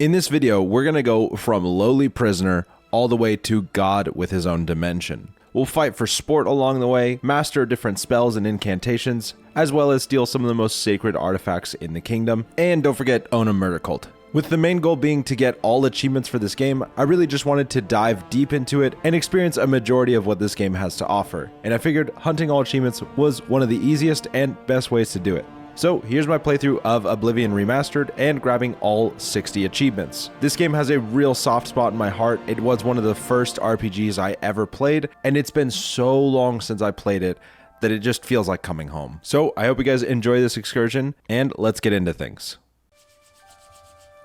In this video, we're gonna go from lowly prisoner all the way to God with his own dimension. We'll fight for sport along the way, master different spells and incantations, as well as steal some of the most sacred artifacts in the kingdom, and don't forget, own a murder cult. With the main goal being to get all achievements for this game, I really just wanted to dive deep into it and experience a majority of what this game has to offer, and I figured hunting all achievements was one of the easiest and best ways to do it. So here's my playthrough of Oblivion Remastered and grabbing all 60 achievements. This game has a real soft spot in my heart. It was one of the first RPGs I ever played, and it's been so long since I played it that it just feels like coming home. So I hope you guys enjoy this excursion, and let's get into things.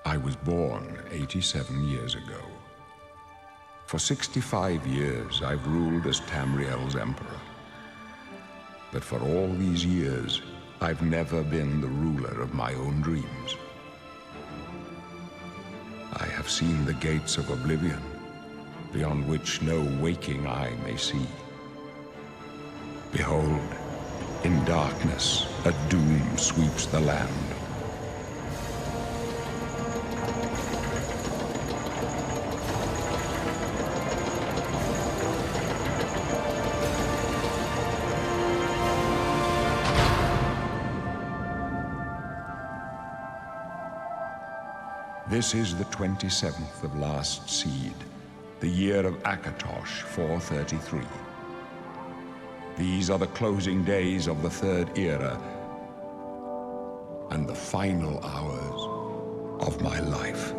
I was born 87 years ago. For 65 years, I've ruled as Tamriel's emperor. But for all these years, I've never been the ruler of my own dreams. I have seen the gates of oblivion, beyond which no waking eye may see. Behold, in darkness, a doom sweeps the land. This is the 27th of last seed, the year of Akatosh 433. These are the closing days of the third era and the final hours of my life.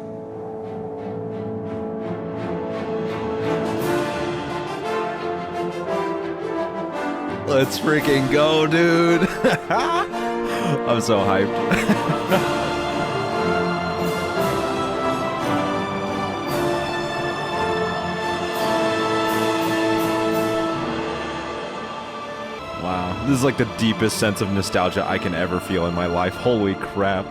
Let's freaking go, dude. I'm so hyped. Wow, this is like the deepest sense of nostalgia I can ever feel in my life. Holy crap.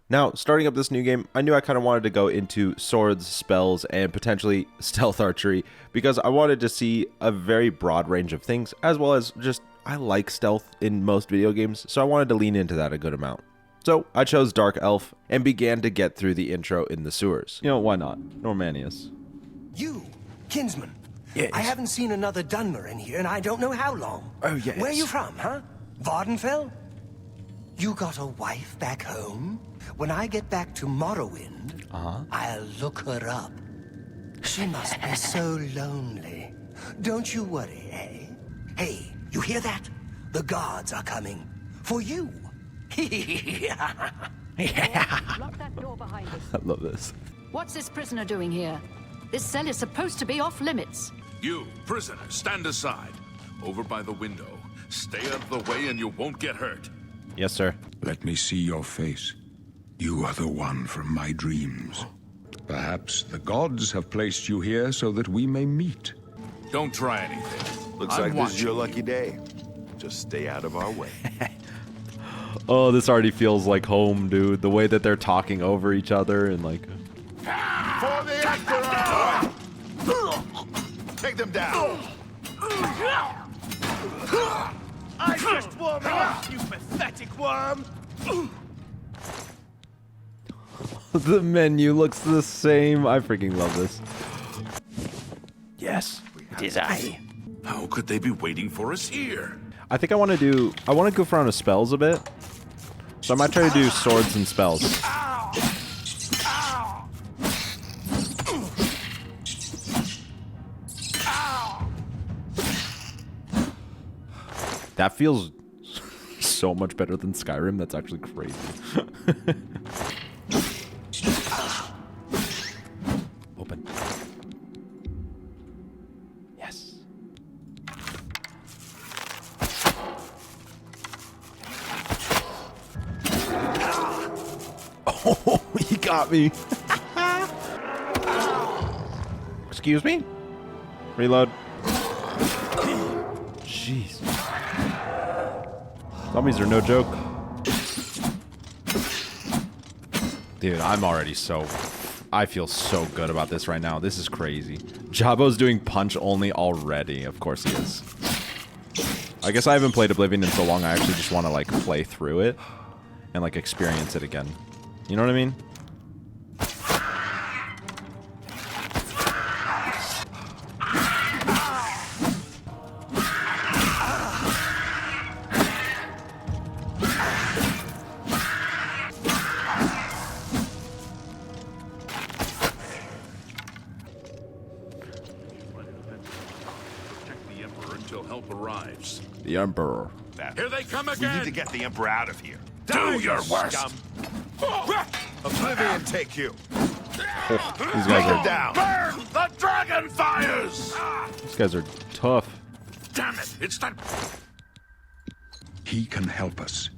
Now, starting up this new game, I knew I kind of wanted to go into swords, spells, and potentially stealth archery because I wanted to see a very broad range of things, as well as just, I like stealth in most video games, so I wanted to lean into that a good amount. So I chose Dark Elf and began to get through the intro in the sewers. You know, why not? Normanius. You, kinsman. Yes. I haven't seen another Dunmer in here, and I don't know how long. Oh, yes. Where you from, huh? Vardenfell? You got a wife back home? When I get back to Morrowind, I'll look her up. She must be so lonely. Don't you worry, eh? Hey, you hear that? The guards are coming. For you. Lock that door behind us. I love this. What's this prisoner doing here? This cell is supposed to be off limits. You, prisoner, stand aside. Over by the window. Stay out of the way and you won't get hurt. Yes, sir. Let me see your face. You are the one from my dreams. Perhaps the gods have placed you here so that we may meet. Don't try anything. Looks like this is your lucky day. Just stay out of our way. Oh, this already feels like home, dude. The way that they're talking over each other and like... For the Emperor! Take them down! I'm just warming up, you pathetic worm! The menu looks the same. I freaking love this. Yes, it is I. How could they be waiting for us here? I think I want to goof around with spells a bit. So I might try to do swords and spells. That feels so much better than Skyrim. That's actually crazy. Open. Yes. Oh, he got me. Excuse me? Reload. Jeez. Zombies are no joke. Dude, I'm already so... I feel so good about this right now. This is crazy. Jabo's doing punch only already. Of course he is. I guess I haven't played Oblivion in so long, I actually just want to, like, play through it and, like, experience it again. You know what I mean? Help arrives. The Emperor. Here they come We again. need to get the Emperor out of here. Do your worst. Scum. Oblivion take you. These guys are Down. Burn the dragon fires. these guys are tough. Damn it! It's that. He can help us.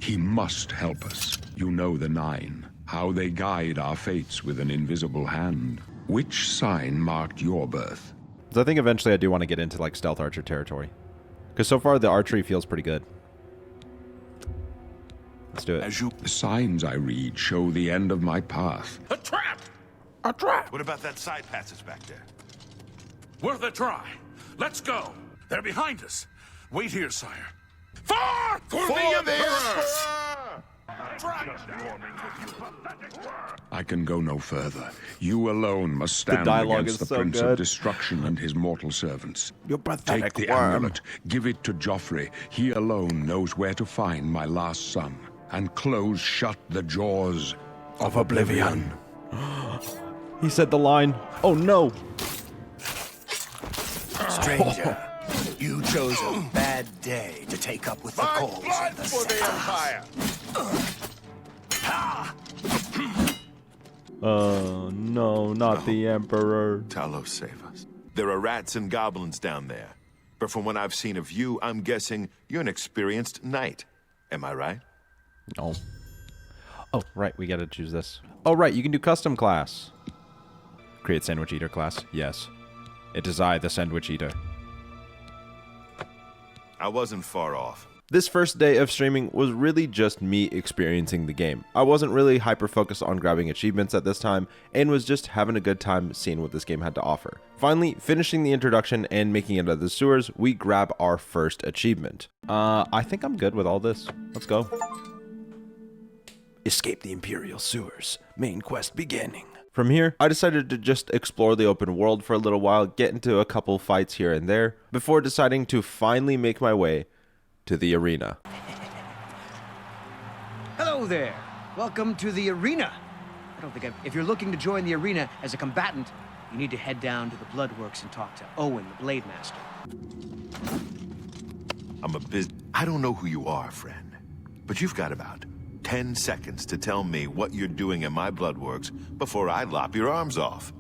He must help us. You know the Nine, how they guide our fates with an invisible hand. Which sign marked your birth? So I think eventually I do want to get into like stealth archer territory. Because so far the archery feels pretty good. Let's do it. The signs I read show the end of my path. A trap! A trap! What about that side passage back there? Worth a try. Let's go. They're behind us. Wait here, sire. Far for the Emperor! I can go no further. You alone must stand dialogue against is the so Prince good. of Destruction and his mortal servants. You're pathetic, Take the worm. amulet, give it to Joffrey. He alone knows where to find my last son, and close shut the jaws of oblivion. He said the line. Oh no! Stranger, you chose a bad day to take up with the calls of the For the Empire. No, not the Emperor. Talos, save us. There are rats and goblins down there. But from what I've seen of you, I'm guessing you're an experienced knight. Am I right? No. Oh, right, we gotta choose this. Oh, right, you can do custom class. Create sandwich eater class. Yes. It is I, the sandwich eater. I wasn't far off. This first day of streaming was really just me experiencing the game. I wasn't really hyper-focused on grabbing achievements at this time, and was just having a good time seeing what this game had to offer. Finally, finishing the introduction and making it out of the sewers, we grab our first achievement. I think I'm good with all this. Let's go. Escape the Imperial Sewers. Main quest beginning. From here, I decided to just explore the open world for a little while, get into a couple fights here and there, before deciding to finally make my way to the arena. Hello there. Welcome to the arena. I don't think if you're looking to join the arena as a combatant, you need to head down to the Bloodworks and talk to Owen, the Blade Master. I don't know who you are, friend, but you've got about 10 seconds to tell me what you're doing in my Bloodworks before I lop your arms off.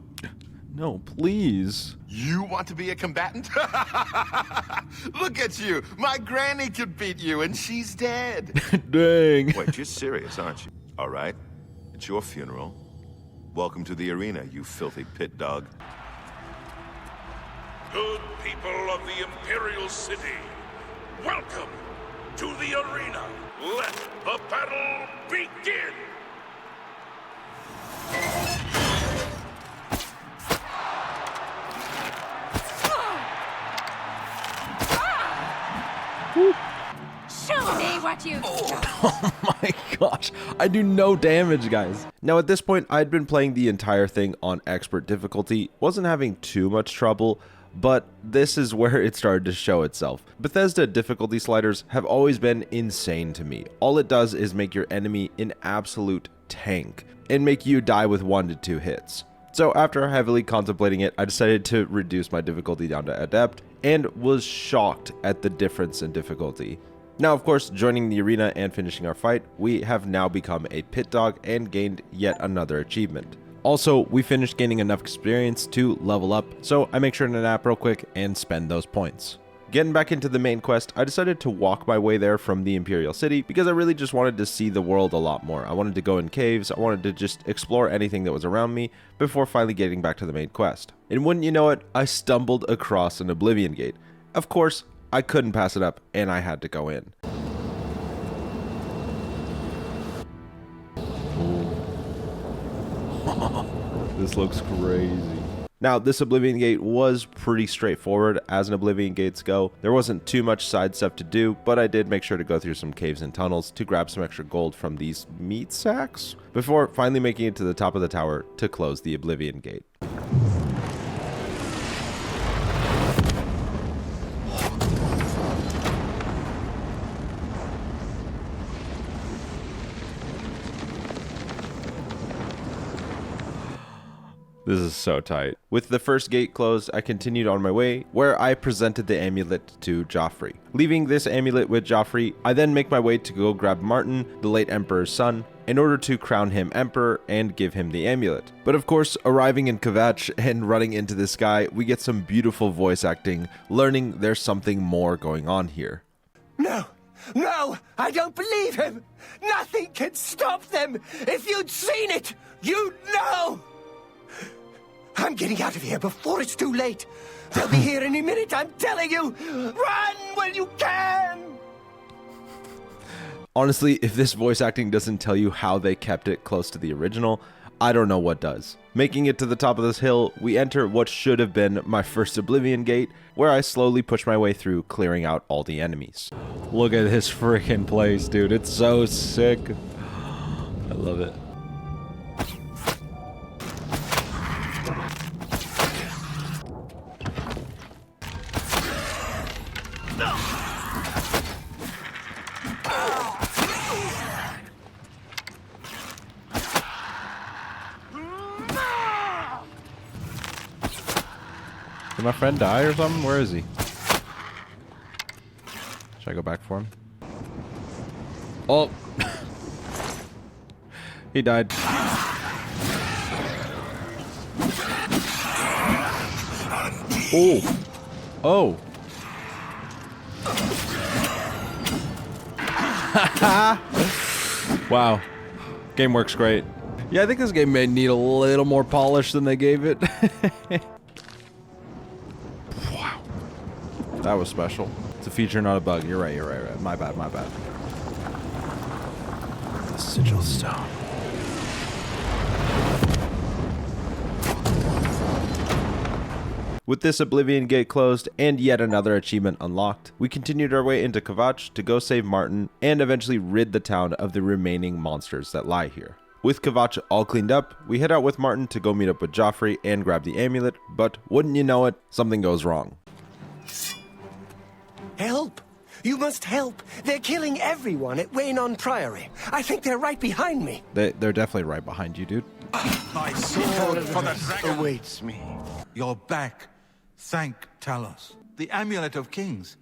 No, please. You want to be a combatant? Look at you! My granny could beat you, and she's dead. Dang. Wait, you're serious, aren't you? All right, it's your funeral. Welcome to the arena, you filthy pit dog. Good people of the Imperial City, welcome to the arena. Let the battle begin! Show me what you Oh my gosh, I do no damage, guys. Now at this point, I'd been playing the entire thing on expert difficulty, wasn't having too much trouble, but this is where it started to show itself. Bethesda difficulty sliders have always been insane to me. All it does is make your enemy an absolute tank, and make you die with 1 to 2 hits. So after heavily contemplating it, I decided to reduce my difficulty down to Adept, and was shocked at the difference in difficulty. Now, of course, joining the arena and finishing our fight, we have now become a pit dog and gained yet another achievement. Also, we finished gaining enough experience to level up, so I make sure to nap real quick and spend those points. Getting back into the main quest, I decided to walk my way there from the Imperial City because I really just wanted to see the world a lot more. I wanted to go in caves, I wanted to just explore anything that was around me before finally getting back to the main quest. And wouldn't you know it, I stumbled across an Oblivion Gate. Of course, I couldn't pass it up and I had to go in. This looks crazy. Now, this Oblivion Gate was pretty straightforward as an Oblivion Gates go. There wasn't too much side stuff to do, but I did make sure to go through some caves and tunnels to grab some extra gold from these meat sacks before finally making it to the top of the tower to close the Oblivion Gate. This is so tight. With the first gate closed, I continued on my way, where I presented the amulet to Joffrey. Leaving this amulet with Joffrey, I then make my way to go grab Martin, the late Emperor's son, in order to crown him Emperor and give him the amulet. But of course, arriving in Kvatch and running into this guy, we get some beautiful voice acting, learning there's something more going on here. No, no, I don't believe him. Nothing can stop them. If you'd seen it, you'd know. I'm getting out of here before it's too late. They'll be here any minute, I'm telling you. Run when you can! Honestly, if this voice acting doesn't tell you how they kept it close to the original, I don't know what does. Making it to the top of this hill, we enter what should have been my first Oblivion Gate, where I slowly push my way through, clearing out all the enemies. Look at this freaking place, dude. It's so sick. I love it. Did my friend die or something? Where is he? Should I go back for him? Oh! He died. Oh! Oh! Wow. Game works great. Yeah, I think this game may need a little more polish than they gave it. Wow. That was special. It's a feature, not a bug. You're right, you're right, right. My bad, my bad. The sigil stone. With this Oblivion Gate closed and yet another achievement unlocked, we continued our way into Kvatch to go save Martin and eventually rid the town of the remaining monsters that lie here. With Kvatch all cleaned up, we head out with Martin to go meet up with Joffrey and grab the amulet, but wouldn't you know it, something goes wrong. Help! You must help! They're killing everyone at Waynon Priory. I think they're right behind me. They're definitely right behind you, dude. My sword for the dragon Awaits me. You're back. Thank Talos. The Amulet of Kings.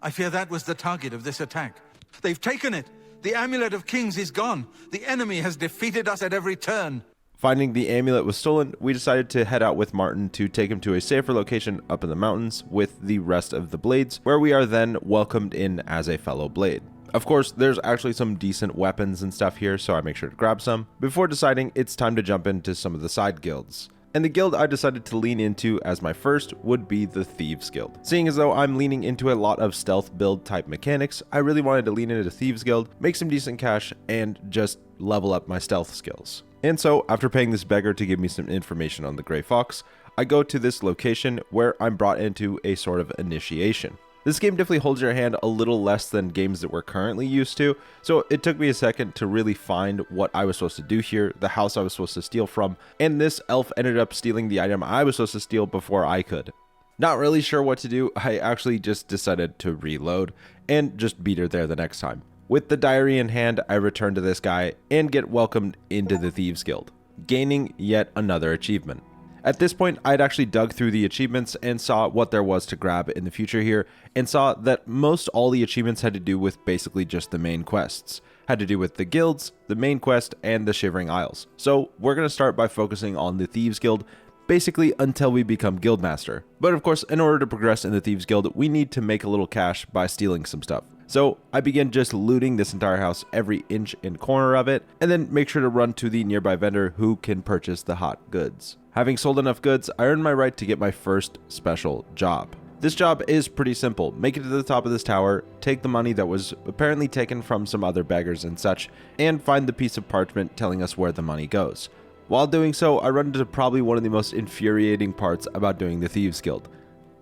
I fear that was the target of this attack. They've taken it. The Amulet of Kings is gone. The enemy has defeated us at every turn. Finding the amulet was stolen, we decided to head out with Martin to take him to a safer location up in the mountains with the rest of the Blades, where we are then welcomed in as a fellow Blade. Of course, there's actually some decent weapons and stuff here, so I make sure to grab some, before deciding it's time to jump into some of the side guilds. And the guild I decided to lean into as my first would be the Thieves Guild. Seeing as though I'm leaning into a lot of stealth build type mechanics, I really wanted to lean into Thieves Guild, make some decent cash, and just level up my stealth skills. And so, after paying this beggar to give me some information on the Grey Fox, I go to this location where I'm brought into a sort of initiation. This game definitely holds your hand a little less than games that we're currently used to, so it took me a second to really find what I was supposed to do here, the house I was supposed to steal from, and this elf ended up stealing the item I was supposed to steal before I could. Not really sure what to do, I actually just decided to reload and just beat her there the next time. With the diary in hand, I return to this guy and get welcomed into the Thieves Guild, gaining yet another achievement. At this point, I'd actually dug through the achievements and saw what there was to grab in the future here, and saw that most all the achievements had to do with basically just the main quests. Had to do with the guilds, the main quest, and the Shivering Isles. So we're going to start by focusing on the Thieves Guild, basically until we become Guildmaster. But of course, in order to progress in the Thieves Guild, we need to make a little cash by stealing some stuff. So I begin just looting this entire house, every inch and corner of it, and then make sure to run to the nearby vendor who can purchase the hot goods. Having sold enough goods, I earned my right to get my first special job. This job is pretty simple. Make it to the top of this tower, take the money that was apparently taken from some other beggars and such, and find the piece of parchment telling us where the money goes. While doing so, I run into probably one of the most infuriating parts about doing the Thieves Guild: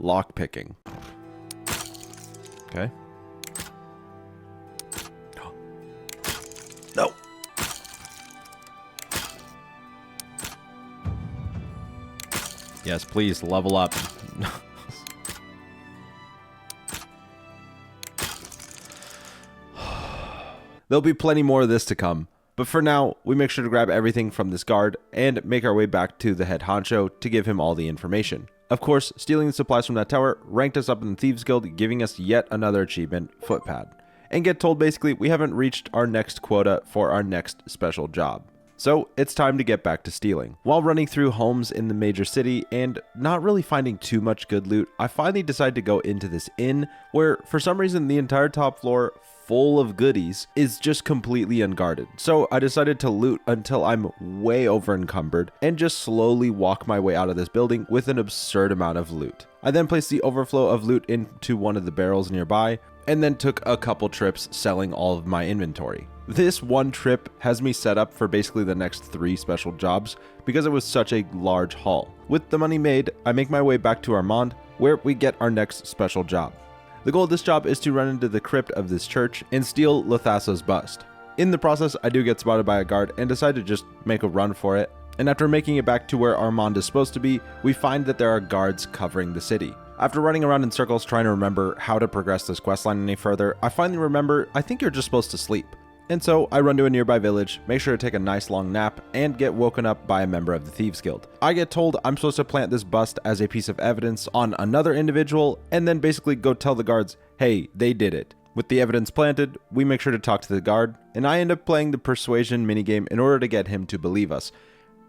lockpicking. Okay. No. Yes, please level up. There'll be plenty more of this to come, but for now, we make sure to grab everything from this guard and make our way back to the head honcho to give him all the information. Of course, stealing the supplies from that tower ranked us up in the Thieves Guild, giving us yet another achievement, Footpad, and get told basically we haven't reached our next quota for our next special job. So it's time to get back to stealing. While running through homes in the major city and not really finding too much good loot, I finally decide to go into this inn where for some reason the entire top floor, full of goodies, is just completely unguarded. So I decided to loot until I'm way over encumbered and just slowly walk my way out of this building with an absurd amount of loot. I then placed the overflow of loot into one of the barrels nearby and then took a couple trips selling all of my inventory. This one trip has me set up for basically the next 3 special jobs because it was such a large haul. With the money made, I make my way back to Armand, where we get our next special job. The goal of this job is to run into the crypt of this church and steal Lathassa's bust. In the process, I do get spotted by a guard and decide to just make a run for it, and after making it back to where Armand is supposed to be, we find that there are guards covering the city. After running around in circles trying to remember how to progress this questline any further, I finally remember I think you're just supposed to sleep. And so I run to a nearby village, make sure to take a nice long nap, and get woken up by a member of the Thieves Guild. I get told I'm supposed to plant this bust as a piece of evidence on another individual, and then basically go tell the guards, hey, they did it. With the evidence planted, we make sure to talk to the guard, and I end up playing the persuasion minigame in order to get him to believe us.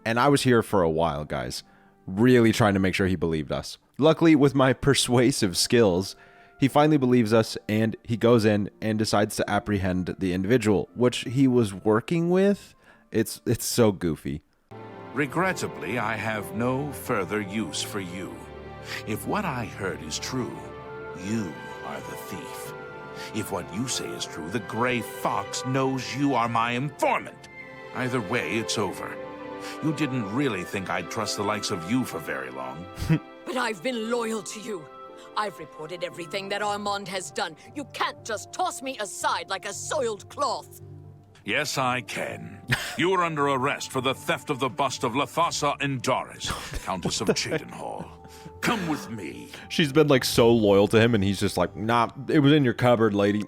And I was here for a while, guys, really trying to make sure he believed us. Luckily, with my persuasive skills, he finally believes us, and he goes in and decides to apprehend the individual, which he was working with. It's so goofy. Regrettably, I have no further use for you. If what I heard is true, you are the thief. If what you say is true, the Gray Fox knows you are my informant. Either way, it's over. You didn't really think I'd trust the likes of you for very long. But I've been loyal to you. I've reported everything that Armand has done. You can't just toss me aside like a soiled cloth. Yes, I can. You are under arrest for the theft of the bust of Lathassa Indaris, Countess of Cheydinhall. Come with me. She's been like so loyal to him, and he's just like, nah, it was in your cupboard, lady.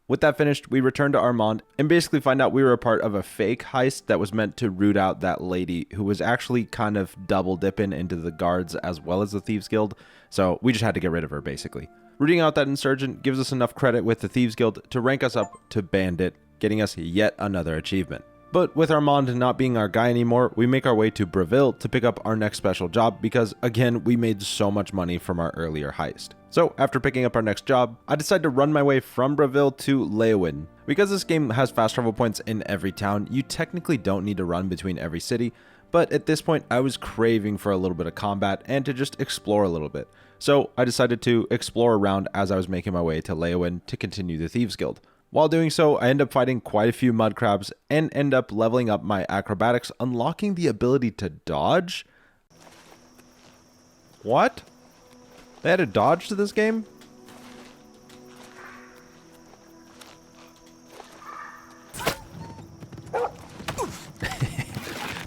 With that finished, we return to Armand and basically find out we were a part of a fake heist that was meant to root out that lady who was actually kind of double dipping into the guards as well as the Thieves Guild. So we just had to get rid of her, basically. Rooting out that insurgent gives us enough credit with the Thieves Guild to rank us up to Bandit, getting us yet another achievement. But with Armand not being our guy anymore, we make our way to Breville to pick up our next special job because, again, we made so much money from our earlier heist. So after picking up our next job, I decide to run my way from Breville to Leeuwin. Because this game has fast travel points in every town, you technically don't need to run between every city, but at this point I was craving for a little bit of combat and to just explore a little bit. So I decided to explore around as I was making my way to Leeuwin to continue the Thieves Guild. While doing so, I end up fighting quite a few mud crabs and end up leveling up my acrobatics, unlocking the ability to dodge. What? They had a dodge to this game?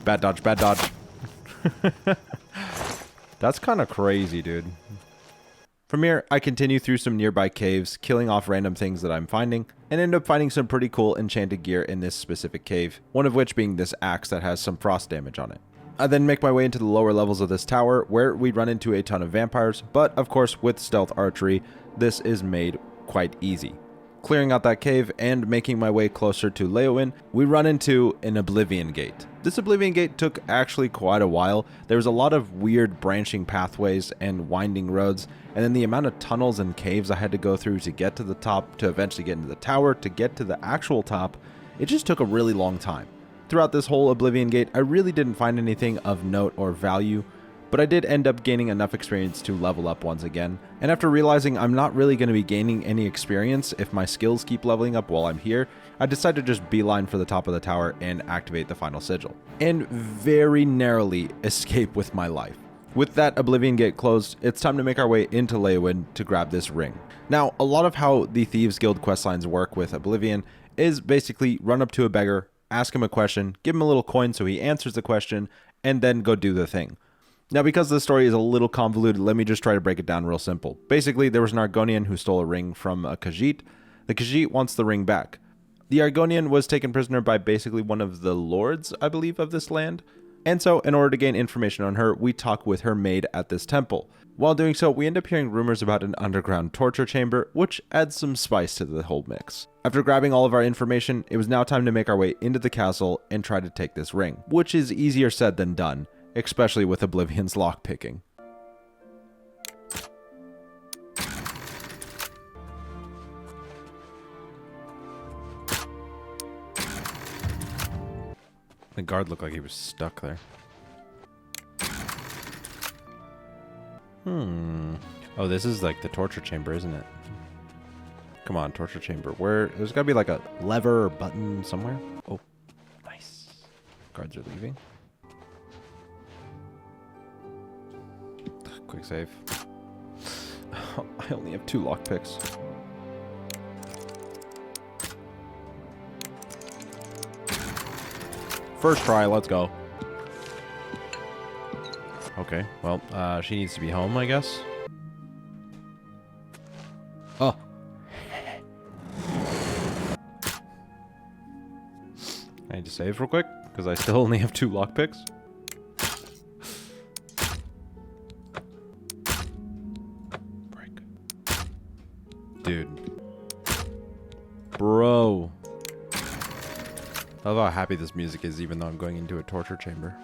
Bad dodge, bad dodge. That's kind of crazy, dude. From here, I continue through some nearby caves, killing off random things that I'm finding, and end up finding some pretty cool enchanted gear in this specific cave, one of which being this axe that has some frost damage on it. I then make my way into the lower levels of this tower, where we run into a ton of vampires, but of course with stealth archery, this is made quite easy. Clearing out that cave and making my way closer to Leeuwin, we run into an Oblivion Gate. This Oblivion Gate took actually quite a while. There was a lot of weird branching pathways and winding roads, and then the amount of tunnels and caves I had to go through to get to the top, to eventually get into the tower, to get to the actual top, it just took a really long time. Throughout this whole Oblivion Gate, I really didn't find anything of note or value, but I did end up gaining enough experience to level up once again, and after realizing I'm not really going to be gaining any experience if my skills keep leveling up while I'm here, I decided to just beeline for the top of the tower and activate the final sigil, and very narrowly escape with my life. With that Oblivion Gate closed, it's time to make our way into Leyawind to grab this ring. Now, a lot of how the Thieves Guild questlines work with Oblivion is basically run up to a beggar, ask him a question, give him a little coin so he answers the question, and then go do the thing. Now, because the story is a little convoluted, let me just try to break it down real simple. Basically, there was an Argonian who stole a ring from a Khajiit. The Khajiit wants the ring back. The Argonian was taken prisoner by basically one of the lords, I believe, of this land. And so, in order to gain information on her, we talk with her maid at this temple. While doing so, we end up hearing rumors about an underground torture chamber, which adds some spice to the whole mix. After grabbing all of our information, it was now time to make our way into the castle and try to take this ring, which is easier said than done, especially with Oblivion's lockpicking. The guard looked like he was stuck there. Oh, this is like the torture chamber, isn't it? Come on, torture chamber. There's gotta be like a lever or button somewhere. Oh, nice. Guards are leaving. Quick save. I only have 2 lockpicks. First try, let's go. Okay, well, she needs to be home, I guess. Oh. I need to save real quick, because I still only have 2 lockpicks. Break. Dude. Bro. I love how happy this music is, even though I'm going into a torture chamber.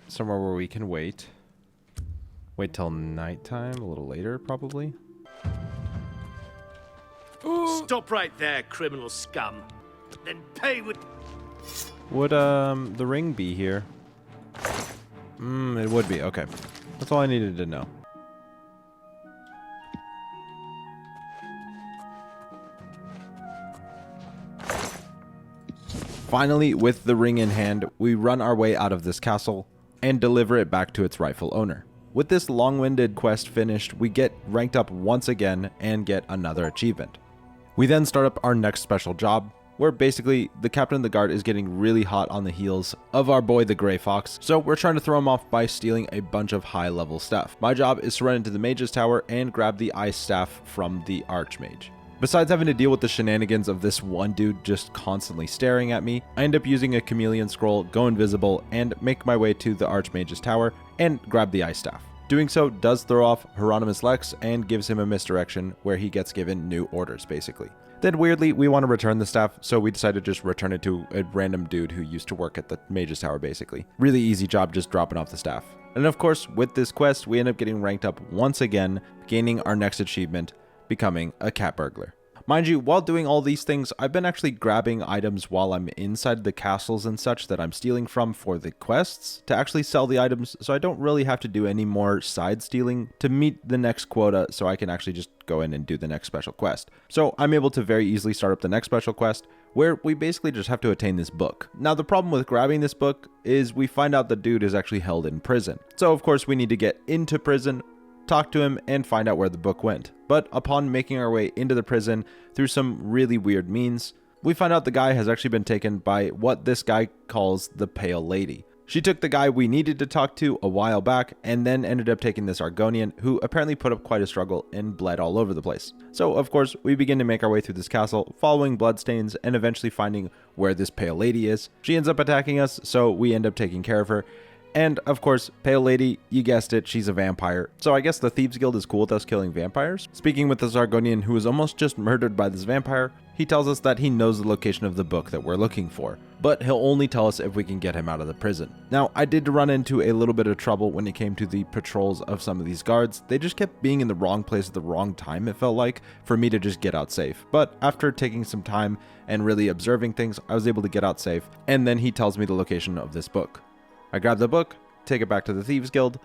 Somewhere where we can wait. Wait till nighttime, a little later, probably. Stop right there, criminal scum. Then pay with... Would, the ring be here? It would be, okay. That's all I needed to know. Finally, with the ring in hand, we run our way out of this castle and deliver it back to its rightful owner. With this long-winded quest finished, we get ranked up once again and get another achievement. We then start up our next special job, where basically the captain of the guard is getting really hot on the heels of our boy the Grey Fox, so we're trying to throw him off by stealing a bunch of high-level stuff. My job is to run into the mage's tower and grab the ice staff from the archmage. Besides having to deal with the shenanigans of this one dude just constantly staring at me, I end up using a chameleon scroll, go invisible, and make my way to the Archmage's tower and grab the ice staff. Doing so does throw off Hieronymus Lex and gives him a misdirection where he gets given new orders, basically. Then weirdly, we want to return the staff, so we decide to just return it to a random dude who used to work at the Mage's Tower, basically. Really easy job just dropping off the staff. And of course, with this quest, we end up getting ranked up once again, gaining our next achievement, becoming a cat burglar. Mind you, while doing all these things, I've been actually grabbing items while I'm inside the castles and such that I'm stealing from for the quests to actually sell the items, so I don't really have to do any more side stealing to meet the next quota, so I can actually just go in and do the next special quest. So I'm able to very easily start up the next special quest, where we basically just have to attain this book. Now the problem with grabbing this book is we find out the dude is actually held in prison. So of course we need to get into prison, talk to him, and find out where the book went. But upon making our way into the prison through some really weird means, we find out the guy has actually been taken by what this guy calls the Pale Lady. She took the guy we needed to talk to a while back and then ended up taking this Argonian who apparently put up quite a struggle and bled all over the place. So of course we begin to make our way through this castle, following bloodstains and eventually finding where this Pale Lady is. She ends up attacking us, so we end up taking care of her. And, of course, Pale Lady, you guessed it, she's a vampire. So I guess the Thieves Guild is cool with us killing vampires. Speaking with this Argonian who was almost just murdered by this vampire, he tells us that he knows the location of the book that we're looking for, but he'll only tell us if we can get him out of the prison. Now, I did run into a little bit of trouble when it came to the patrols of some of these guards. They just kept being in the wrong place at the wrong time, it felt like, for me to just get out safe. But after taking some time and really observing things, I was able to get out safe, and then he tells me the location of this book. I grab the book, take it back to the Thieves Guild.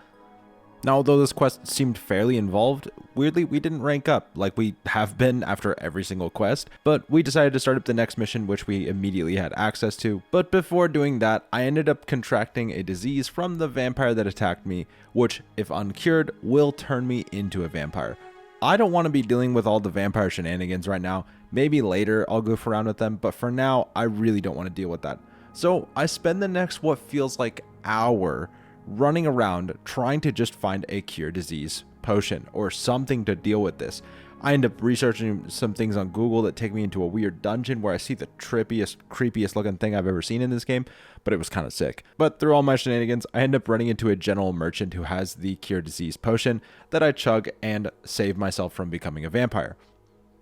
Now, although this quest seemed fairly involved, weirdly we didn't rank up like we have been after every single quest, but we decided to start up the next mission, which we immediately had access to. But before doing that, I ended up contracting a disease from the vampire that attacked me, which, if uncured, will turn me into a vampire. I don't want to be dealing with all the vampire shenanigans right now. Maybe later I'll goof around with them, but for now, I really don't want to deal with that. So I spend the next what feels like hour running around trying to just find a cure disease potion or something to deal with this. I end up researching some things on Google that take me into a weird dungeon where I see the trippiest, creepiest looking thing I've ever seen in this game, but it was kind of sick. But through all my shenanigans, I end up running into a general merchant who has the cure disease potion that I chug and save myself from becoming a vampire.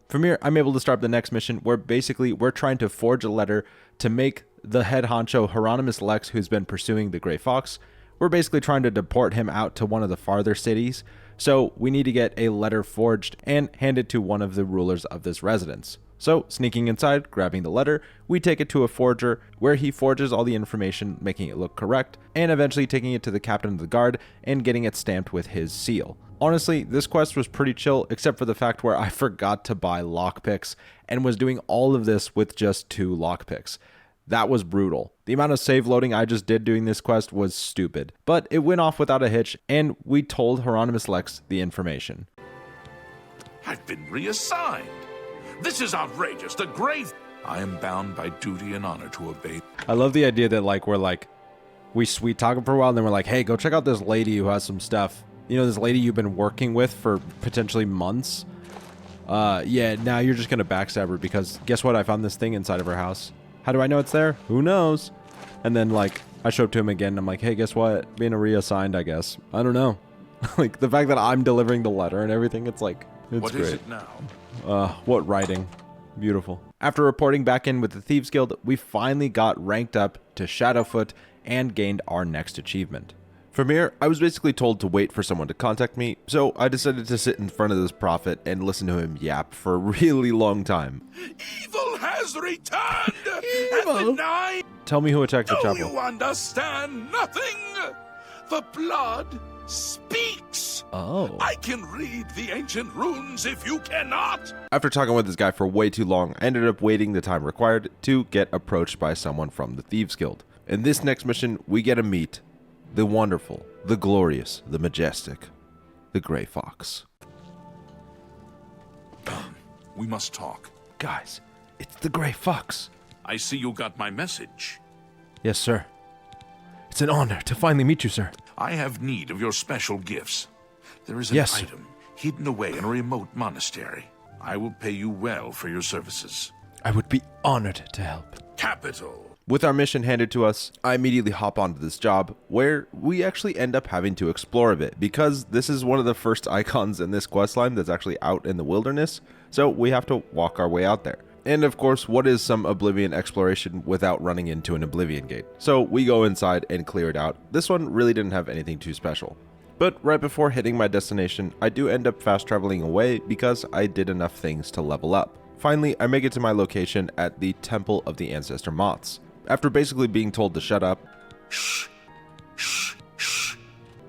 From here, I'm able to start the next mission where basically we're trying to forge a letter to make the head honcho Hieronymus Lex, who's been pursuing the Grey Fox. We're basically trying to deport him out to one of the farther cities, so we need to get a letter forged and handed to one of the rulers of this residence. So, sneaking inside, grabbing the letter, we take it to a forger where he forges all the information, making it look correct, and eventually taking it to the captain of the guard and getting it stamped with his seal. Honestly, this quest was pretty chill, except for the fact where I forgot to buy lockpicks and was doing all of this with just 2 lockpicks. That was brutal. The amount of save loading I just did doing this quest was stupid, but it went off without a hitch, and we told Hieronymus Lex the information. I've been reassigned. This is outrageous. The grave. I am bound by duty and honor to obey. I love the idea that we sweet talk him for a while, and then we're like, hey, go check out this lady who has some stuff. You know, this lady you've been working with for potentially months. Yeah, now you're just gonna backstab her because guess what? I found this thing inside of her house. How do I know it's there? Who knows? And then, I show up to him again, and I'm like, hey, guess what? Being reassigned, I guess. I don't know. The fact that I'm delivering the letter and everything, it's great. What is it now? What writing? Beautiful. After reporting back in with the Thieves Guild, we finally got ranked up to Shadowfoot and gained our next achievement. From here, I was basically told to wait for someone to contact me, so I decided to sit in front of this prophet and listen to him yap for a really long time. Evil has returned! Evil? Tell me who attacked the Do chapel. you understand nothing? The blood speaks! Oh. I can read the ancient runes if you cannot! After talking with this guy for way too long, I ended up waiting the time required to get approached by someone from the Thieves Guild. In this next mission, we get to meet the wonderful, the glorious, the majestic, the Grey Fox. We must talk. Guys, it's the Grey Fox. I see you got my message. Yes, sir. It's an honor to finally meet you, sir. I have need of your special gifts. There is an Yes. item hidden away in a remote monastery. I will pay you well for your services. I would be honored to help. Capital. With our mission handed to us, I immediately hop onto this job where we actually end up having to explore a bit because this is one of the first icons in this questline that's actually out in the wilderness, so we have to walk our way out there. And of course, what is some Oblivion exploration without running into an Oblivion gate? So we go inside and clear it out. This one really didn't have anything too special. But right before hitting my destination, I do end up fast traveling away because I did enough things to level up. Finally, I make it to my location at the Temple of the Ancestor Moths. After basically being told to shut up,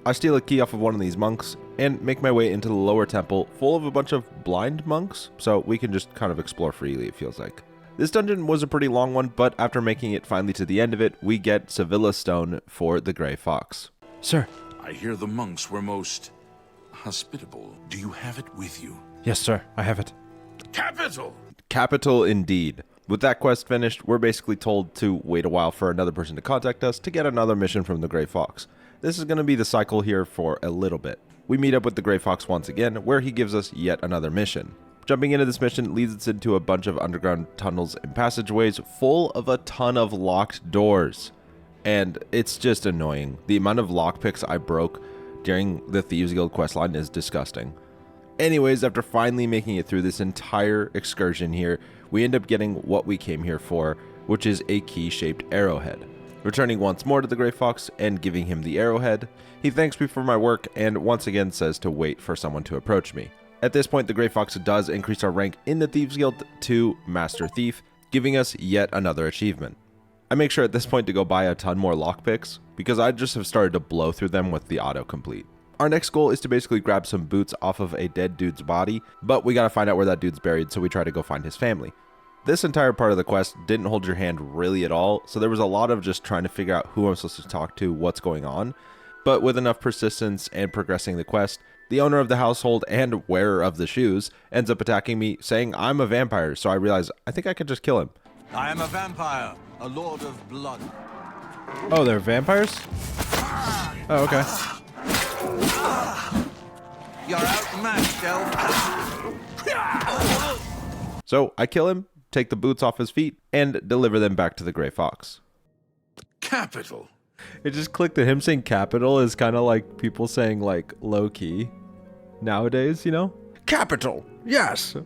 I steal a key off of one of these monks and make my way into the lower temple full of a bunch of blind monks, so we can just kind of explore freely, it feels like. This dungeon was a pretty long one, but after making it finally to the end of it, we get Sevilla Stone for the Grey Fox. Sir. I hear the monks were most hospitable. Do you have it with you? Yes, sir, I have it. Capital! Capital indeed. With that quest finished, we're basically told to wait a while for another person to contact us to get another mission from the Grey Fox. This is going to be the cycle here for a little bit. We meet up with the Grey Fox once again, where he gives us yet another mission. Jumping into this mission leads us into a bunch of underground tunnels and passageways full of a ton of locked doors. And it's just annoying. The amount of lockpicks I broke during the Thieves Guild questline is disgusting. Anyways, after finally making it through this entire excursion here, we end up getting what we came here for, which is a key-shaped arrowhead. Returning once more to the Grey Fox and giving him the arrowhead, he thanks me for my work and once again says to wait for someone to approach me. At this point, the Grey Fox does increase our rank in the Thieves Guild to Master Thief, giving us yet another achievement. I make sure at this point to go buy a ton more lockpicks, because I just have started to blow through them with the autocomplete. Our next goal is to basically grab some boots off of a dead dude's body, but we gotta find out where that dude's buried, so we try to go find his family. This entire part of the quest didn't hold your hand really at all, so there was a lot of just trying to figure out who I'm supposed to talk to, what's going on. But with enough persistence and progressing the quest, the owner of the household and wearer of the shoes ends up attacking me, saying I'm a vampire, so I realize I think I could just kill him. I am a vampire, a lord of blood. Oh, they're vampires? Oh, okay. You're outmatched, elf. So I kill him, take the boots off his feet, and deliver them back to the Grey Fox. Capital. It just clicked that him saying capital is kind of like people saying like low key nowadays, you know? Capital, yes.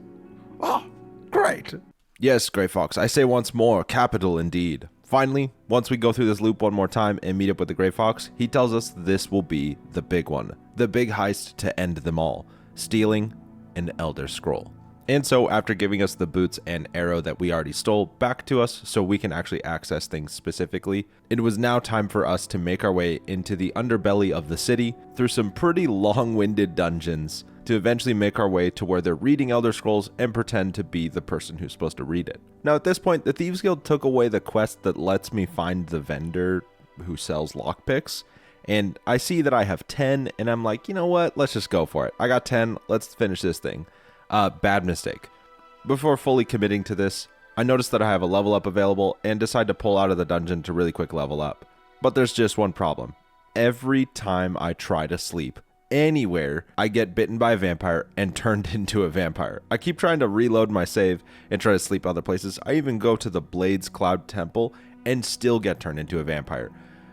Oh, great. Yes, Grey Fox, I say once more, capital indeed. Finally, once we go through this loop one more time and meet up with the Grey Fox, he tells us this will be the big one. The big heist to end them all. Stealing an Elder Scroll. And so after giving us the boots and arrow that we already stole back to us so we can actually access things specifically, it was now time for us to make our way into the underbelly of the city through some pretty long-winded dungeons to eventually make our way to where they're reading Elder Scrolls and pretend to be the person who's supposed to read it. Now at this point, the Thieves Guild took away the quest that lets me find the vendor who sells lockpicks, and I see that I have 10 and I'm like, you know what, let's just go for it. I got 10, let's finish this thing. Bad mistake. Before fully committing to this, I notice that I have a level up available and decide to pull out of the dungeon to really quick level up. But there's just one problem. Every time I try to sleep anywhere, I get bitten by a vampire and turned into a vampire. I keep trying to reload my save and try to sleep other places. I even go to the Blades Cloud Temple and still get turned into a vampire.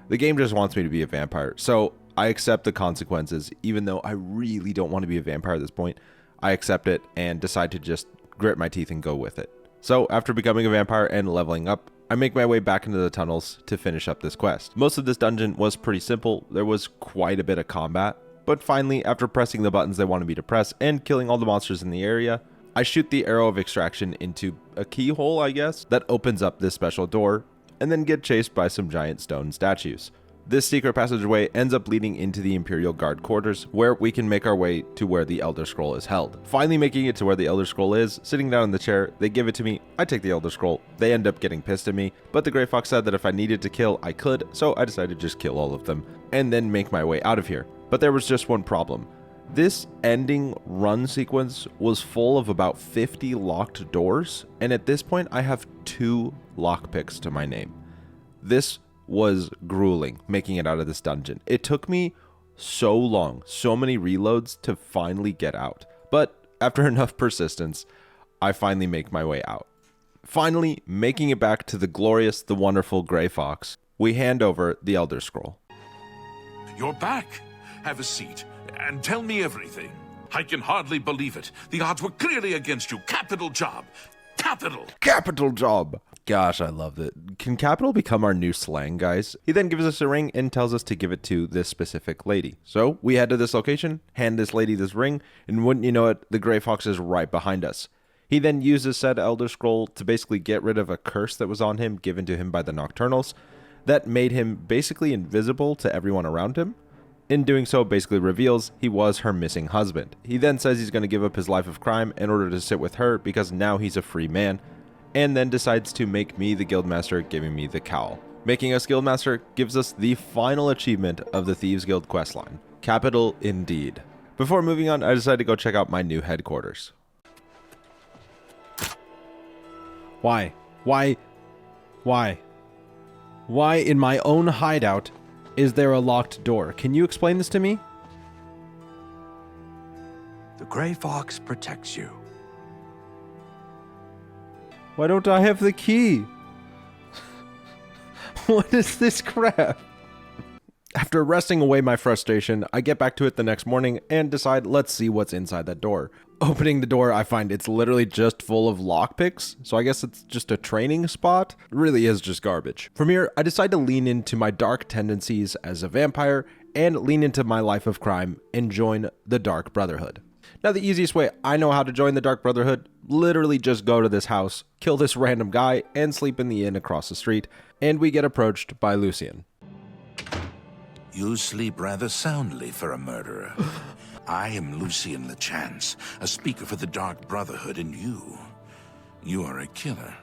The game just wants me to be a vampire, so I accept the consequences, even though I really don't want to be a vampire at this point. I accept it and decide to just grit my teeth and go with it. So after becoming a vampire and leveling up, I make my way back into the tunnels to finish up this quest. Most of this dungeon was pretty simple. There was quite a bit of combat, but finally, after pressing the buttons they wanted me to press and killing all the monsters in the area, I shoot the arrow of extraction into a keyhole, I guess, that opens up this special door, and then get chased by some giant stone statues. This secret passageway ends up leading into the Imperial Guard quarters, where we can make our way to where the Elder Scroll is held. Finally making it to where the Elder Scroll is, sitting down in the chair, they give it to me, I take the Elder Scroll, they end up getting pissed at me, but the Grey Fox said that if I needed to kill, I could, so I decided to just kill all of them, and then make my way out of here. But there was just one problem. This ending run sequence was full of about 50 locked doors, and at this point I have 2 lockpicks to my name. This was grueling, making it out of this dungeon. It took me so long, so many reloads to finally get out. But after enough persistence, I finally make my way out. Finally, making it back to the glorious, the wonderful Grey Fox, we hand over the Elder Scroll. You're back. Have a seat and tell me everything. I can hardly believe it. The odds were clearly against you. Capital job. Capital. Capital job. Gosh, I love it. Can capital become our new slang, guys? He then gives us a ring and tells us to give it to this specific lady. So we head to this location, hand this lady this ring, and wouldn't you know it, the Grey Fox is right behind us. He then uses said Elder Scroll to basically get rid of a curse that was on him given to him by the Nocturnals that made him basically invisible to everyone around him. In doing so, basically reveals he was her missing husband. He then says he's going to give up his life of crime in order to sit with her because now he's a free man, and then decides to make me the Guildmaster, giving me the cowl. Making us Guildmaster gives us the final achievement of the Thieves Guild questline. Capital indeed. Before moving on, I decided to go check out my new headquarters. Why? Why in my own hideout is there a locked door? Can you explain this to me? The Grey Fox protects you. Why don't I have the key? What is this crap? After wresting away my frustration, I get back to it the next morning and decide let's see what's inside that door. Opening the door, I find it's literally just full of lockpicks, so I guess it's just a training spot. It really is just garbage. From here, I decide to lean into my dark tendencies as a vampire and lean into my life of crime and join the Dark Brotherhood. Now, the easiest way I know how to join the Dark Brotherhood, literally just go to this house, kill this random guy, and sleep in the inn across the street, and we get approached by Lucian. You sleep rather soundly for a murderer. I am Lucian LeChance, a speaker for the Dark Brotherhood, and you are a killer.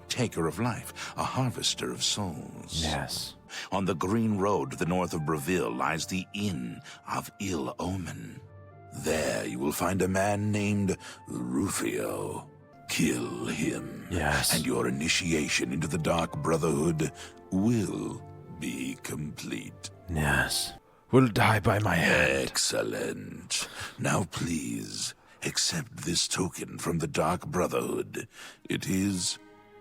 Taker of life, a harvester of souls. Yes. On the green road to the north of Breville lies the Inn of Ill Omen. There you will find a man named Rufio. Kill him. Yes. And your initiation into the Dark Brotherhood will be complete. Yes. Will die by my hand. Excellent. Now please, accept this token from the Dark Brotherhood. It is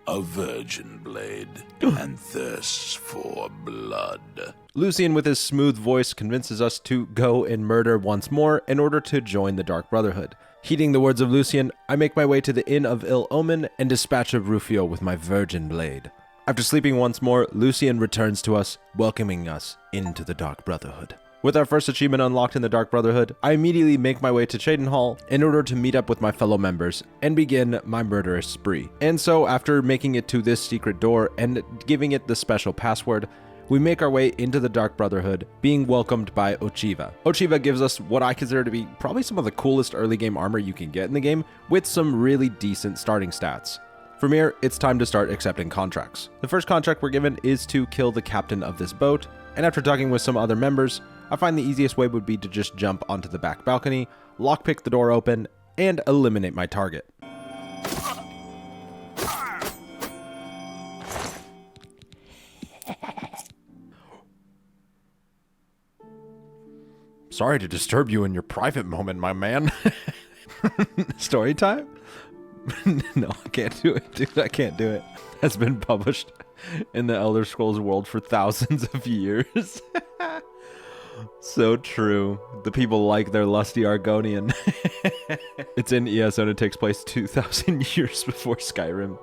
a virgin blade and thirsts for blood. Lucian, with his smooth voice, convinces us to go and murder once more in order to join the Dark Brotherhood. Heeding the words of Lucian, I make my way to the Inn of Ill Omen and dispatch of Rufio with my virgin blade. After sleeping once more, Lucian returns to us, welcoming us into the Dark Brotherhood. With our first achievement unlocked in the Dark Brotherhood, I immediately make my way to Cheydinhal in order to meet up with my fellow members and begin my murderous spree. And so, after making it to this secret door and giving it the special password, we make our way into the Dark Brotherhood, being welcomed by Ochiva. Ochiva gives us what I consider to be probably some of the coolest early game armor you can get in the game, with some really decent starting stats. From here, it's time to start accepting contracts. The first contract we're given is to kill the captain of this boat, and after talking with some other members, I find the easiest way would be to just jump onto the back balcony, lockpick the door open, and eliminate my target. Sorry to disturb you in your private moment, my man. Story time? No, I can't do it, dude. I can't do it. That's been published in the Elder Scrolls world for thousands of years. So true. The people like their lusty Argonian. It's in ESO and it takes place 2,000 years before Skyrim.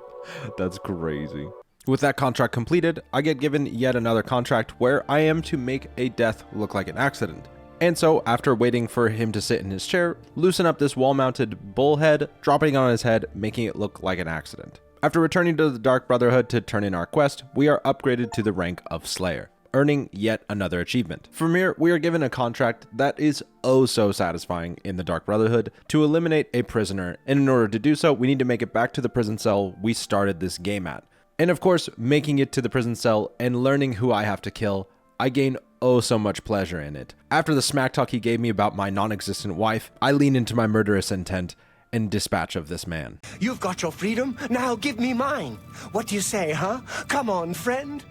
That's crazy. With that contract completed, I get given yet another contract where I am to make a death look like an accident. And so, after waiting for him to sit in his chair, loosen up this wall-mounted bullhead, dropping it on his head, making it look like an accident. After returning to the Dark Brotherhood to turn in our quest, we are upgraded to the rank of Slayer, earning yet another achievement. From here, we are given a contract that is oh so satisfying in the Dark Brotherhood to eliminate a prisoner, and in order to do so, we need to make it back to the prison cell we started this game at. And of course, making it to the prison cell and learning who I have to kill, I gain oh so much pleasure in it. After the smack talk he gave me about my non-existent wife, I lean into my murderous intent and dispatch of this man. You've got your freedom, now give me mine. What do you say, huh? Come on, friend.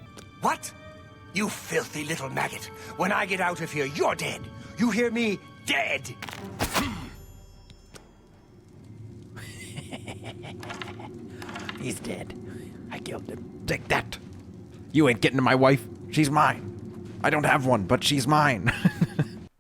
What? You filthy little maggot. When I get out of here, you're dead. You hear me? Dead. He's dead. I killed him. Take that. You ain't getting to my wife. She's mine. I don't have one, but she's mine.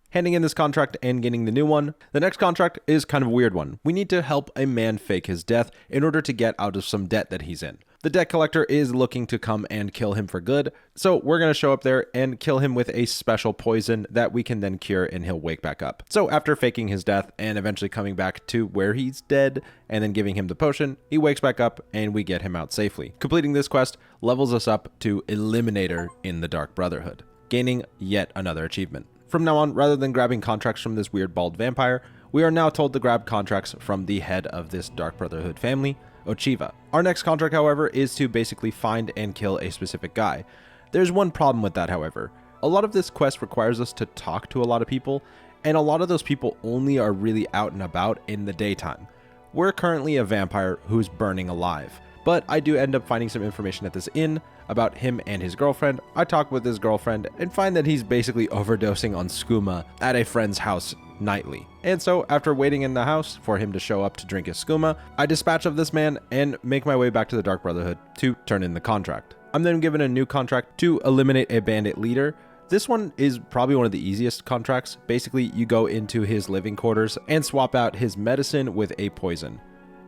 Handing in this contract and getting the new one, the next contract is kind of a weird one. We need to help a man fake his death in order to get out of some debt that he's in. The debt collector is looking to come and kill him for good, so we're going to show up there and kill him with a special poison that we can then cure and he'll wake back up. So after faking his death and eventually coming back to where he's dead and then giving him the potion, he wakes back up and we get him out safely. Completing this quest levels us up to Eliminator in the Dark Brotherhood, gaining yet another achievement. From now on, rather than grabbing contracts from this weird bald vampire, we are now told to grab contracts from the head of this Dark Brotherhood family, Ochiva. Our next contract, however, is to basically find and kill a specific guy. There's one problem with that, however. A lot of this quest requires us to talk to a lot of people, and a lot of those people only are really out and about in the daytime. We're currently a vampire who's burning alive, but I do end up finding some information at this inn about him and his girlfriend. I talk with his girlfriend and find that he's basically overdosing on skooma at a friend's house nightly. And so after waiting in the house for him to show up to drink his skooma, I dispatch of this man and make my way back to the Dark Brotherhood to turn in the contract. I'm then given a new contract to eliminate a bandit leader. This one is probably one of the easiest contracts. Basically, you go into his living quarters and swap out his medicine with a poison.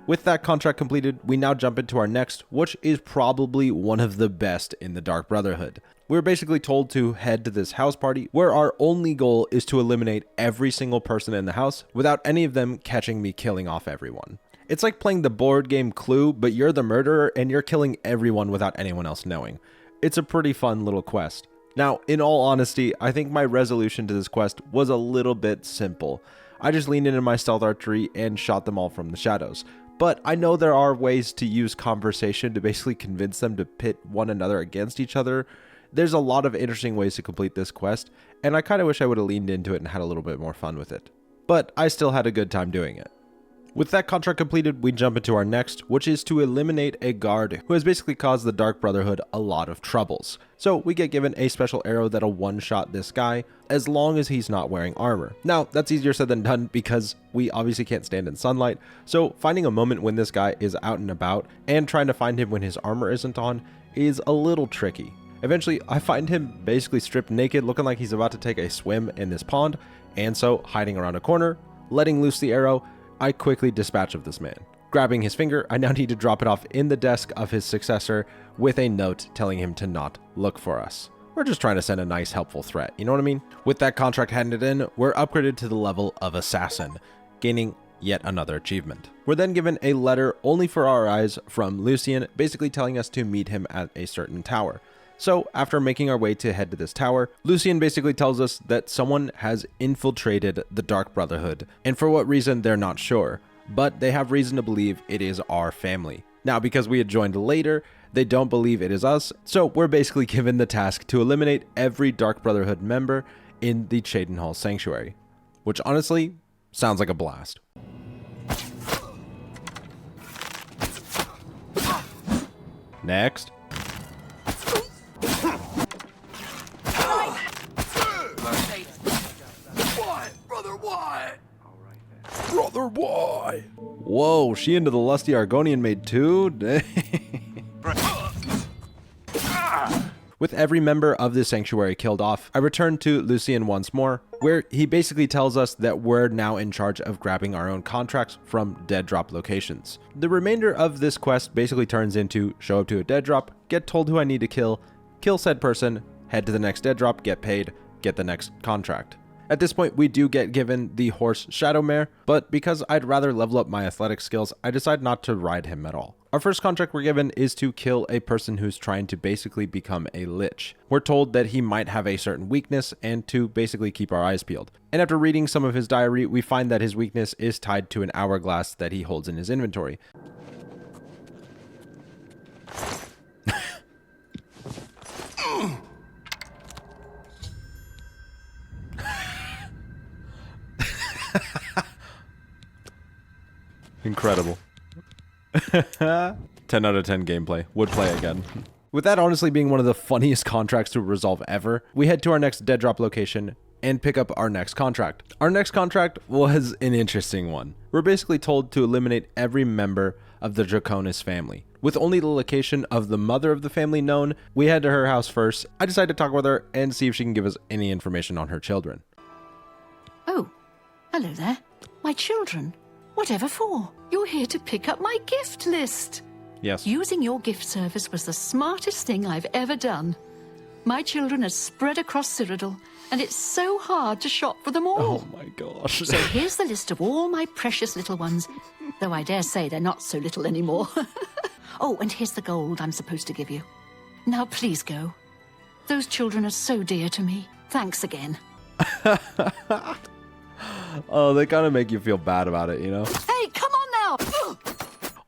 With that contract completed, we now jump into our next, which is probably one of the best in the Dark Brotherhood. We're basically told to head to this house party where our only goal is to eliminate every single person in the house without any of them catching me killing off everyone. It's like playing the board game Clue, but you're the murderer and you're killing everyone without anyone else knowing. It's a pretty fun little quest. Now, in all honesty, I think my resolution to this quest was a little bit simple. I just leaned into my stealth archery and shot them all from the shadows. But I know there are ways to use conversation to basically convince them to pit one another against each other. There's a lot of interesting ways to complete this quest, and I kind of wish I would have leaned into it and had a little bit more fun with it. But I still had a good time doing it. With that contract completed, we jump into our next, which is to eliminate a guard who has basically caused the Dark Brotherhood a lot of troubles. So we get given a special arrow that'll one-shot this guy, as long as he's not wearing armor. Now, that's easier said than done because we obviously can't stand in sunlight, so finding a moment when this guy is out and about, and trying to find him when his armor isn't on, is a little tricky. Eventually, I find him basically stripped naked, looking like he's about to take a swim in this pond, and so hiding around a corner, letting loose the arrow, I quickly dispatch of this man. Grabbing his finger, I now need to drop it off in the desk of his successor with a note telling him to not look for us. We're just trying to send a nice helpful threat, you know what I mean? With that contract handed in, we're upgraded to the level of assassin, gaining yet another achievement. We're then given a letter only for our eyes from Lucian, basically telling us to meet him at a certain tower. So after making our way to head to this tower, Lucian basically tells us that someone has infiltrated the Dark Brotherhood, and for what reason they're not sure, but they have reason to believe it is our family. Now, because we had joined later, they don't believe it is us, so we're basically given the task to eliminate every Dark Brotherhood member in the Cheydinhal Sanctuary, which honestly sounds like a blast. Next. Brother, why? Whoa, she into the lusty Argonian maid too? With every member of the sanctuary killed off, I return to Lucian once more, where he basically tells us that we're now in charge of grabbing our own contracts from dead drop locations. The remainder of this quest basically turns into show up to a dead drop, get told who I need to kill said person, head to the next dead drop, get paid, get the next contract. At this point, we do get given the horse Shadowmare, but because I'd rather level up my athletic skills, I decide not to ride him at all. Our first contract we're given is to kill a person who's trying to basically become a lich. We're told that he might have a certain weakness and to basically keep our eyes peeled. And after reading some of his diary, we find that his weakness is tied to an hourglass that he holds in his inventory. Incredible. 10 out of 10 gameplay. Would play again. With that honestly being one of the funniest contracts to resolve ever, we head to our next dead drop location and pick up our next contract. Our next contract was an interesting one. We're basically told to eliminate every member of the Draconis family. With only the location of the mother of the family known, we head to her house first. I decide to talk with her and see if she can give us any information on her children. Oh, hello there. My children? Whatever for? You're here to pick up my gift list. Yes. Using your gift service was the smartest thing I've ever done. My children are spread across Cyrodiil, and it's so hard to shop for them all. Oh my gosh. So here's the list of all my precious little ones, though I dare say they're not so little anymore. Oh, and here's the gold I'm supposed to give you. Now please go. Those children are so dear to me. Thanks again. Oh, they kind of make you feel bad about it, you know? Hey, come on now!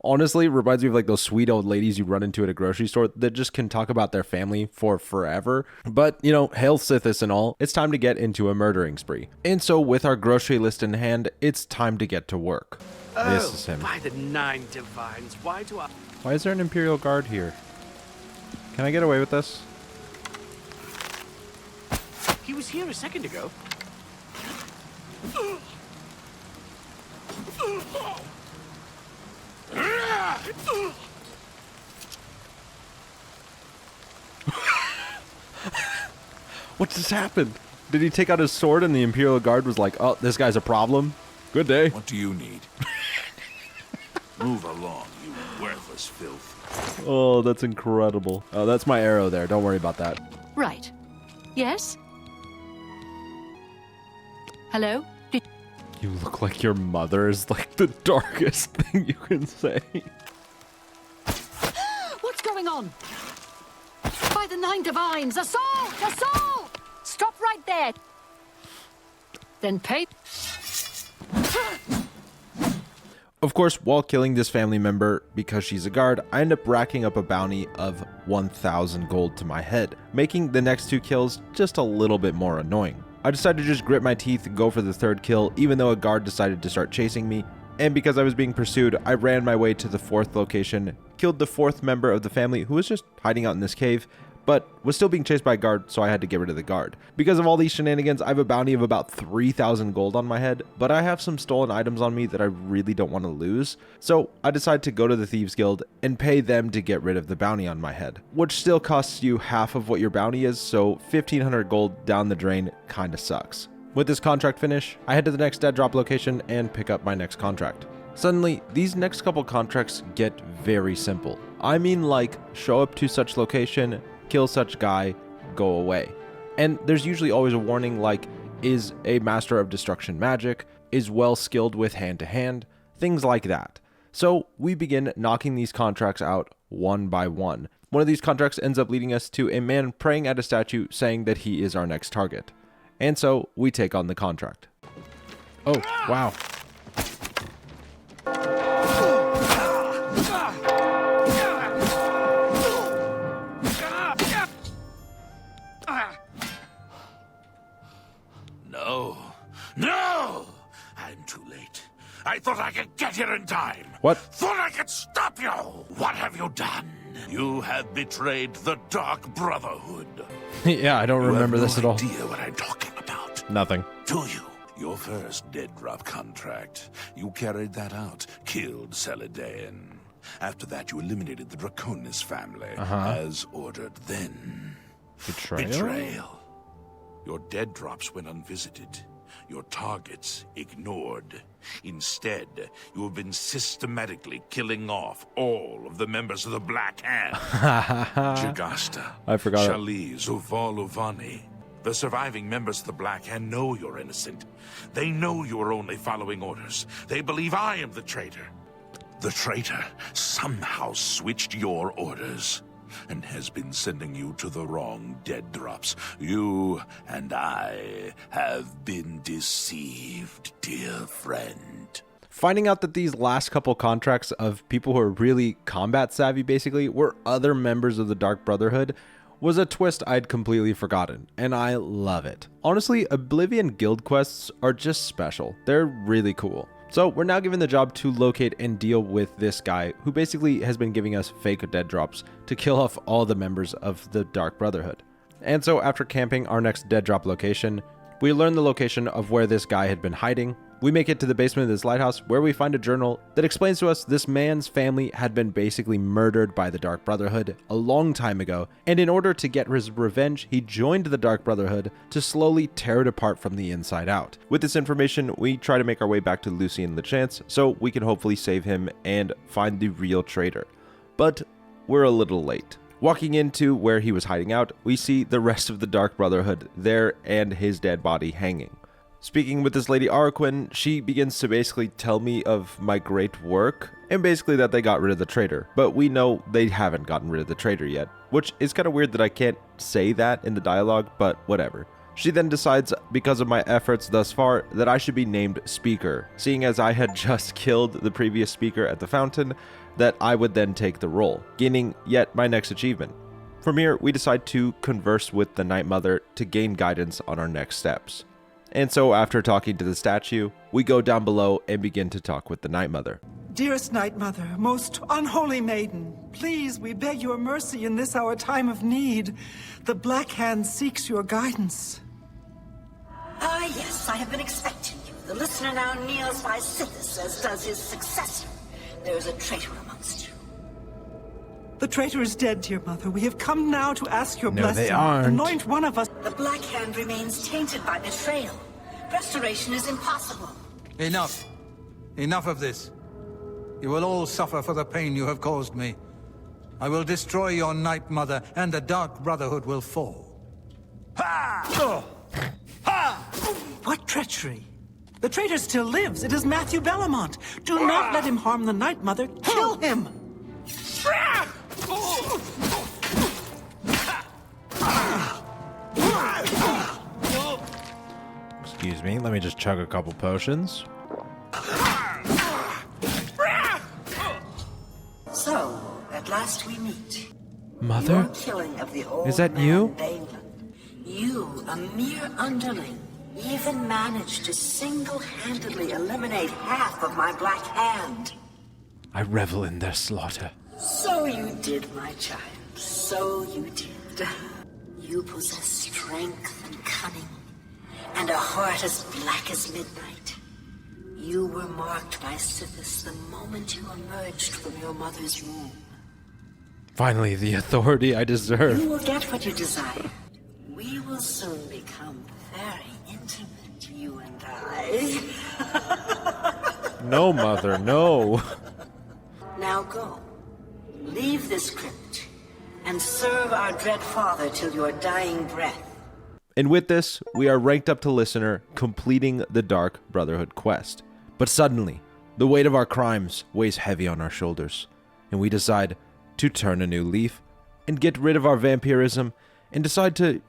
Honestly, reminds me of like those sweet old ladies you run into at a grocery store that just can talk about their family for forever. But, you know, hail Sithis and all, it's time to get into a murdering spree. And so with our grocery list in hand, it's time to get to work. This is him. By the 9 divines, why do I... Why is there an Imperial Guard here? Can I get away with this? He was here a second ago. What just happened? Did he take out his sword and the Imperial Guard was like, oh, this guy's a problem? Good day. What do you need? Move along, you worthless filth. Oh, that's incredible. Oh, that's my arrow there. Don't worry about that. Right. Yes? Hello? You look like your mother is like the darkest thing you can say. What's going on? By by the 9 divines! Assault! Assault! Stop right there! Then pay... Of course, while killing this family member because she's a guard, I end up racking up a bounty of 1,000 gold to my head, making the next 2 kills just a little bit more annoying. I decided to just grit my teeth and go for the 3rd kill, even though a guard decided to start chasing me, and because I was being pursued, I ran my way to the 4th location, killed the 4th member of the family who was just hiding out in this cave, but was still being chased by a guard, so I had to get rid of the guard. Because of all these shenanigans, I have a bounty of about 3,000 gold on my head, but I have some stolen items on me that I really don't want to lose, so I decided to go to the Thieves Guild and pay them to get rid of the bounty on my head, which still costs you half of what your bounty is, so 1,500 gold down the drain kinda sucks. With this contract finish, I head to the next dead drop location and pick up my next contract. Suddenly, these next couple contracts get very simple. I mean, like, show up to such location, kill such guy, go away. And there's usually always a warning like, is a master of destruction magic, is well skilled with hand to hand, things like that. So we begin knocking these contracts out one by one. One of these contracts ends up leading us to a man praying at a statue saying that he is our next target. And so we take on the contract. Oh, wow. No! I'm too late. I thought I could get here in time. What? Thought I could stop you. What have you done? You have betrayed the Dark Brotherhood. Yeah, I don't remember this at all. You have no idea what I'm talking about. Nothing. Do you? Your first dead drop contract. You carried that out. Killed Celadon. After that, you eliminated the Draconis family. As ordered then. Betrayal. Your dead drops went unvisited. Your targets ignored. Instead, you have been systematically killing off all of the members of the Black Hand. Jagasta, I forgot Shali, Zuvalovani. The surviving members of the Black Hand know you're innocent. They know you are only following orders. They believe I am the traitor. The traitor somehow switched your orders and has been sending you to the wrong dead drops. You and I have been deceived, dear friend. Finding out that these last couple contracts of people who are really combat savvy basically were other members of the Dark Brotherhood was a twist I'd completely forgotten, and I love it. Honestly, Oblivion Guild quests are just special. They're really cool. So we're now given the job to locate and deal with this guy who basically has been giving us fake dead drops to kill off all the members of the Dark Brotherhood. And so after camping our next dead drop location, we learn the location of where this guy had been hiding. We make it to the basement of this lighthouse where we find a journal that explains to us this man's family had been basically murdered by the Dark Brotherhood a long time ago, and in order to get his revenge, he joined the Dark Brotherhood to slowly tear it apart from the inside out. With this information, we try to make our way back to Lucien Lechance so we can hopefully save him and find the real traitor. But we're a little late. Walking into where he was hiding out, we see the rest of the Dark Brotherhood there and his dead body hanging. Speaking with this lady Araquin, she begins to basically tell me of my great work, and basically that they got rid of the traitor. But we know they haven't gotten rid of the traitor yet, which is kind of weird that I can't say that in the dialogue, but whatever. She then decides, because of my efforts thus far, that I should be named Speaker, seeing as I had just killed the previous speaker at the fountain, that I would then take the role, gaining yet my next achievement. From here, we decide to converse with the Night Mother to gain guidance on our next steps. And so after talking to the statue, we go down below and begin to talk with the Night Mother. Dearest Night Mother, most unholy maiden, please, we beg your mercy in this our time of need. The Black Hand seeks your guidance. Ah, yes, I have been expecting you. The listener now kneels by Sithis, as does his successor. There is a traitor amongst you. The traitor is dead, dear mother. We have come now to ask your blessing. They aren't. Anoint one of us. The Black Hand remains tainted by betrayal. Restoration is impossible. Enough. Enough of this. You will all suffer for the pain you have caused me. I will destroy your Night Mother, and the Dark Brotherhood will fall. Ha! Oh. Ha! What treachery? The traitor still lives. It is Matthew Bellamont. Do not let him harm the Night Mother. Kill him! Let me just chug a couple potions. So, at last we meet. Mother? Your killing of the old Is that man you? Balin. You, a mere underling, even managed to single-handedly eliminate half of my Black Hand. I revel in their slaughter. So you did, my child. So you did. You possess strength and cunning, and a heart as black as midnight. You were marked by Sithis the moment you emerged from your mother's womb. Finally, the authority I deserve. You will get what you desire. We will soon become very intimate, you and I. No, Mother, no. Now go. Leave this crypt, and serve our dread father till your dying breath. And with this, we are ranked up to listener, completing the Dark Brotherhood quest. But suddenly, the weight of our crimes weighs heavy on our shoulders, and we decide to turn a new leaf and get rid of our vampirism and decide to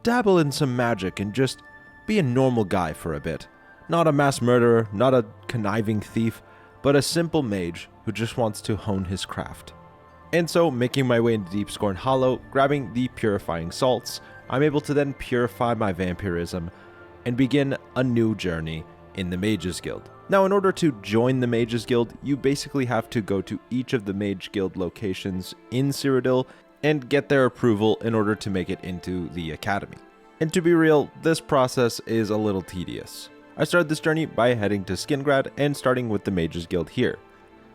dabble in some magic and just be a normal guy for a bit. Not a mass murderer, not a conniving thief, but a simple mage who just wants to hone his craft. And so, making my way into Deepscorn Hollow, grabbing the purifying salts, I'm able to then purify my vampirism and begin a new journey in the Mages Guild. Now, in order to join the Mages Guild, you basically have to go to each of the Mage Guild locations in Cyrodiil and get their approval in order to make it into the Academy. And to be real, this process is a little tedious. I started this journey by heading to Skingrad and starting with the Mages Guild here.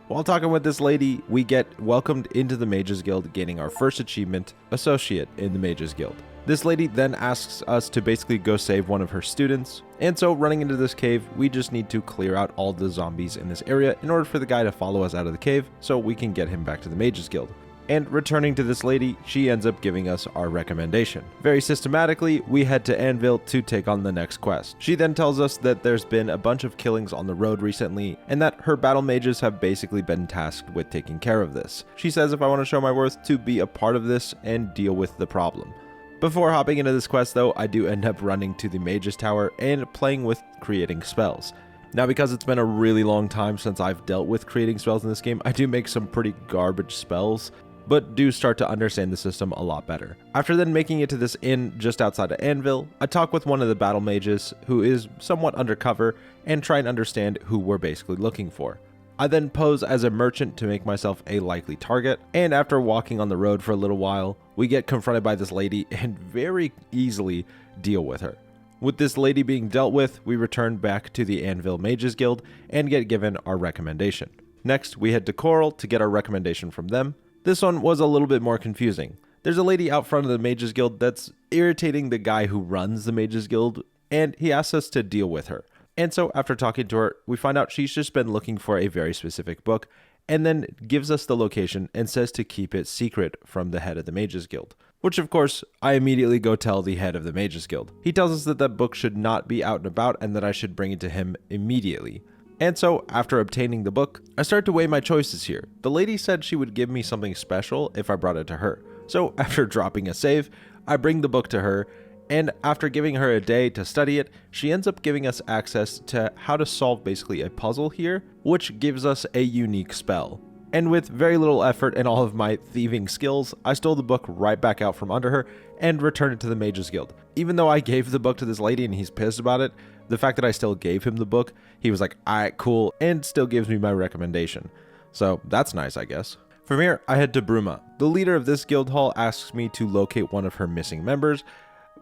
While talking with this lady, we get welcomed into the Mages Guild, gaining our first achievement, Associate in the Mages Guild. This lady then asks us to basically go save one of her students, and so running into this cave, we just need to clear out all the zombies in this area in order for the guy to follow us out of the cave so we can get him back to the Mages Guild. And returning to this lady, she ends up giving us our recommendation. Very systematically, we head to Anvil to take on the next quest. She then tells us that there's been a bunch of killings on the road recently, and that her battle mages have basically been tasked with taking care of this. She says if I want to show my worth, to be a part of this and deal with the problem. Before hopping into this quest though, I do end up running to the Mage's Tower and playing with creating spells. Now, because it's been a really long time since I've dealt with creating spells in this game, I do make some pretty garbage spells, but do start to understand the system a lot better. After then making it to this inn just outside of Anvil, I talk with one of the battle mages who is somewhat undercover and try and understand who we're basically looking for. I then pose as a merchant to make myself a likely target, and after walking on the road for a little while, we get confronted by this lady and very easily deal with her. With this lady being dealt with, we return back to the Anvil Mages Guild and get given our recommendation. Next, we head to Coral to get our recommendation from them. This one was a little bit more confusing. There's a lady out front of the Mages Guild that's irritating the guy who runs the Mages Guild, and he asks us to deal with her. And so after talking to her, we find out she's just been looking for a very specific book, and then gives us the location and says to keep it secret from the head of the Mages Guild. Which of course, I immediately go tell the head of the Mages Guild. He tells us that that book should not be out and about and that I should bring it to him immediately. And so, after obtaining the book, I start to weigh my choices here. The lady said she would give me something special if I brought it to her. So, after dropping a save, I bring the book to her, and after giving her a day to study it, she ends up giving us access to how to solve basically a puzzle here, which gives us a unique spell. And with very little effort and all of my thieving skills, I stole the book right back out from under her and returned it to the Mages Guild. Even though I gave the book to this lady and he's pissed about it, the fact that I still gave him the book, he was like, alright, cool, and still gives me my recommendation. So that's nice, I guess. From here, I head to Bruma. The leader of this guild hall asks me to locate one of her missing members,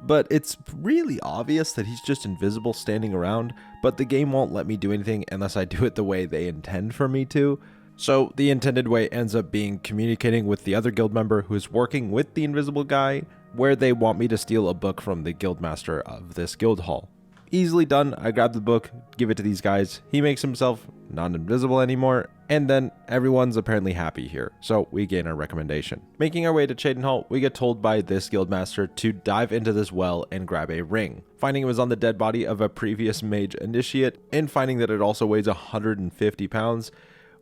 but it's really obvious that he's just invisible standing around, but the game won't let me do anything unless I do it the way they intend for me to. So the intended way ends up being communicating with the other guild member who is working with the invisible guy, where they want me to steal a book from the guildmaster of this guild hall. Easily done. I grab the book, give it to these guys, he makes himself not invisible anymore, and then everyone's apparently happy here, so we gain our recommendation. Making our way to Cheydinhal, we get told by this guildmaster to dive into this well and grab a ring. Finding it was on the dead body of a previous mage initiate, and finding that it also weighs 150 pounds,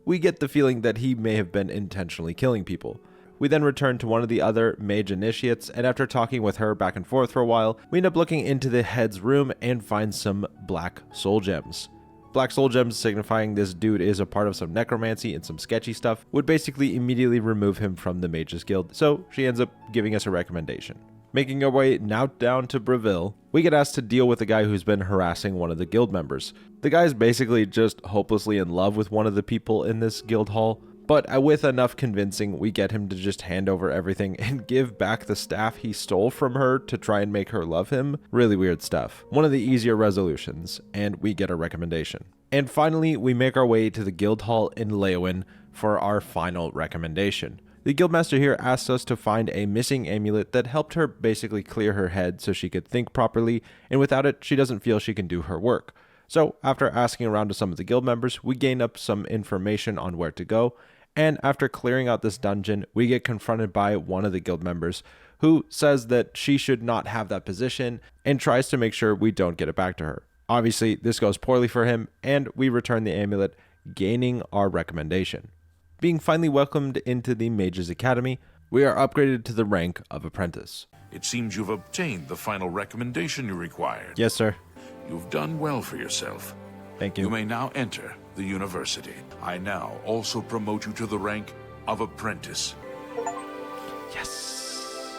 we get the feeling that he may have been intentionally killing people. We then return to one of the other mage initiates, and after talking with her back and forth for a while, we end up looking into the head's room and find some black soul gems. Black soul gems signifying this dude is a part of some necromancy and some sketchy stuff would basically immediately remove him from the Mages Guild, so she ends up giving us a recommendation. Making our way now down to Breville, we get asked to deal with a guy who's been harassing one of the guild members. The guy's basically just hopelessly in love with one of the people in this guild hall, but with enough convincing, we get him to just hand over everything and give back the staff he stole from her to try and make her love him. Really weird stuff. One of the easier resolutions, and we get a recommendation. And finally, we make our way to the guild hall in Leowin for our final recommendation. The guildmaster here asks us to find a missing amulet that helped her basically clear her head so she could think properly, and without it, she doesn't feel she can do her work. So after asking around to some of the guild members, we gain up some information on where to go, and after clearing out this dungeon, we get confronted by one of the guild members who says that she should not have that position and tries to make sure we don't get it back to her. Obviously, this goes poorly for him, and we return the amulet, gaining our recommendation. Being finally welcomed into the Mages Academy, we are upgraded to the rank of apprentice. It seems you've obtained the final recommendation you required. Yes, sir. You've done well for yourself. Thank you. You may now enter the university. I now also promote you to the rank of apprentice. Yes.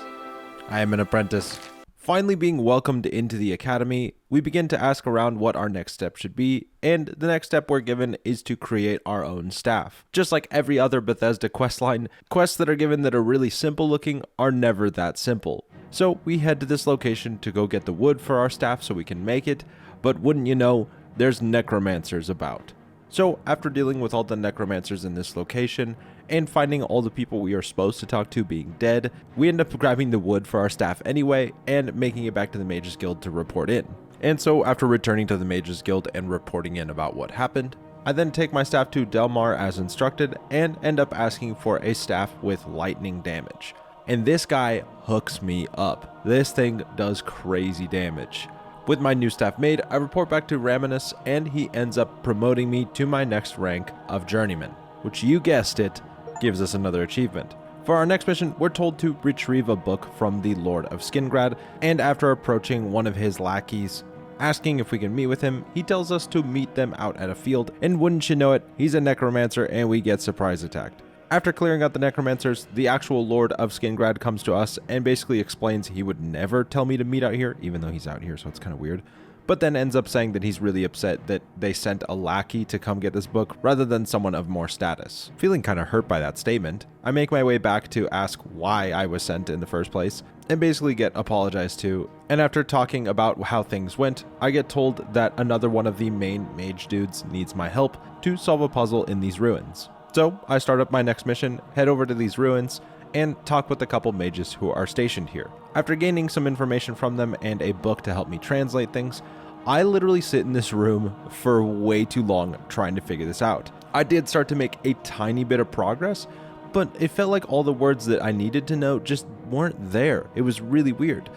I am an apprentice. Finally being welcomed into the academy, we begin to ask around what our next step should be, and the next step we're given is to create our own staff. Just like every other Bethesda questline, quests that are given that are really simple looking are never that simple. So we head to this location to go get the wood for our staff so we can make it, but wouldn't you know, there's necromancers about. So after dealing with all the necromancers in this location, and finding all the people we are supposed to talk to being dead, we end up grabbing the wood for our staff anyway, and making it back to the Mages Guild to report in. And so after returning to the Mages Guild and reporting in about what happened, I then take my staff to Delmar as instructed, and end up asking for a staff with lightning damage. And this guy hooks me up. This thing does crazy damage. With my new staff made, I report back to Raminus, and he ends up promoting me to my next rank of Journeyman, which, you guessed it, gives us another achievement. For our next mission, we're told to retrieve a book from the Lord of Skingrad, and after approaching one of his lackeys, asking if we can meet with him, he tells us to meet them out at a field, and wouldn't you know it, he's a necromancer and we get surprise attacked. After clearing out the necromancers, the actual Lord of Skingrad comes to us and basically explains he would never tell me to meet out here, even though he's out here, so it's kind of weird. But then ends up saying that he's really upset that they sent a lackey to come get this book rather than someone of more status. Feeling kind of hurt by that statement, I make my way back to ask why I was sent in the first place, and basically get apologized to. And after talking about how things went, I get told that another one of the main mage dudes needs my help to solve a puzzle in these ruins. So I start up my next mission, head over to these ruins, and talk with a couple mages who are stationed here. After gaining some information from them and a book to help me translate things, I literally sit in this room for way too long trying to figure this out. I did start to make a tiny bit of progress, but it felt like all the words that I needed to know just weren't there. It was really weird.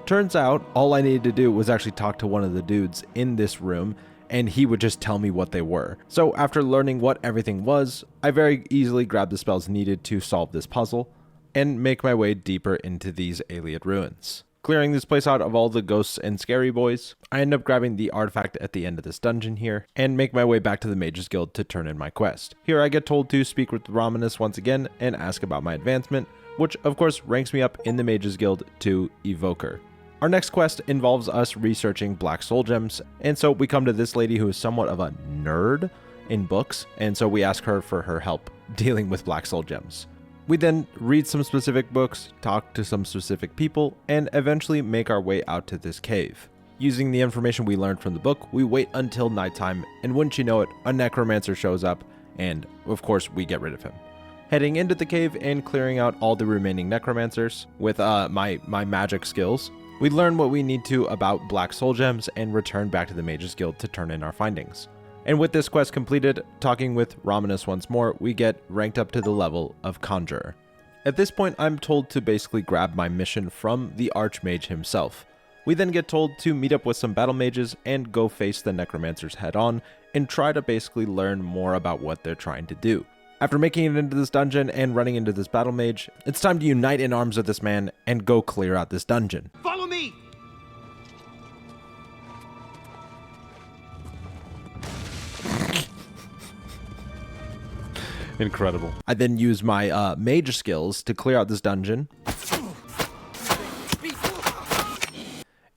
Turns out all I needed to do was actually talk to one of the dudes in this room, and he would just tell me what they were. So after learning what everything was, I very easily grabbed the spells needed to solve this puzzle and make my way deeper into these Ayleid ruins. Clearing this place out of all the ghosts and scary boys, I end up grabbing the artifact at the end of this dungeon here and make my way back to the Mages Guild to turn in my quest. Here I get told to speak with Raminus once again and ask about my advancement, which of course ranks me up in the Mages Guild to Evoker. Our next quest involves us researching black soul gems, and so we come to this lady who is somewhat of a nerd in books, and so we ask her for her help dealing with black soul gems. We then read some specific books, talk to some specific people, and eventually make our way out to this cave. Using the information we learned from the book, we wait until nighttime, and wouldn't you know it, a necromancer shows up, and of course we get rid of him. Heading into the cave and clearing out all the remaining necromancers with my magic skills, we learn what we need to about black soul gems and return back to the Mages Guild to turn in our findings. And with this quest completed, talking with Raminus once more, we get ranked up to the level of Conjurer. At this point, I'm told to basically grab my mission from the Archmage himself. We then get told to meet up with some battle mages and go face the necromancers head on and try to basically learn more about what they're trying to do. After making it into this dungeon and running into this battle mage, it's time to unite in arms with this man and go clear out this dungeon. Follow me! Incredible. I then use my mage skills to clear out this dungeon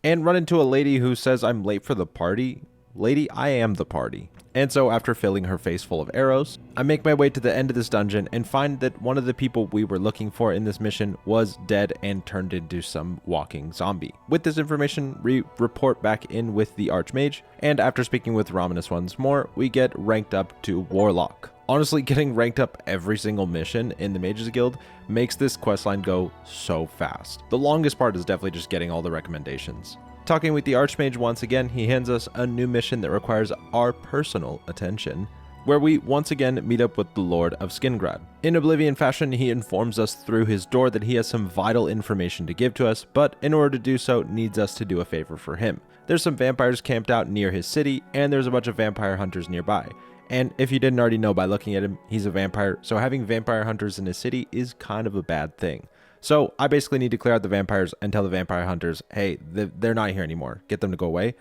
and run into a lady who says I'm late for the party. Lady, I am the party. And so after filling her face full of arrows, I make my way to the end of this dungeon and find that one of the people we were looking for in this mission was dead and turned into some walking zombie. With this information, we report back in with the Archmage, and after speaking with Romanus once more, we get ranked up to Warlock. Honestly, getting ranked up every single mission in the Mages Guild makes this questline go so fast. The longest part is definitely just getting all the recommendations. Talking with the Archmage once again, he hands us a new mission that requires our personal attention, where we once again meet up with the Lord of Skingrad. In Oblivion fashion, he informs us through his door that he has some vital information to give to us, but in order to do so, needs us to do a favor for him. There's some vampires camped out near his city, and there's a bunch of vampire hunters nearby. And if you didn't already know by looking at him, he's a vampire, so having vampire hunters in his city is kind of a bad thing. So I basically need to clear out the vampires and tell the vampire hunters, hey, they're not here anymore. Get them to go away.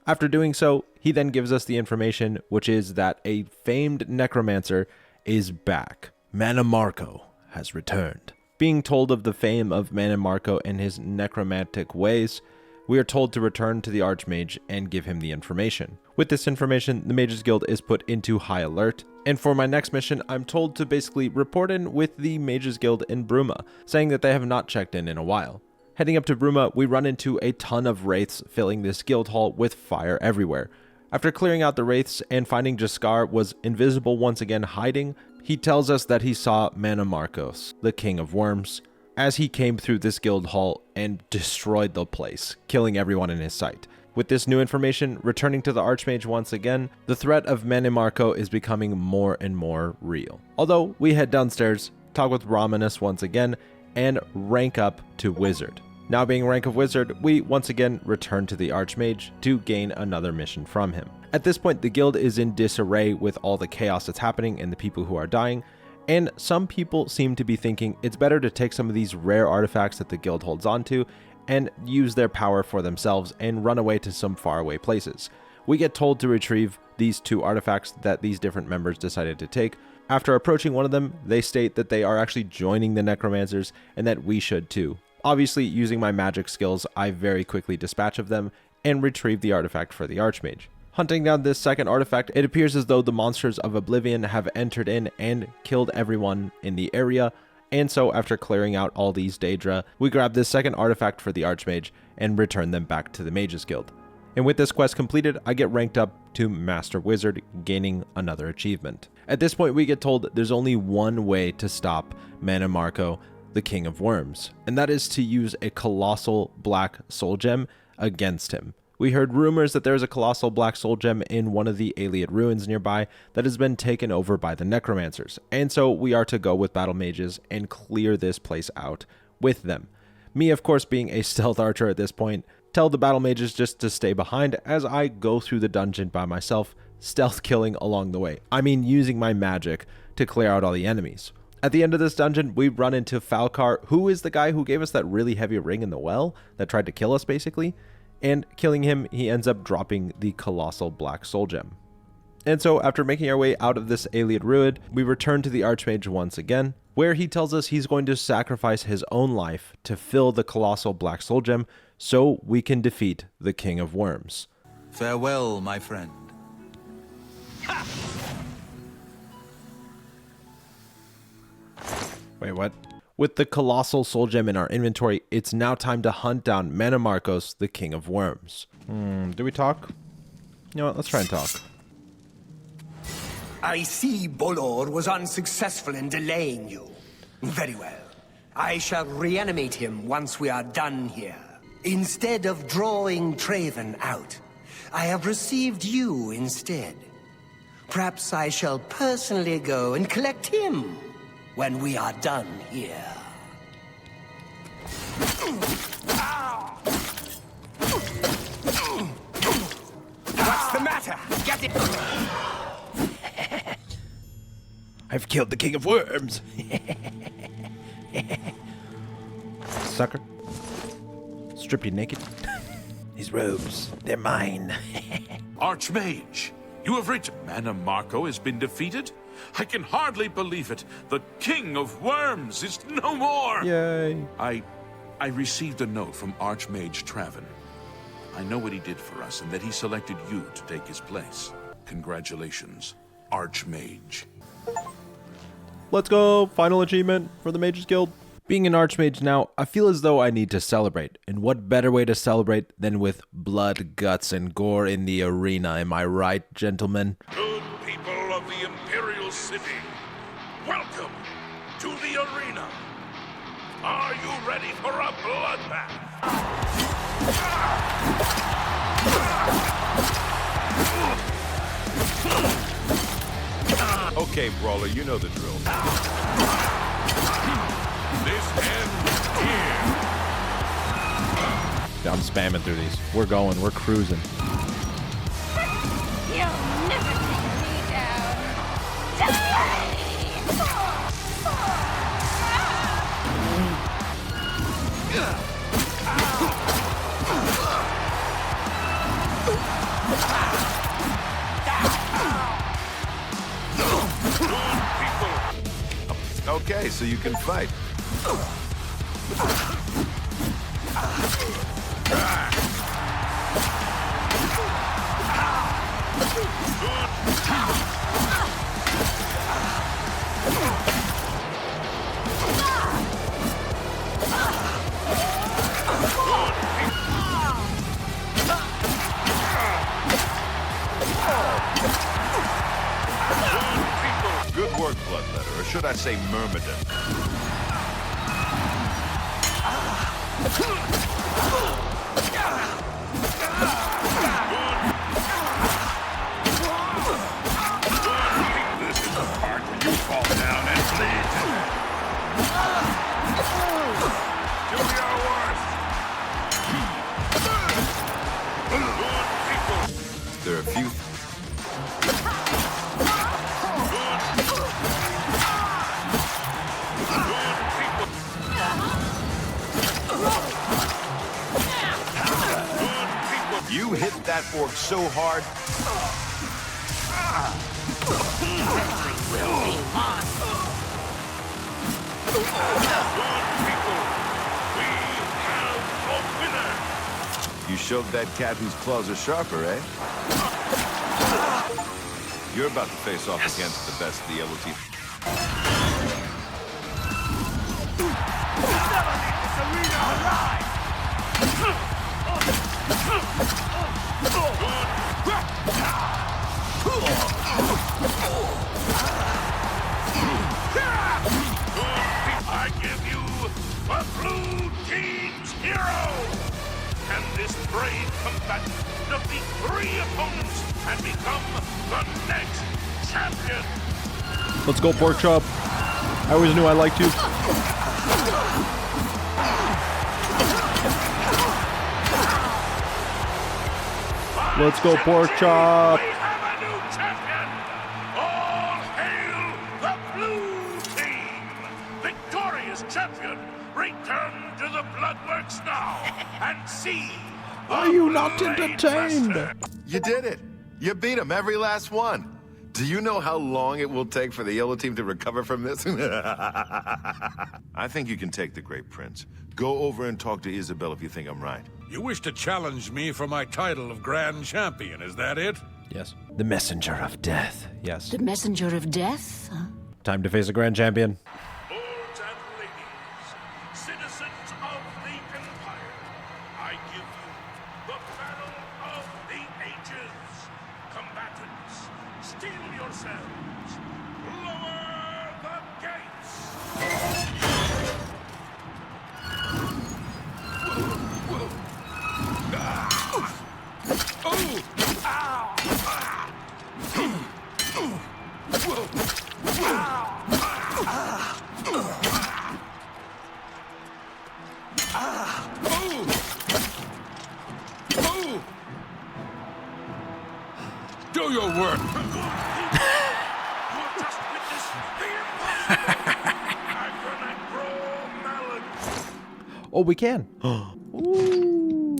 After doing so, he then gives us the information, which is that a famed necromancer is back. Mannimarco has returned. Being told of the fame of Mannimarco and his necromantic ways, we are told to return to the Archmage and give him the information. With this information, the Mages Guild is put into high alert, and for my next mission, I'm told to basically report in with the Mages Guild in Bruma, saying that they have not checked in a while. Heading up to Bruma, we run into a ton of wraiths filling this guild hall with fire everywhere. After clearing out the wraiths and finding Jaskar was invisible once again hiding, he tells us that he saw Mannimarcos, the King of Worms, as he came through this guild hall and destroyed the place, killing everyone in his sight. With this new information, returning to the Archmage once again, the threat of Mannimarco is becoming more and more real. Although, we head downstairs, talk with Romanus once again, and rank up to Wizard. Now being rank of Wizard, we once again return to the Archmage to gain another mission from him. At this point, the guild is in disarray with all the chaos that's happening and the people who are dying, and some people seem to be thinking it's better to take some of these rare artifacts that the guild holds onto and use their power for themselves and run away to some faraway places. We get told to retrieve these two artifacts that these different members decided to take. After approaching one of them, they state that they are actually joining the necromancers and that we should too. Obviously, using my magic skills, I very quickly dispatch of them and retrieve the artifact for the Archmage. Hunting down this second artifact, it appears as though the monsters of Oblivion have entered in and killed everyone in the area, and so after clearing out all these Daedra, we grab this second artifact for the Archmage and return them back to the Mages Guild. And with this quest completed, I get ranked up to Master Wizard, gaining another achievement. At this point, we get told there's only one way to stop Mannimarco, the King of Worms, and that is to use a colossal black soul gem against him. We heard rumors that there's a colossal black soul gem in one of the Ayleid ruins nearby that has been taken over by the necromancers, and so we are to go with battle mages and clear this place out with them. Me, of course, being a stealth archer at this point, tell the battle mages just to stay behind as I go through the dungeon by myself, stealth killing along the way. I mean, using my magic to clear out all the enemies. At the end of this dungeon, we run into Falcar, who is the guy who gave us that really heavy ring in the well that tried to kill us, basically. And killing him, he ends up dropping the colossal black soul gem. And so after making our way out of this Ayleid ruin, we return to the Archmage once again, where he tells us he's going to sacrifice his own life to fill the colossal black soul gem so we can defeat the King of Worms. Farewell, my friend. Wait, what? With the colossal soul gem in our inventory, it's now time to hunt down Mannimarcos, the King of Worms. Do we talk? You know what, let's try and talk. I see Bolor was unsuccessful in delaying you. Very well. I shall reanimate him once we are done here. Instead of drawing Traven out, I have received you instead. Perhaps I shall personally go and collect him when we are done here. What's the matter? Get it! I've killed the king of worms. Sucker. Strip you naked. These robes, they're mine. Archmage, you have reached... Mana Marco has been defeated? I can hardly believe it. The king of worms is no more. Yay. I received a note from Archmage Traven. I know what he did for us and that he selected you to take his place. Congratulations, Archmage. Let's go. Final achievement for the Mages Guild. Being an Archmage now, I feel as though I need to celebrate. And what better way to celebrate than with blood, guts, and gore in the arena, am I right, gentlemen? Good people of the Imperial City, welcome to the arena. Are you ready for a bloodbath? Okay, Brawler, you know the drill. This ends here. I'm spamming through these. We're going. We're cruising. You'll never take me down. Okay, so you can fight. Good work, Bloodletter, or should I say Myrmidon? This is the part where you fall down and bleed. Do your worst. Good people. There are a few... You hit that orc so hard. You showed that cat whose claws are sharper, eh? You're about to face off against the best of the Yellow Teeth. Never leave this arena alive! I give you a blue team's hero! Can this brave combatant defeat 3 opponents and become the next champion? Let's go, pork chop. I always knew I liked you. Let's go, pork chop. We have a new champion! All hail the blue team! Victorious champion, return to the Bloodworks now and see. Are you not entertained? You did it! You beat him, every last one! Do you know how long it will take for the Yellow Team to recover from this? I think you can take the Great Prince. Go over and talk to Isabel if you think I'm right. You wish to challenge me for my title of Grand Champion, is that it? Yes. The Messenger of Death. Yes. The Messenger of Death? Huh? Time to face a grand champion. Lords and ladies, citizens of the Empire, I give you the battle of the ages. Combatants, steel yourselves. Lower the gates. Do your work. You have just witnessed the Oh, we can. Ooh.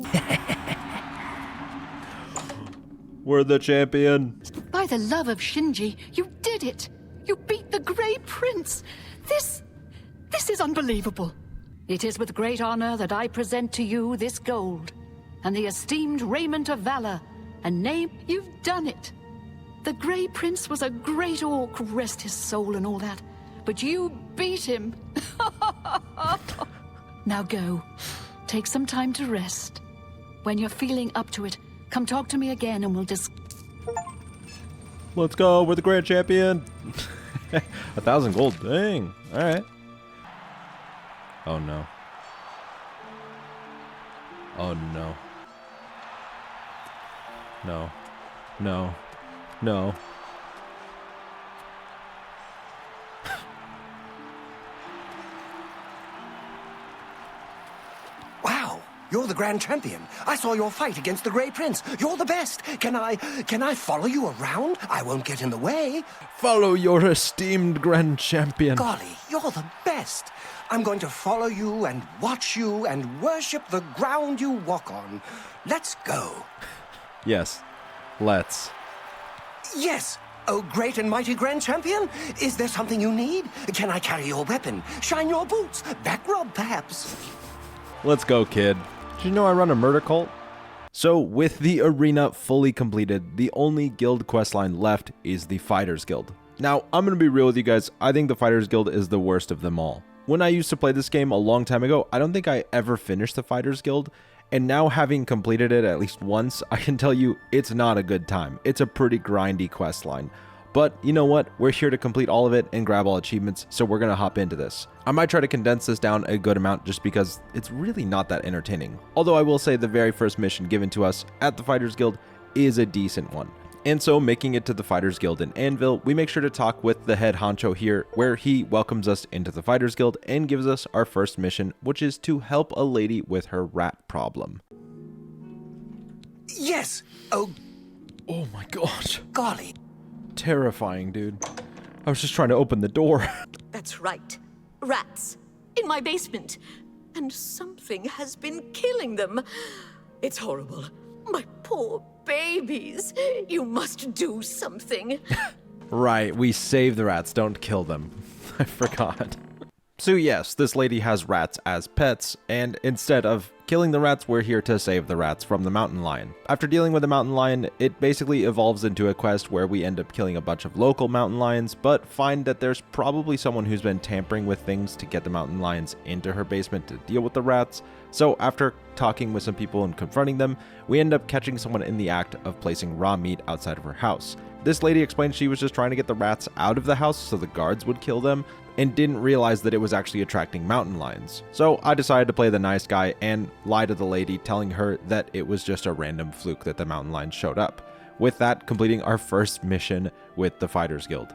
We're the champion. By the love of Shinji, you did it! You beat the Grey Prince! This is unbelievable. It is with great honor that I present to you this gold, and the esteemed raiment of valor, and name, you've done it. The Grey Prince was a great orc, rest his soul and all that, but you beat him. Now go. Take some time to rest. When you're feeling up to it, come talk to me again and we'll Let's go. We're the grand champion. 1,000 gold. Dang. All right. Oh, no. Oh, no. No. No. No. Wow, you're the grand champion. I saw your fight against the Grey Prince. You're the best. Can I follow you around? I won't get in the way. Follow your esteemed grand champion. Golly, you're the best. I'm going to follow you and watch you and worship the ground you walk on. Let's go. Yes, let's. Yes. Oh, great and mighty grand champion. Is there something you need? Can I carry your weapon? Shine your boots? Back rub, perhaps? Let's go, kid. Did you know I run a murder cult? So, with the arena fully completed, the only guild questline left is the Fighters Guild. Now, I'm going to be real with you guys, I think the Fighters Guild is the worst of them all. When I used to play this game a long time ago, I don't think I ever finished the Fighters Guild, and now having completed it at least once, I can tell you it's not a good time. It's a pretty grindy questline. But you know what? We're here to complete all of it and grab all achievements, so we're going to hop into this. I might try to condense this down a good amount just because it's really not that entertaining. Although I will say the very first mission given to us at the Fighters Guild is a decent one. And so making it to the Fighters Guild in Anvil, we make sure to talk with the head honcho here, where he welcomes us into the Fighters Guild and gives us our first mission, which is to help a lady with her rat problem. Yes. Oh my gosh. Golly. Terrifying, dude. I was just trying to open the door. That's right. Rats. In my basement. And something has been killing them. It's horrible. My poor babies. You must do something. Right, we save the rats, don't kill them. I forgot. So yes, this lady has rats as pets, and instead of killing the rats, we're here to save the rats from the mountain lion. After dealing with the mountain lion, it basically evolves into a quest where we end up killing a bunch of local mountain lions, but find that there's probably someone who's been tampering with things to get the mountain lions into her basement to deal with the rats. So after talking with some people and confronting them, we end up catching someone in the act of placing raw meat outside of her house. This lady explained she was just trying to get the rats out of the house so the guards would kill them, and didn't realize that it was actually attracting mountain lions. So I decided to play the nice guy and lie to the lady, telling her that it was just a random fluke that the mountain lions showed up. With that, completing our first mission with the Fighters Guild.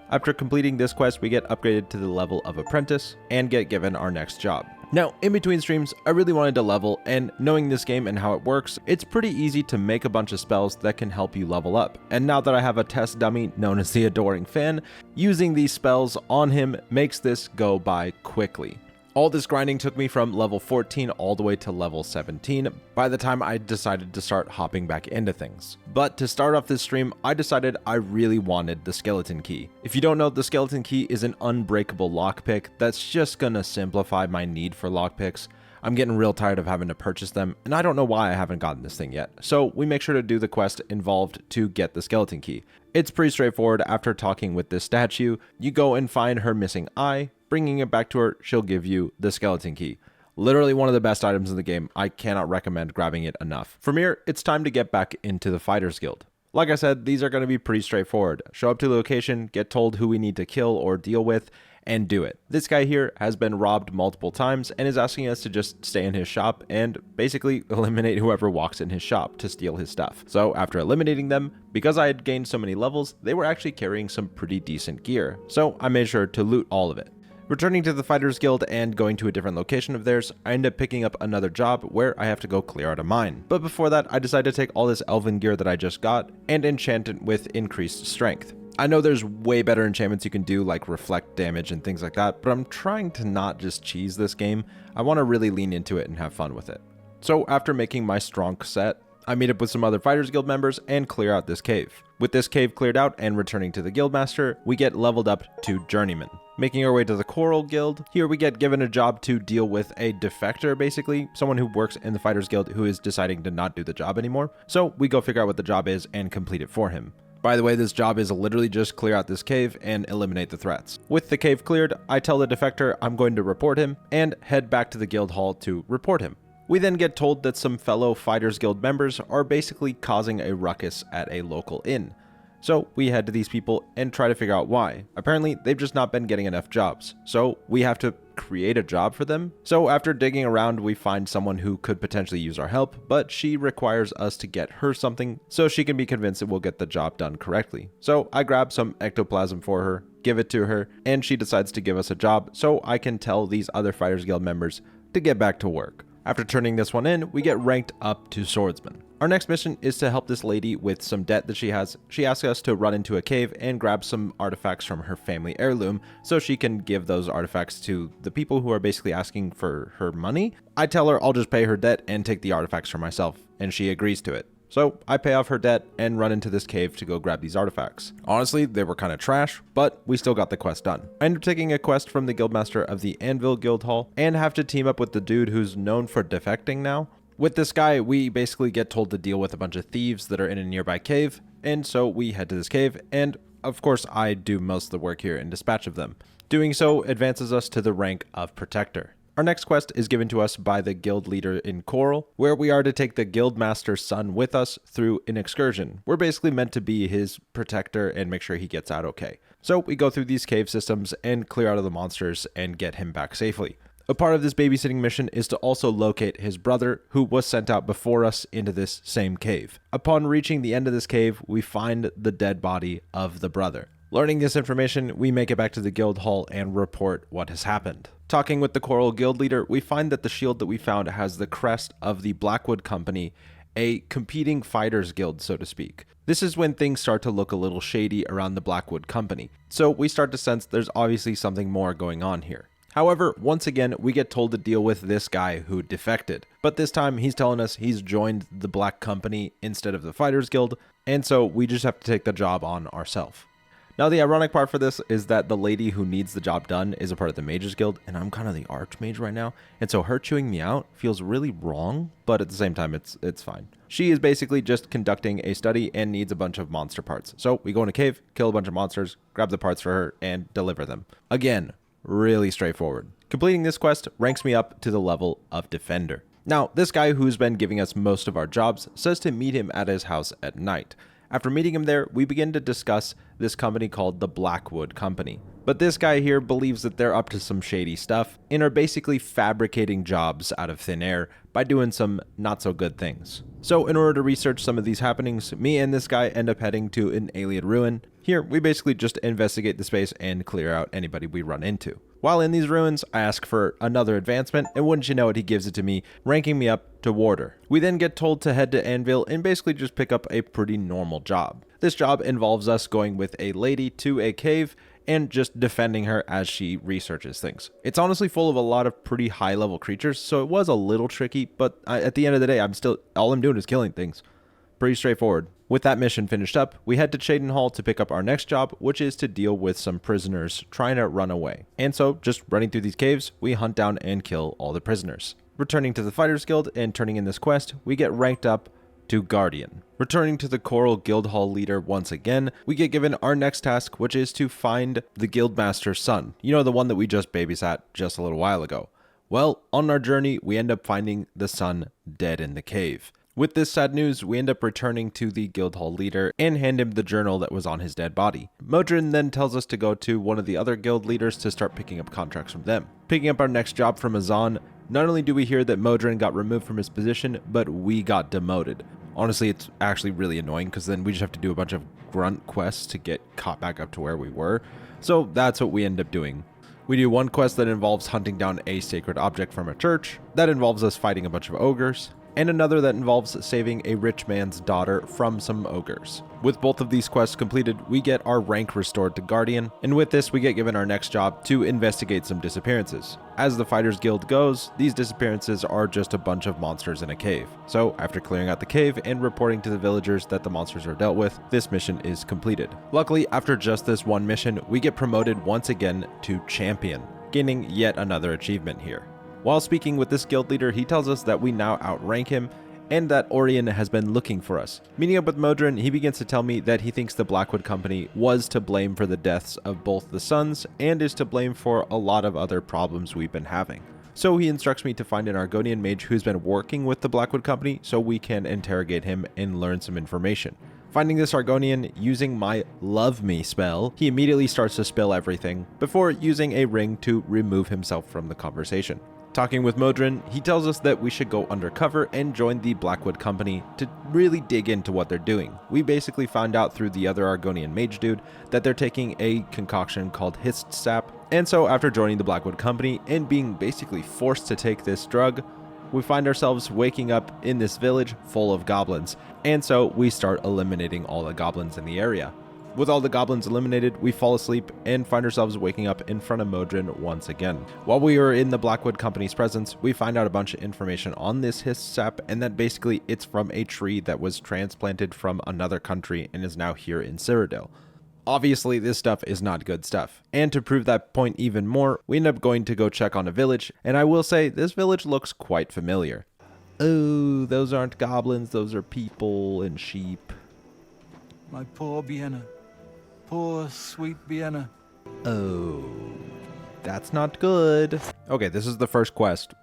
After completing this quest, we get upgraded to the level of apprentice and get given our next job. Now, in between streams, I really wanted to level, and knowing this game and how it works, it's pretty easy to make a bunch of spells that can help you level up. And now that I have a test dummy known as the Adoring Fan, using these spells on him makes this go by quickly. All this grinding took me from level 14 all the way to level 17 by the time I decided to start hopping back into things. But to start off this stream, I decided I really wanted the skeleton key. If you don't know, the skeleton key is an unbreakable lockpick that's just gonna simplify my need for lockpicks. I'm getting real tired of having to purchase them, and I don't know why I haven't gotten this thing yet. So we make sure to do the quest involved to get the skeleton key. It's pretty straightforward. After talking with this statue, you go and find her missing eye. Bringing it back to her, she'll give you the skeleton key. Literally one of the best items in the game. I cannot recommend grabbing it enough. From here, it's time to get back into the Fighters Guild. Like I said, these are going to be pretty straightforward. Show up to the location, get told who we need to kill or deal with, and do it. This guy here has been robbed multiple times and is asking us to just stay in his shop and basically eliminate whoever walks in his shop to steal his stuff. So after eliminating them, because I had gained so many levels, they were actually carrying some pretty decent gear. So I made sure to loot all of it. Returning to the Fighters Guild and going to a different location of theirs, I end up picking up another job where I have to go clear out a mine. But before that, I decided to take all this elven gear that I just got and enchant it with increased strength. I know there's way better enchantments you can do, like reflect damage and things like that, but I'm trying to not just cheese this game. I want to really lean into it and have fun with it. So after making my strong set, I meet up with some other Fighters Guild members and clear out this cave. With this cave cleared out and returning to the Guildmaster, we get leveled up to Journeyman. Making our way to the Coral Guild, here we get given a job to deal with a defector, basically, someone who works in the Fighters Guild who is deciding to not do the job anymore. So we go figure out what the job is and complete it for him. By the way, this job is literally just clear out this cave and eliminate the threats. With the cave cleared, I tell the defector I'm going to report him and head back to the guild hall to report him. We then get told that some fellow Fighters Guild members are basically causing a ruckus at a local inn. So we head to these people and try to figure out why. Apparently, they've just not been getting enough jobs. So we have to create a job for them. So after digging around, we find someone who could potentially use our help, but she requires us to get her something so she can be convinced that we'll get the job done correctly. So I grab some ectoplasm for her, give it to her, and she decides to give us a job so I can tell these other Fighters Guild members to get back to work. After turning this one in, we get ranked up to Swordsman. Our next mission is to help this lady with some debt that she has. She asks us to run into a cave and grab some artifacts from her family heirloom so she can give those artifacts to the people who are basically asking for her money. I tell her I'll just pay her debt and take the artifacts for myself, and she agrees to it. So I pay off her debt and run into this cave to go grab these artifacts. Honestly, they were kind of trash, but we still got the quest done. I end up taking a quest from the Guildmaster of the Anvil Guild Hall and have to team up with the dude who's known for defecting now. With this guy, we basically get told to deal with a bunch of thieves that are in a nearby cave, and so we head to this cave, and of course I do most of the work here and dispatch of them. Doing so advances us to the rank of Protector. Our next quest is given to us by the guild leader in Coral, where we are to take the Guildmaster's son with us through an excursion. We're basically meant to be his protector and make sure he gets out okay. So we go through these cave systems and clear out of the monsters and get him back safely. A part of this babysitting mission is to also locate his brother, who was sent out before us into this same cave. Upon reaching the end of this cave, we find the dead body of the brother. Learning this information, we make it back to the guild hall and report what has happened. Talking with the Coral Guild leader, we find that the shield that we found has the crest of the Blackwood Company, a competing fighters guild, so to speak. This is when things start to look a little shady around the Blackwood Company, so we start to sense there's obviously something more going on here. However, once again, we get told to deal with this guy who defected, but this time he's telling us he's joined the Black Company instead of the Fighters Guild, and so we just have to take the job on ourselves. Now, the ironic part for this is that the lady who needs the job done is a part of the Mages Guild, and I'm kind of the Archmage right now, and so her chewing me out feels really wrong, but at the same time, it's fine. She is basically just conducting a study and needs a bunch of monster parts. So we go in a cave, kill a bunch of monsters, grab the parts for her, and deliver them. Again, really straightforward. Completing this quest ranks me up to the level of Defender. Now, this guy who's been giving us most of our jobs says to meet him at his house at night. After meeting him there, we begin to discuss this company called the Blackwood Company. But this guy here believes that they're up to some shady stuff and are basically fabricating jobs out of thin air by doing some not so good things. So in order to research some of these happenings, me and this guy end up heading to an alien ruin. Here, we basically just investigate the space and clear out anybody we run into. While in these ruins, I ask for another advancement, and wouldn't you know it, he gives it to me, ranking me up to Warder. We then get told to head to Anvil and basically just pick up a pretty normal job. This job involves us going with a lady to a cave and just defending her as she researches things. It's honestly full of a lot of pretty high-level creatures, so it was a little tricky, but at the end of the day, all I'm doing is killing things. Pretty straightforward. With that mission finished up, we head to Chaden Hall to pick up our next job, which is to deal with some prisoners trying to run away. And so, just running through these caves, we hunt down and kill all the prisoners. Returning to the Fighters Guild and turning in this quest, we get ranked up to Guardian. Returning to the Coral Guild Hall leader once again, we get given our next task, which is to find the Guildmaster's son. You know, the one that we just babysat just a little while ago. Well, on our journey, we end up finding the son dead in the cave. With this sad news, we end up returning to the Guildhall leader and hand him the journal that was on his dead body. Modron then tells us to go to one of the other guild leaders to start picking up contracts from them. Picking up our next job from Azan, not only do we hear that Modron got removed from his position, but we got demoted. Honestly, it's actually really annoying because then we just have to do a bunch of grunt quests to get caught back up to where we were. So that's what we end up doing. We do one quest that involves hunting down a sacred object from a church. That involves us fighting a bunch of ogres. and another that involves saving a rich man's daughter from some ogres. With both of these quests completed, we get our rank restored to Guardian, and with this we get given our next job to investigate some disappearances. As the Fighters Guild goes, these disappearances are just a bunch of monsters in a cave. So after clearing out the cave and reporting to the villagers that the monsters are dealt with, this mission is completed. Luckily, after just this one mission, we get promoted once again to Champion, gaining yet another achievement here. While speaking with this guild leader, he tells us that we now outrank him and that Orion has been looking for us. Meeting up with Modron, he begins to tell me that he thinks the Blackwood Company was to blame for the deaths of both the sons and is to blame for a lot of other problems we've been having. So he instructs me to find an Argonian mage who's been working with the Blackwood Company so we can interrogate him and learn some information. Finding this Argonian using my Love Me spell, he immediately starts to spill everything before using a ring to remove himself from the conversation. Talking with Modron, he tells us that we should go undercover and join the Blackwood Company to really dig into what they're doing. We basically found out through the other Argonian mage dude that they're taking a concoction called Hist Sap, and so after joining the Blackwood Company and being basically forced to take this drug, we find ourselves waking up in this village full of goblins, and so we start eliminating all the goblins in the area. With all the goblins eliminated, we fall asleep and find ourselves waking up in front of Modron once again. While we are in the Blackwood Company's presence, we find out a bunch of information on this Hist Sap, and that basically it's from a tree that was transplanted from another country and is now here in Cyrodiil. Obviously, this stuff is not good stuff. And to prove that point even more, we end up going to go check on a village, and I will say this village looks quite familiar. Oh, those aren't goblins, those are people and sheep. My poor Vienna. Poor, sweet Vienna. Oh, that's not good. Okay, this is the first quest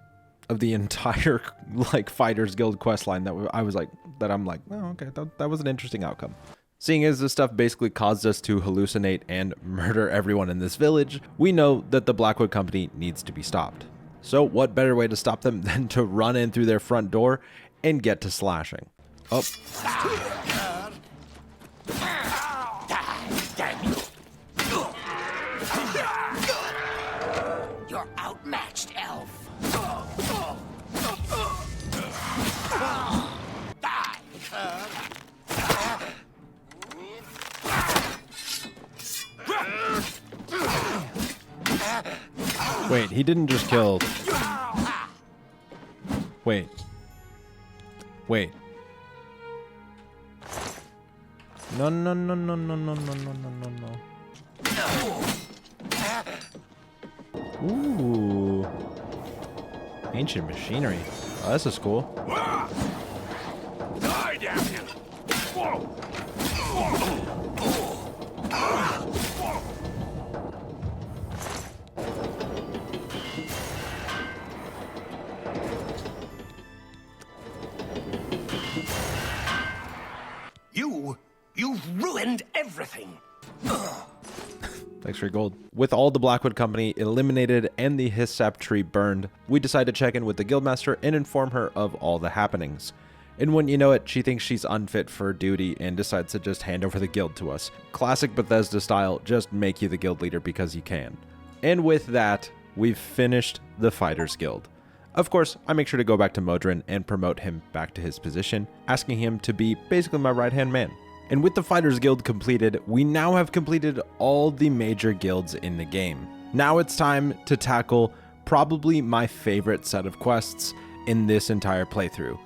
of the entire, Fighters Guild quest line that I'm like, oh, okay, that was an interesting outcome. Seeing as this stuff basically caused us to hallucinate and murder everyone in this village, we know that the Blackwood Company needs to be stopped. So what better way to stop them than to run in through their front door and get to slashing? Oh. You're outmatched, elf. Wait, he didn't just kill... Wait. No. Ooh. Ancient machinery. Oh, this is cool. Die, damn you! Whoa! You've ruined everything. Thanks for your gold. With all the Blackwood Company eliminated and the Hist Sap tree burned, we decide to check in with the Guildmaster and inform her of all the happenings. And when you know it, she thinks she's unfit for duty and decides to just hand over the guild to us. Classic Bethesda style, just make you the guild leader because you can. And with that, we've finished the Fighters Guild. Of course, I make sure to go back to Modron and promote him back to his position, asking him to be basically my right-hand man. And with the Fighters Guild completed, we now have completed all the major guilds in the game. Now it's time to tackle probably my favorite set of quests in this entire playthrough,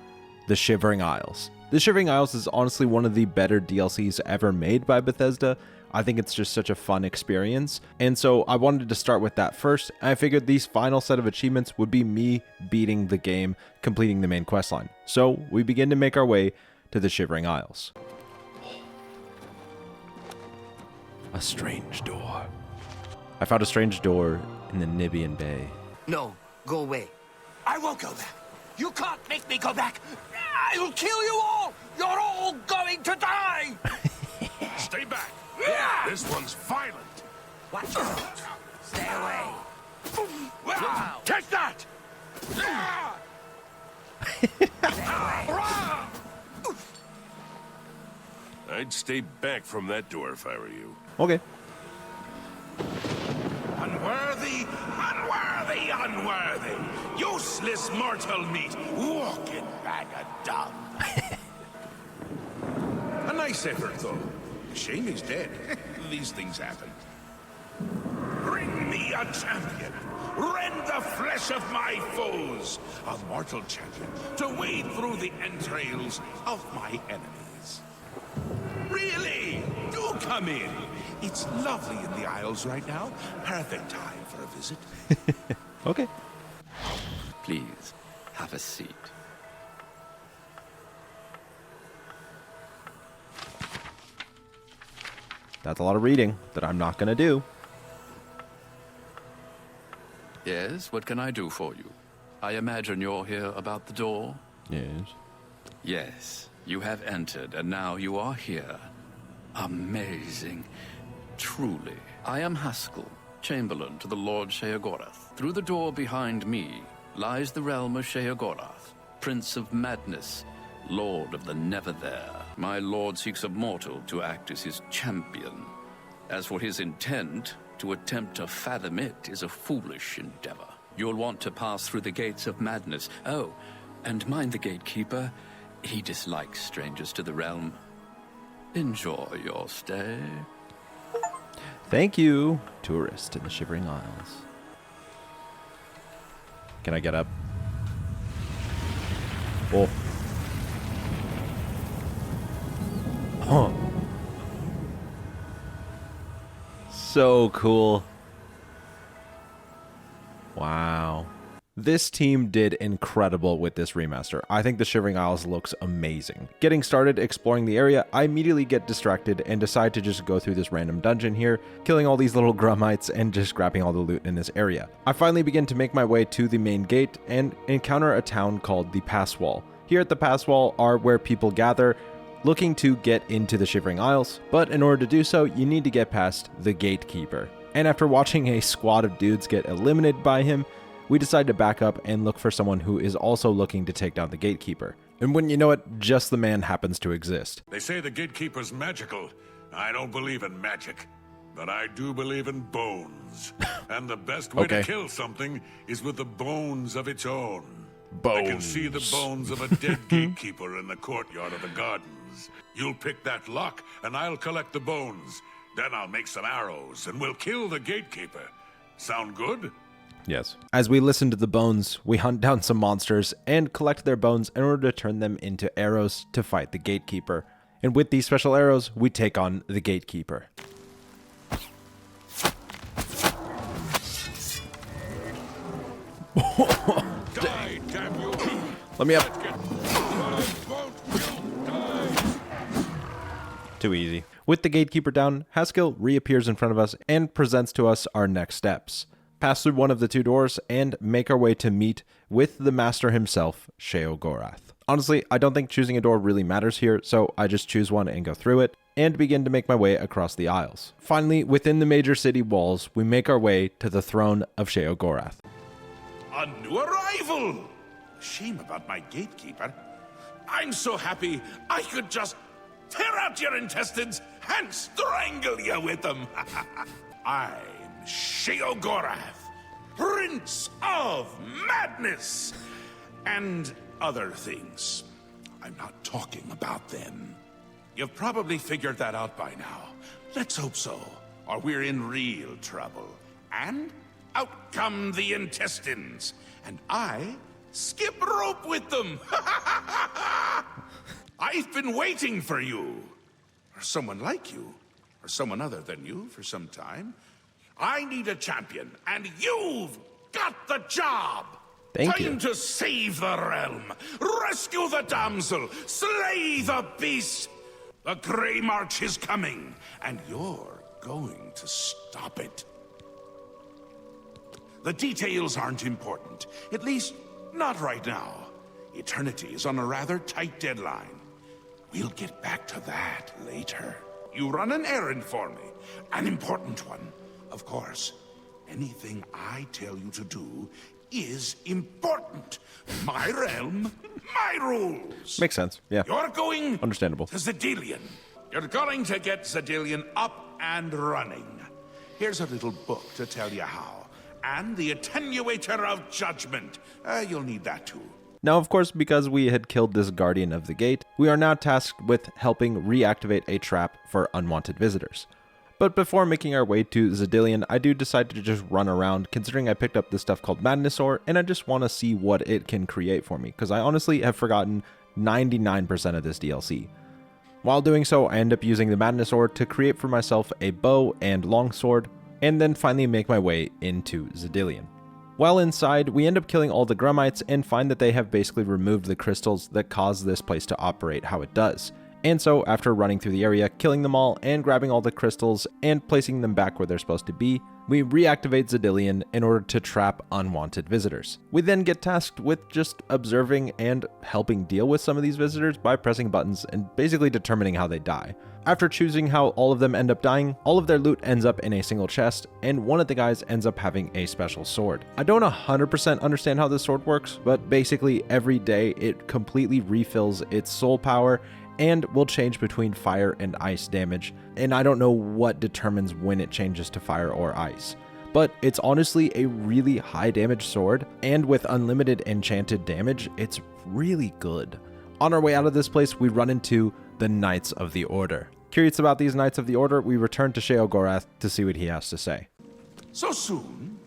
the Shivering Isles. The Shivering Isles is honestly one of the better DLCs ever made by Bethesda. I think it's just such a fun experience, and so I wanted to start with that first, and I figured these final set of achievements would be me beating the game, completing the main questline. So we begin to make our way to the Shivering Isles. A strange door. I found a strange door in the Nibian Bay. No, go away. I won't go back. You can't make me go back. I'll kill you all. You're all going to die. Stay back. This one's violent. Watch out. Stay away. Wow. Take that! I'd stay back from that door if I were you. Okay. Unworthy, unworthy, unworthy, useless mortal meat, walking bag of dung. A nice effort, though. Shame he's dead. These things happen. Bring me a champion. Rend the flesh of my foes. A mortal champion to wade through the entrails of my enemies. Really? Do come in. It's lovely in the Isles right now. Perfect time for a visit. Okay. Please, have a seat. That's a lot of reading that I'm not going to do. Yes, what can I do for you? I imagine you're here about the door? Yes. Yes, you have entered, and now you are here. Amazing. Truly. I am Haskell, Chamberlain to the Lord Sheogorath. Through the door behind me lies the realm of Sheogorath, Prince of Madness, Lord of the Never There. My lord seeks a mortal to act as his champion. As for his intent, to attempt to fathom it is a foolish endeavor. You'll want to pass through the gates of madness. Oh, and mind the gatekeeper. He dislikes strangers to the realm. Enjoy your stay. Thank you, tourist in the Shivering Isles. Can I get up? Oh. Huh. So cool. Wow. This team did incredible with this remaster. I think the Shivering Isles looks amazing. Getting started exploring the area, I immediately get distracted and decide to just go through this random dungeon here, killing all these little grummites and just grabbing all the loot in this area. I finally begin to make my way to the main gate and encounter a town called the Pass Wall. Here at the Pass Wall are where people gather, looking to get into the Shivering Isles, but in order to do so, you need to get past the gatekeeper. And after watching a squad of dudes get eliminated by him, we decide to back up and look for someone who is also looking to take down the gatekeeper. And wouldn't you know it, just the man happens to exist. They say the gatekeeper's magical. I don't believe in magic, but I do believe in bones. And the best way to kill something is with the bones of its own. I can see the bones of a dead gatekeeper in the courtyard of the gardens. You'll pick that lock, and I'll collect the bones. Then I'll make some arrows, and we'll kill the gatekeeper. Sound good? Yes. As we listen to the bones, we hunt down some monsters and collect their bones in order to turn them into arrows to fight the gatekeeper. And with these special arrows, we take on the gatekeeper. Die, damn you! Let me up. Too easy. With the gatekeeper down, Haskell reappears in front of us and presents to us our next steps. Pass through one of the two doors and make our way to meet with the master himself, Sheogorath. Honestly, I don't think choosing a door really matters here, so I just choose one and go through it, and begin to make my way across the Isles. Finally, within the major city walls, we make our way to the throne of Sheogorath. A new arrival! Shame about my gatekeeper. I'm so happy I could just tear out your intestines and strangle you with them. I'm Sheogorath, Prince of Madness, and other things. I'm not talking about them. You've probably figured that out by now. Let's hope so, or we're in real trouble. And out come the intestines, and I skip rope with them. I've been waiting for you, or someone like you, or someone other than you for some time. I need a champion, and you've got the job! Thank you. Time to save the realm, rescue the damsel, slay the beast! The Grey March is coming, and you're going to stop it. The details aren't important, at least not right now. Eternity is on a rather tight deadline. We'll get back to that later. You run an errand for me, an important one. Of course, anything I tell you to do is important. My realm, my rules. Makes sense, yeah. You're going Understandable. to Xedilian. You're going to get Xedilian up and running. Here's a little book to tell you how. And the attenuator of judgment. You'll need that too. Now, of course, because we had killed this guardian of the gate, we are now tasked with helping reactivate a trap for unwanted visitors. But before making our way to Xedilian, I do decide to just run around, considering I picked up this stuff called Madness Ore, and I just want to see what it can create for me, because I honestly have forgotten 99% of this DLC. While doing so, I end up using the Madness Ore to create for myself a bow and longsword, and then finally make my way into Xedilian. While inside, we end up killing all the Grummites and find that they have basically removed the crystals that cause this place to operate how it does. And so, after running through the area, killing them all, and grabbing all the crystals, and placing them back where they're supposed to be, we reactivate Xedilian in order to trap unwanted visitors. We then get tasked with just observing and helping deal with some of these visitors by pressing buttons and basically determining how they die. After choosing how all of them end up dying, all of their loot ends up in a single chest, and one of the guys ends up having a special sword. I don't 100% understand how this sword works, but basically every day it completely refills its soul power and will change between fire and ice damage, and I don't know what determines when it changes to fire or ice. But it's honestly a really high damage sword, and with unlimited enchanted damage, it's really good. On our way out of this place, we run into the Knights of the Order. Curious about these Knights of the Order, we return to Sheogorath to see what he has to say. So soon?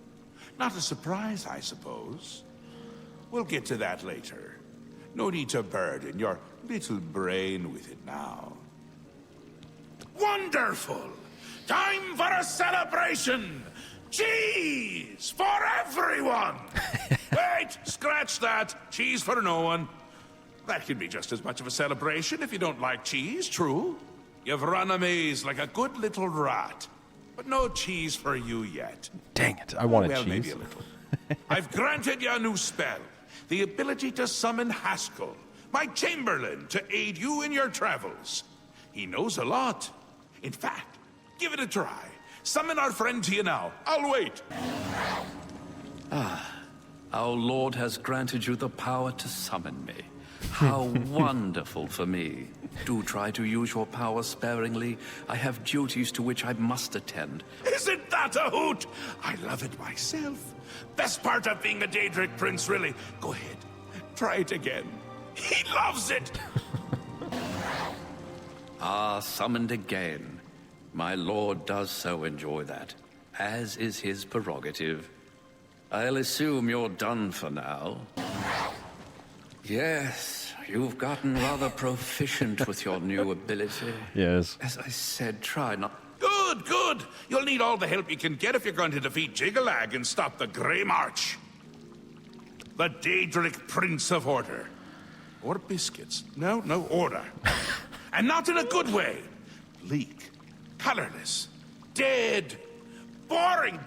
Not a surprise, I suppose. We'll get to that later. No need to burden your little brain with it now. Wonderful! Time for a celebration! Cheese for everyone! Wait, scratch that. Cheese for no one. That can be just as much of a celebration if you don't like cheese, true? You've run a maze like a good little rat. But no cheese for you yet. Dang it, I wanted cheese. Maybe a little. I've granted you a new spell. The ability to summon Haskell, my Chamberlain, to aid you in your travels. He knows a lot. In fact, give it a try. Summon our friend to you now. I'll wait. Our Lord has granted you the power to summon me. How wonderful for me. Do try to use your power sparingly. I have duties to which I must attend. Isn't that a hoot? I love it myself. Best part of being a Daedric prince, really. Go ahead. Try it again. He loves it. Summoned again. My lord does so enjoy that, as is his prerogative. I'll assume you're done for now. Yes, you've gotten rather proficient with your new ability. Yes. As I said, try not... Good, good. You'll need all the help you can get if you're going to defeat Jiggalag and stop the Grey March. The Daedric Prince of Order. Or biscuits. No, order. And not in a good way. Bleak. Colorless. Dead. Boring.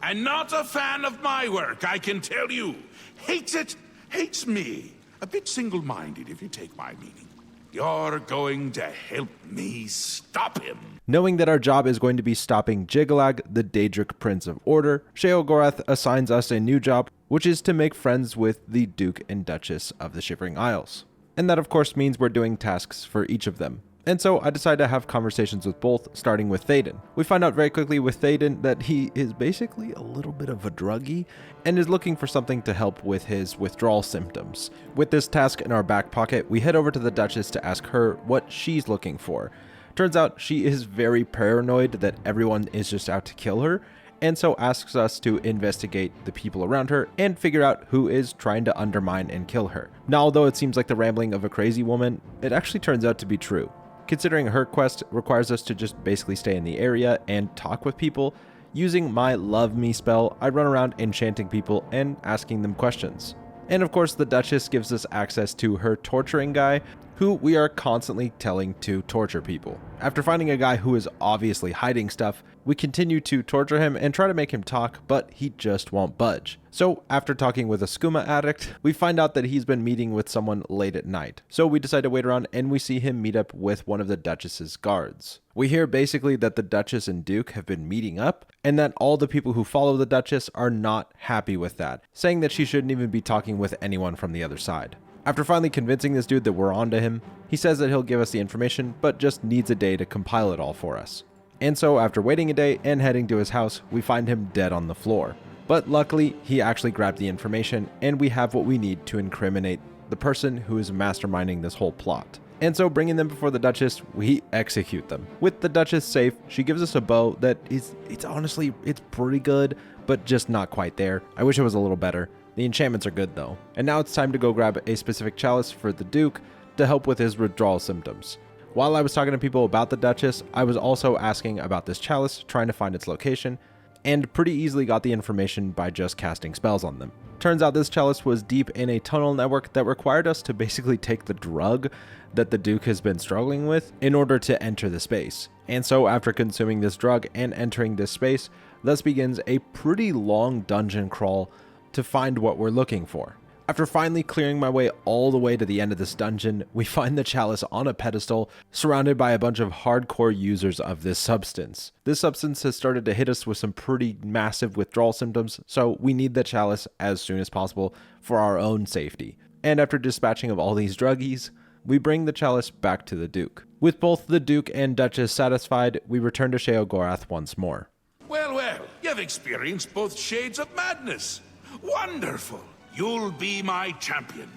And not a fan of my work, I can tell you. Hates it, hates me. A bit single-minded, if you take my meaning. You're going to help me stop him. Knowing that our job is going to be stopping Jiggalag, the Daedric Prince of Order, Sheogorath assigns us a new job, which is to make friends with the Duke and Duchess of the Shivering Isles. And that of course means we're doing tasks for each of them. And so I decided to have conversations with both, starting with Théoden. We find out very quickly with Théoden that he is basically a little bit of a druggie and is looking for something to help with his withdrawal symptoms. With this task in our back pocket, we head over to the Duchess to ask her what she's looking for. Turns out she is very paranoid that everyone is just out to kill her, and so asks us to investigate the people around her and figure out who is trying to undermine and kill her. Now, although it seems like the rambling of a crazy woman, it actually turns out to be true. Considering her quest requires us to just basically stay in the area and talk with people, using my Love Me spell, I run around enchanting people and asking them questions. And of course, the Duchess gives us access to her torturing guy, who we are constantly telling to torture people. After finding a guy who is obviously hiding stuff, we continue to torture him and try to make him talk, but he just won't budge. So after talking with a skooma addict, we find out that he's been meeting with someone late at night. So we decide to wait around and we see him meet up with one of the Duchess's guards. We hear basically that the Duchess and Duke have been meeting up and that all the people who follow the Duchess are not happy with that, saying that she shouldn't even be talking with anyone from the other side. After finally convincing this dude that we're onto him, he says that he'll give us the information, but just needs a day to compile it all for us. And so after waiting a day and heading to his house, we find him dead on the floor. But luckily, he actually grabbed the information, and we have what we need to incriminate the person who is masterminding this whole plot. And so bringing them before the Duchess, we execute them. With the Duchess safe, she gives us a bow that it's honestly pretty good, but just not quite there. I wish it was a little better. The enchantments are good though. And now it's time to go grab a specific chalice for the Duke to help with his withdrawal symptoms. While I was talking to people about the Duchess, I was also asking about this chalice, trying to find its location, and pretty easily got the information by just casting spells on them. Turns out this chalice was deep in a tunnel network that required us to basically take the drug that the Duke has been struggling with in order to enter the space. And so after consuming this drug and entering this space, thus begins a pretty long dungeon crawl to find what we're looking for. After finally clearing my way all the way to the end of this dungeon, we find the chalice on a pedestal surrounded by a bunch of hardcore users of this substance. This substance has started to hit us with some pretty massive withdrawal symptoms, so we need the chalice as soon as possible for our own safety. And after dispatching of all these druggies, we bring the chalice back to the Duke. With both the Duke and Duchess satisfied, we return to Sheogorath once more. Well, you've experienced both shades of madness. Wonderful. You'll be my champion.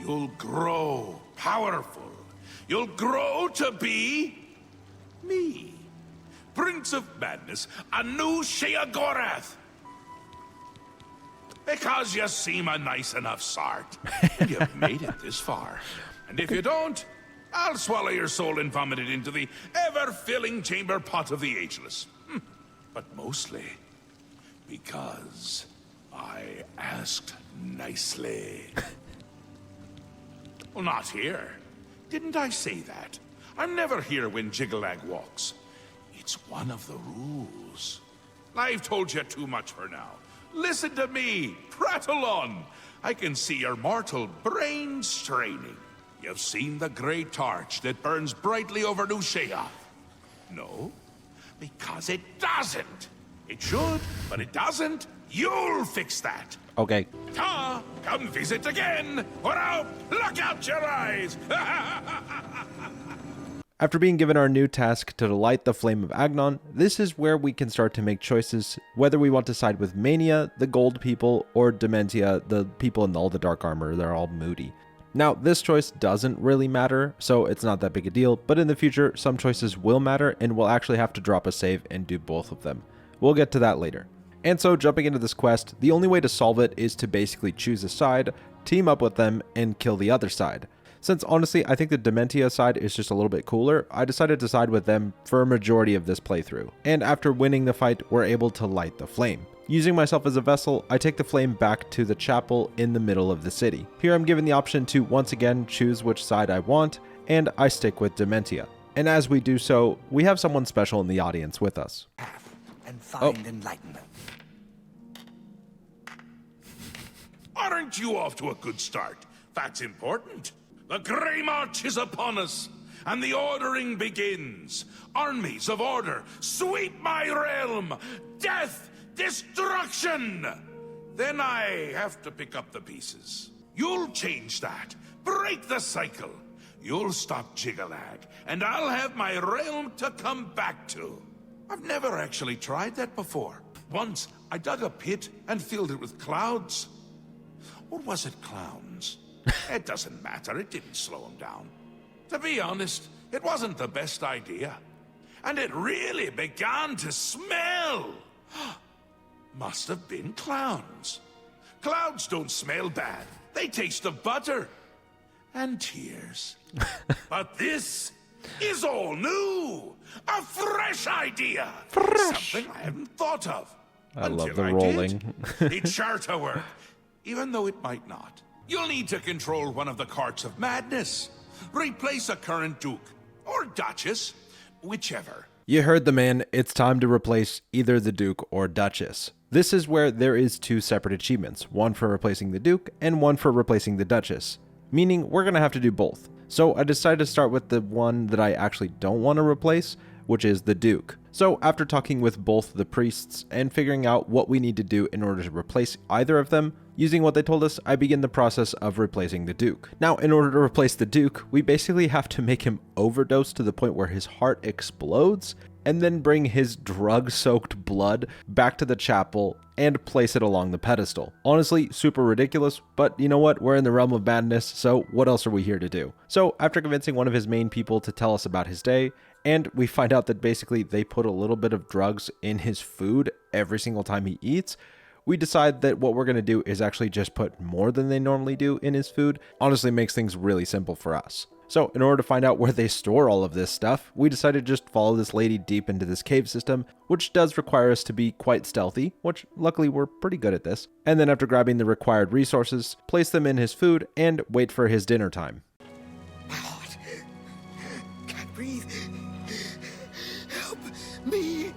You'll grow powerful. You'll grow to be me. Prince of Madness, a new Sheogorath. Because you seem a nice enough sort. And you've made it this far. And if you don't, I'll swallow your soul and vomit it into the ever-filling chamber pot of the ageless. But mostly because I asked nicely. Well, not here. Didn't I say that? I'm never here when Jiggalag walks. It's one of the rules. I've told you too much for now. Listen to me. Prattle on. I can see your mortal brain straining. You've seen the great torch that burns brightly over New Sheoth. No, because it doesn't. It should, but it doesn't. You'll fix that. Okay. Come visit again, or I'll pluck out your eyes. After being given our new task to light the Flame of Agnon, this is where we can start to make choices whether we want to side with Mania, the gold people, or Dementia, the people in all the dark armor. They're all moody. Now, this choice doesn't really matter, so it's not that big a deal, but in the future, some choices will matter, and we'll actually have to drop a save and do both of them. We'll get to that later. And so, jumping into this quest, the only way to solve it is to basically choose a side, team up with them, and kill the other side. Since honestly, I think the Dementia side is just a little bit cooler, I decided to side with them for a majority of this playthrough. And after winning the fight, we're able to light the flame. Using myself as a vessel, I take the flame back to the chapel in the middle of the city. Here I'm given the option to once again choose which side I want, and I stick with Dementia. And as we do so, we have someone special in the audience with us. And find enlightenment. Aren't you off to a good start? That's important. The Grey March is upon us, and the ordering begins. Armies of order, sweep my realm! Death! Destruction! Then I have to pick up the pieces. You'll change that. Break the cycle. You'll stop Jiggalag, and I'll have my realm to come back to. I've never actually tried that before. Once, I dug a pit and filled it with clouds. Or was it clowns? It doesn't matter, it didn't slow them down. To be honest, it wasn't the best idea. And it really began to smell. Must have been clowns. Clouds don't smell bad. They taste of butter. And tears. But this is all new. A fresh idea. Something I hadn't thought of. I love the rolling. It's sure to work. Even though it might not. You'll need to control one of the carts of madness. Replace a current duke. Or duchess. Whichever. You heard the man. It's time to replace either the Duke or Duchess. This is where there is two separate achievements. One for replacing the Duke and one for replacing the Duchess. Meaning we're going to have to do both. So I decided to start with the one that I actually don't want to replace, which is the Duke. So after talking with both the priests and figuring out what we need to do in order to replace either of them, using what they told us, I begin the process of replacing the Duke. Now, in order to replace the Duke, we basically have to make him overdose to the point where his heart explodes and then bring his drug-soaked blood back to the chapel and place it along the pedestal. Honestly, super ridiculous, but you know what? We're in the realm of madness, so what else are we here to do? So after convincing one of his main people to tell us about his day, and we find out that basically they put a little bit of drugs in his food every single time he eats, we decide that what we're going to do is actually just put more than they normally do in his food. Honestly, makes things really simple for us. So in order to find out where they store all of this stuff, we decided to just follow this lady deep into this cave system, which does require us to be quite stealthy, which luckily we're pretty good at this. And then after grabbing the required resources, place them in his food and wait for his dinner time. My heart can't breathe. Help me.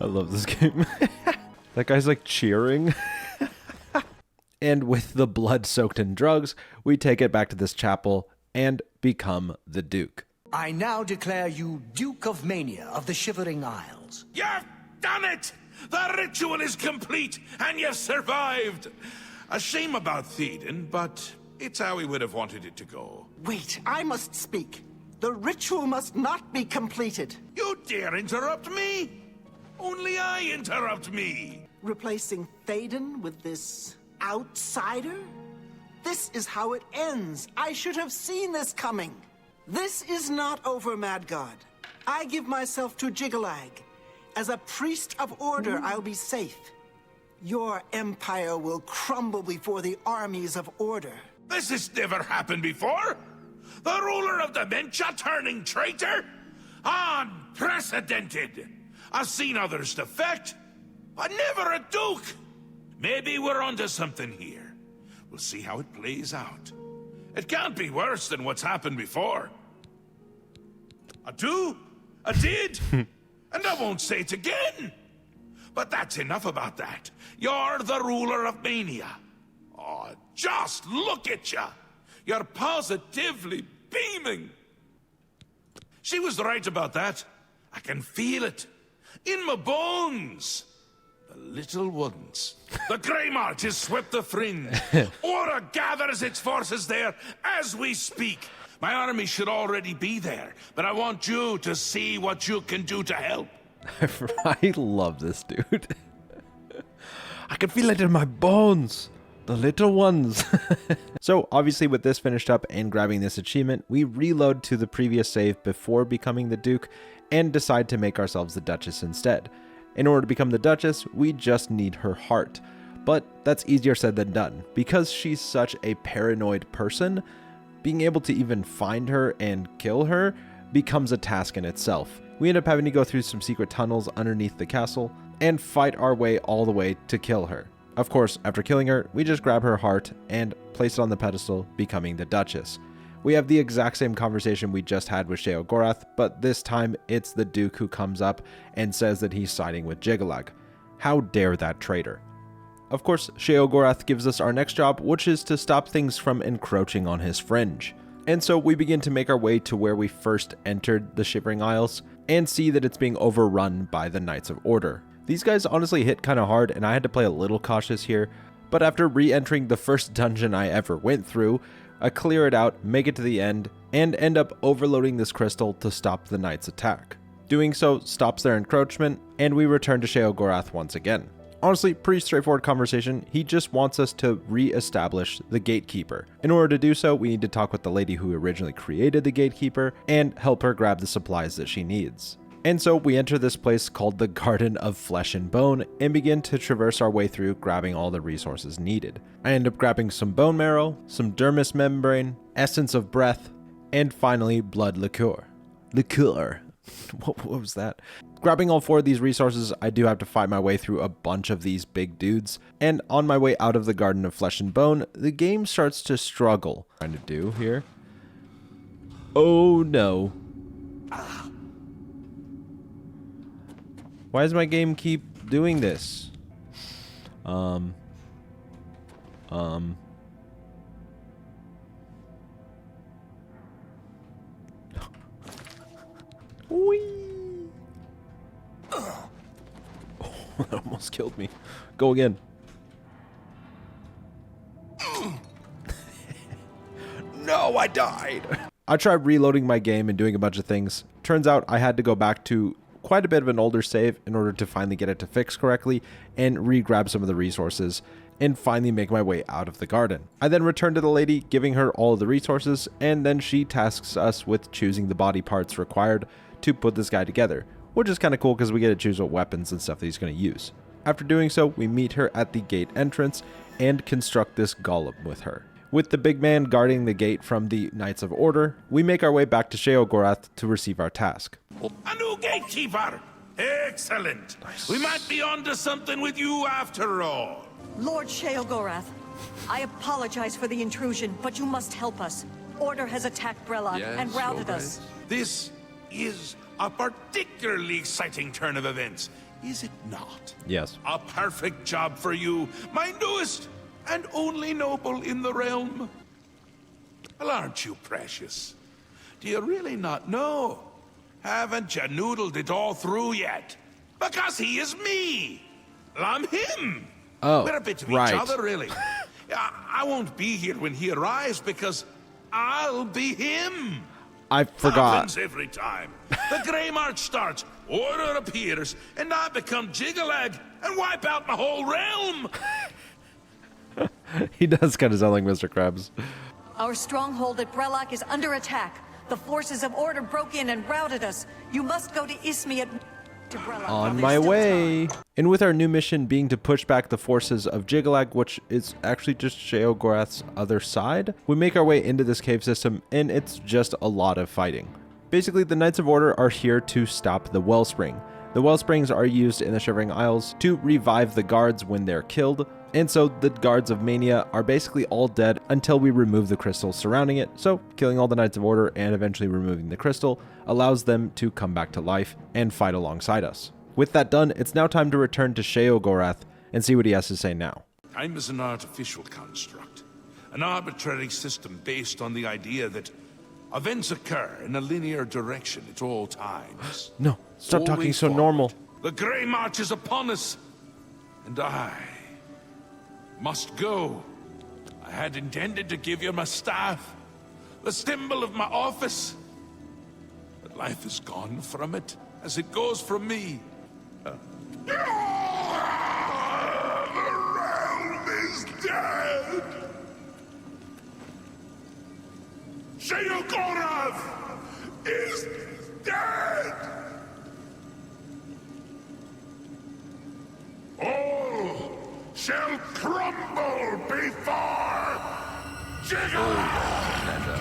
I love this game. That guy's like cheering. And with the blood soaked in drugs, we take it back to this chapel and become the Duke. I now declare you Duke of Mania of the Shivering Isles. You've done it! The ritual is complete, and you've survived! A shame about Theoden, but it's how he would have wanted it to go. Wait, I must speak. The ritual must not be completed. You dare interrupt me? Only I interrupt me! Replacing Theoden with this outsider? This is how it ends. I should have seen this coming. This is not over, Mad God. I give myself to Jiggalag. As a priest of order, I'll be safe. Your empire will crumble before the armies of order. This has never happened before! The ruler of dementia turning traitor? Unprecedented! I've seen others defect, but never a duke! Maybe we're onto something here. We'll see how it plays out. It can't be worse than what's happened before. A do, a did, and I won't say it again. But that's enough about that. You're the ruler of Mania. Oh, just look at you. You're positively beaming. She was right about that. I can feel it. In my bones. The little ones. The Grey March has swept the fringe. Order gathers its forces there as we speak. My army should already be there, but I want you to see what you can do to help. I love this dude. I can feel it in my bones. The little ones. So obviously with this finished up and grabbing this achievement, we reload to the previous save before becoming the Duke and decide to make ourselves the Duchess instead. In order to become the Duchess, we just need her heart. But that's easier said than done. Because she's such a paranoid person, being able to even find her and kill her becomes a task in itself. We end up having to go through some secret tunnels underneath the castle and fight our way all the way to kill her. Of course, after killing her, we just grab her heart and place it on the pedestal, becoming the Duchess. We have the exact same conversation we just had with Sheogorath, but this time it's the Duke who comes up and says that he's siding with Jiggalag. How dare that traitor? Of course, Sheogorath gives us our next job, which is to stop things from encroaching on his fringe. And so we begin to make our way to where we first entered the Shivering Isles and see that it's being overrun by the Knights of Order. These guys honestly hit kind of hard and I had to play a little cautious here, but after re-entering the first dungeon I ever went through, I clear it out, make it to the end, and end up overloading this crystal to stop the Knights' attack. Doing so stops their encroachment, and we return to Sheogorath once again. Honestly, pretty straightforward conversation. He just wants us to re-establish the Gatekeeper. In order to do so, we need to talk with the lady who originally created the Gatekeeper and help her grab the supplies that she needs. And so we enter this place called the Garden of Flesh and Bone and begin to traverse our way through grabbing all the resources needed. I end up grabbing some bone marrow, some dermis membrane, essence of breath, and finally blood liqueur. What was that? Grabbing all 4 of these resources, I do have to fight my way through a bunch of these big dudes, and on my way out of the Garden of Flesh and Bone, the game starts to struggle. Trying to do here. Oh no. Why does my game keep doing this? Whee! Oh, that almost killed me. Go again. No, I died. I tried reloading my game and doing a bunch of things. Turns out I had to go back to quite a bit of an older save in order to finally get it to fix correctly and re-grab some of the resources and finally make my way out of the garden. I then returned to the lady, giving her all of the resources, and then she tasks us with choosing the body parts required to put this guy together, which is kind of cool because we get to choose what weapons and stuff that he's going to use. After doing so, we meet her at the gate entrance and construct this golem with her. With the big man guarding the gate from the Knights of Order, we make our way back to Sheogorath to receive our task. A new gatekeeper! Excellent! Nice. We might be onto something with you after all. Lord Sheogorath, I apologize for the intrusion, but you must help us. Order has attacked Brellock and routed us. This is a particularly exciting turn of events, is it not? Yes. A perfect job for you, my newest and only noble in the realm. Well, aren't you precious? Do you really not know? Haven't you noodled it all through yet? Because he is me. Well, I'm him. Oh, we're a bit of right. each other, really. I won't be here when he arrives because I'll be him. I forgot. Happens every time. The Grey March starts, Order appears, and I become Jiggalag and wipe out my whole realm. He does kind of sound like Mr. Krabs. Our stronghold at Brellock is under attack. The forces of Order broke in and routed us. You must go to Ismi to Brellock. On my way. And with our new mission being to push back the forces of Jiggalag, which is actually just Sheogorath's other side, we make our way into this cave system, and it's just a lot of fighting. Basically, the Knights of Order are here to stop the Wellspring. The Wellsprings are used in the Shivering Isles to revive the guards when they're killed, and so the guards of Mania are basically all dead until we remove the crystals surrounding it, so killing all the Knights of Order and eventually removing the crystal allows them to come back to life and fight alongside us. With that done, it's now time to return to Sheogorath and see what he has to say now. Time is an artificial construct, an arbitrary system based on the idea that events occur in a linear direction at all times. No, stop talking Always so forward. normal. The Grey March is upon us, and I must go. I had intended to give you my staff, the symbol of my office, but life is gone from it, as it goes from me. The realm is dead! Sheogorath is dead! All shall crumble before Jiggalag!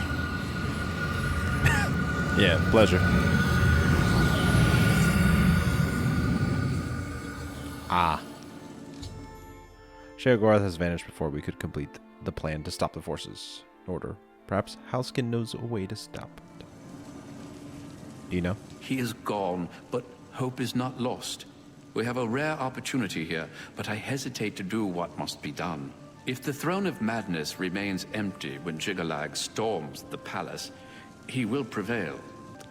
Yeah, pleasure. Ah. Sheogorath has vanished before we could complete the plan to stop the forces. Order. Perhaps Halskin knows a way to stop it. Do you know? He is gone, but hope is not lost. We have a rare opportunity here, but I hesitate to do what must be done. If the Throne of Madness remains empty when Jiggalag storms the palace, he will prevail.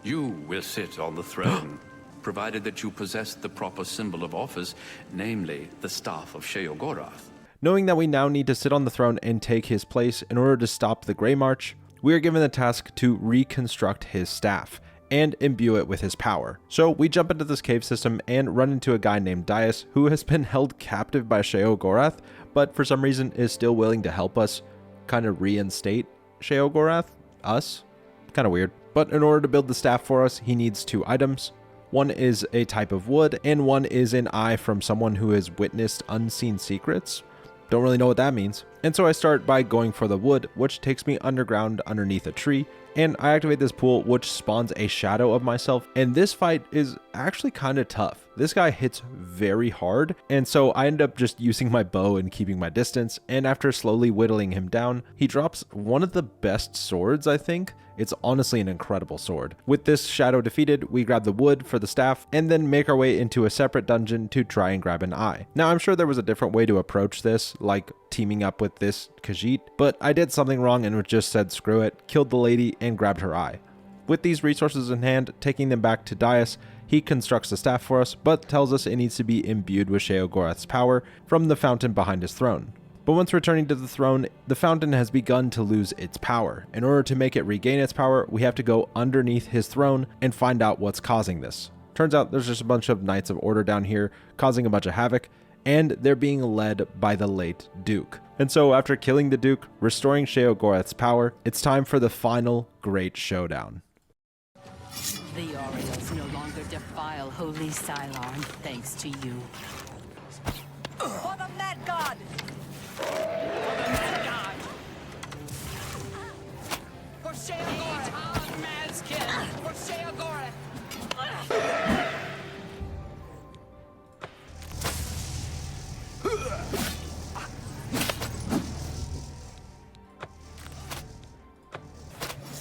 You will sit on the throne, provided that you possess the proper symbol of office, namely the Staff of Sheogorath. Knowing that we now need to sit on the throne and take his place in order to stop the Grey March, we are given the task to reconstruct his staff and imbue it with his power. So we jump into this cave system and run into a guy named Dias, who has been held captive by Sheogorath, but for some reason is still willing to help us kind of reinstate Sheogorath, us. Kind of weird. But in order to build the staff for us, he needs 2 items. One is a type of wood, and one is an eye from someone who has witnessed unseen secrets. Don't really know what that means. And so I start by going for the wood, which takes me underground underneath a tree, and I activate this pool, which spawns a shadow of myself. And this fight is actually kind of tough. This guy hits very hard, and so I end up just using my bow and keeping my distance, and after slowly whittling him down, he drops one of the best swords, I think. It's honestly an incredible sword. With this shadow defeated, we grab the wood for the staff and then make our way into a separate dungeon to try and grab an eye. Now, I'm sure there was a different way to approach this, like teaming up with this Khajiit, but I did something wrong and just said screw it, killed the lady, and grabbed her eye. With these resources in hand, taking them back to Dias, he constructs the staff for us, but tells us it needs to be imbued with Sheogorath's power from the fountain behind his throne. But once returning to the throne, the fountain has begun to lose its power. In order to make it regain its power, we have to go underneath his throne and find out what's causing this. Turns out there's just a bunch of Knights of Order down here causing a bunch of havoc, and they're being led by the late Duke. And so after killing the Duke, restoring Sheogorath's power, it's time for the final great showdown. The Orioles no longer defile holy Cylon thanks to you. For the Mad God! For the Mad God! For Sheogorath! Mazkin! For Sheogorath!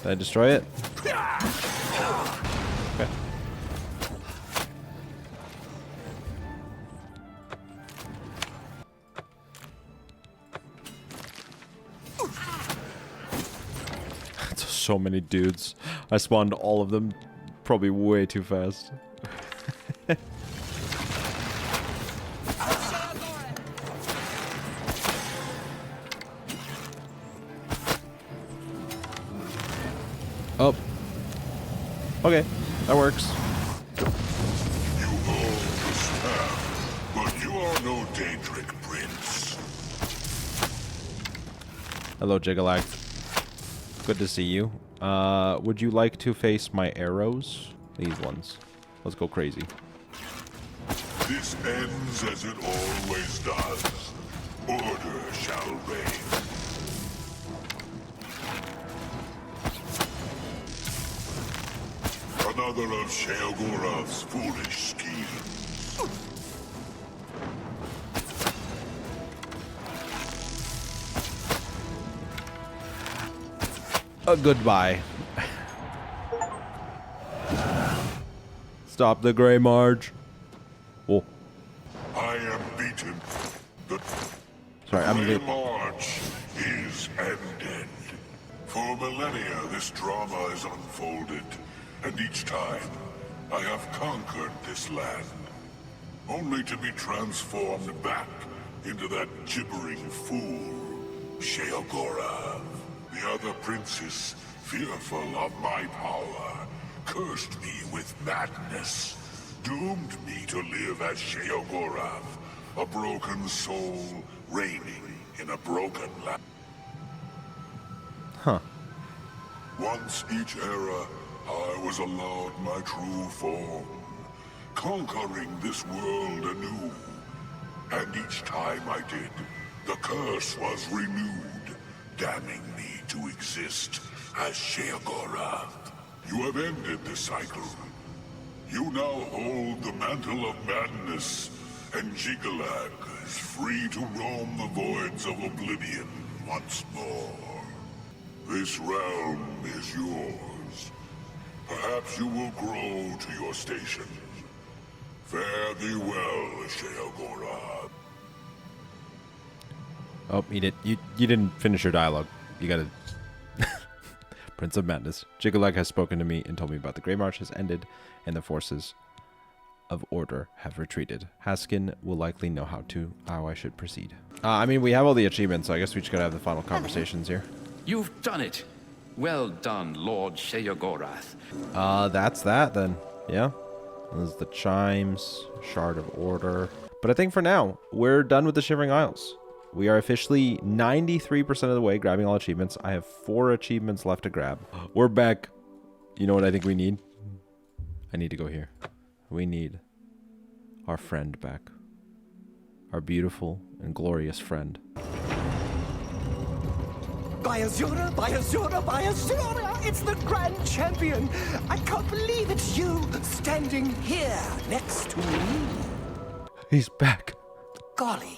Did I destroy it? Okay. So many dudes. I spawned all of them probably way too fast. Oh. Okay, that works. You hold the staff, but you are no Daedric prince. Hello, Jigalag. Good to see you. Would you like to face my arrows? These ones. Let's go crazy. This ends as it always does. Order shall reign. Another of Sheogorath's foolish schemes. Goodbye. Stop the Grey March. Oh. I am beaten. The Sorry, march is ended. For millennia, this drama is unfolded, and each time, I have conquered this land, only to be transformed back into that gibbering fool, Sheogorath. The other princes, fearful of my power, cursed me with madness, doomed me to live as Sheogorath, a broken soul reigning in a broken land. Huh. Once each era, I was allowed my true form, conquering this world anew. And each time I did, the curse was renewed, damning me to exist as Sheogorath. You have ended the cycle. You now hold the mantle of madness, and Jigalag is free to roam the voids of oblivion once more. This realm is yours. Perhaps you will grow to your station. Fare thee well, Sheogorath. Oh, you didn't finish your dialogue. You gotta... Prince of Madness. Jigalag has spoken to me and told me about the Grey March has ended and the forces of order have retreated. Haskin will likely know how I should proceed. I mean, we have all the achievements, so I guess we just gotta have the final conversations here. You've done it. Well done, Lord Sheogorath. That's that then. Yeah. There's the chimes, Shard of Order. But I think for now, we're done with the Shivering Isles. We are officially 93% of the way grabbing all achievements. I have 4 achievements left to grab. We're back. You know what I think we need? I need to go here. We need our friend back. Our beautiful and glorious friend. By Azura, by Azura, by Azura! It's the Grand Champion! I can't believe it's you standing here next to me. He's back. Golly,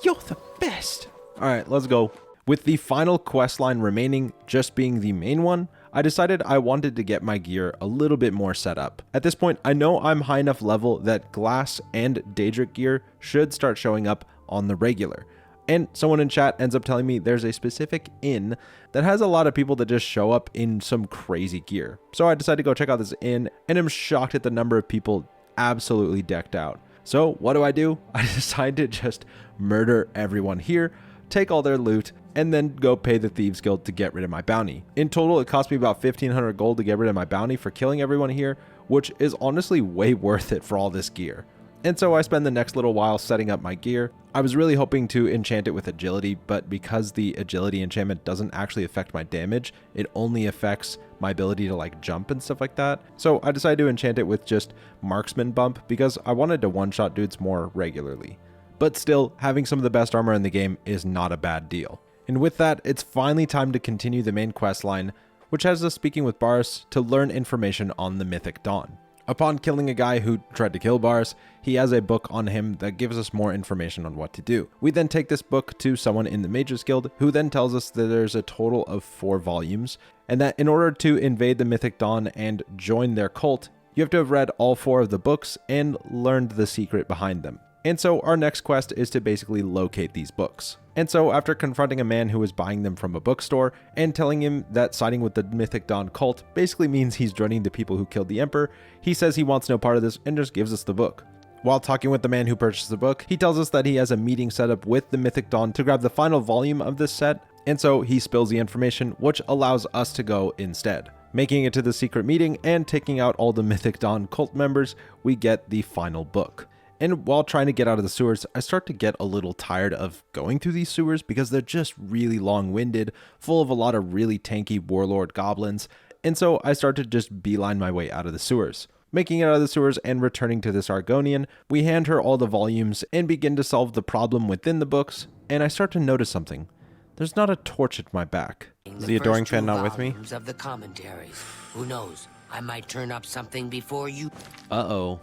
you're the best. All right, let's go. With the final quest line remaining just being the main one, I decided I wanted to get my gear a little bit more set up. At this point, I know I'm high enough level that glass and Daedric gear should start showing up on the regular. And someone in chat ends up telling me there's a specific inn that has a lot of people that just show up in some crazy gear. So I decided to go check out this inn, and I'm shocked at the number of people absolutely decked out. So what do? I decide to just murder everyone here, take all their loot, and then go pay the Thieves Guild to get rid of my bounty. In total, it cost me about 1,500 gold to get rid of my bounty for killing everyone here, which is honestly way worth it for all this gear. And so I spend the next little while setting up my gear. I was really hoping to enchant it with agility, but because the agility enchantment doesn't actually affect my damage, it only affects my ability to like jump and stuff like that. So I decided to enchant it with just marksman bump because I wanted to one-shot dudes more regularly. But still, having some of the best armor in the game is not a bad deal. And with that, it's finally time to continue the main quest line, which has us speaking with Baris to learn information on the Mythic Dawn. Upon killing a guy who tried to kill Baris, he has a book on him that gives us more information on what to do. We then take this book to someone in the Mages Guild, who then tells us that there's a total of 4 volumes, and that in order to invade the Mythic Dawn and join their cult, you have to have read all 4 of the books and learned the secret behind them. And so our next quest is to basically locate these books. And so after confronting a man who was buying them from a bookstore and telling him that siding with the Mythic Dawn cult basically means he's joining the people who killed the Emperor, he says he wants no part of this and just gives us the book. While talking with the man who purchased the book, he tells us that he has a meeting set up with the Mythic Dawn to grab the final volume of this set, and so he spills the information, which allows us to go instead. Making it to the secret meeting and taking out all the Mythic Dawn cult members, we get the final book. And while trying to get out of the sewers, I start to get a little tired of going through these sewers because they're just really long-winded, full of a lot of really tanky warlord goblins, and so I start to just beeline my way out of the sewers. Making it out of the sewers and returning to this Argonian, we hand her all the volumes and begin to solve the problem within the books, and I start to notice something. There's not a torch at my back. Is the adoring fan not with me? Of the commentaries. Who knows? I might turn up something before you. Uh-oh.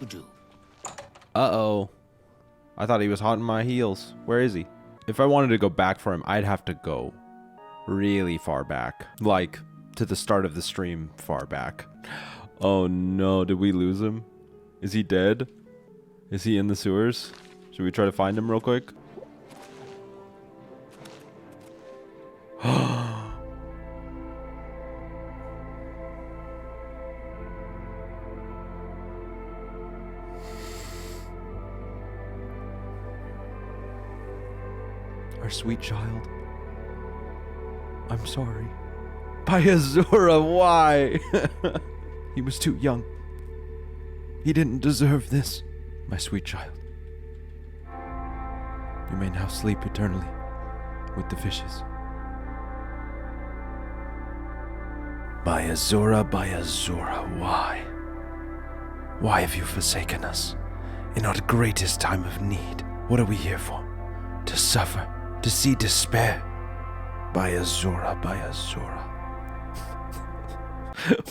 You do. Uh-oh. I thought he was hot in my heels. Where is he? If I wanted to go back for him, I'd have to go really far back. Like, to the start of the stream far back. Oh no, did we lose him? Is he dead? Is he in the sewers? Should we try to find him real quick? Our sweet child. I'm sorry. By Azura, why? He was too young. He didn't deserve this, my sweet child. You may now sleep eternally with the fishes. By Azura, why? Why have you forsaken us? In our greatest time of need, what are we here for? To suffer, to see despair. By Azura.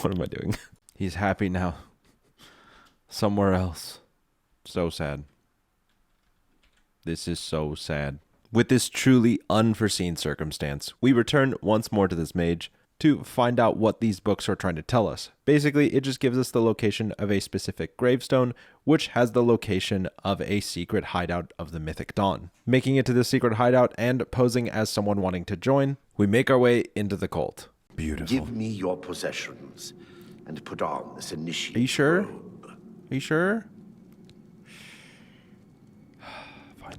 What am I doing? He's happy now. Somewhere else. So sad. This is so sad. With this truly unforeseen circumstance, we return once more to this mage to find out what these books are trying to tell us. Basically, it just gives us the location of a specific gravestone, which has the location of a secret hideout of the Mythic Dawn. Making it to this secret hideout and posing as someone wanting to join, we make our way into the cult. Beautiful. Give me your possessions and put on this initiate. Are you sure? robe. Are you sure?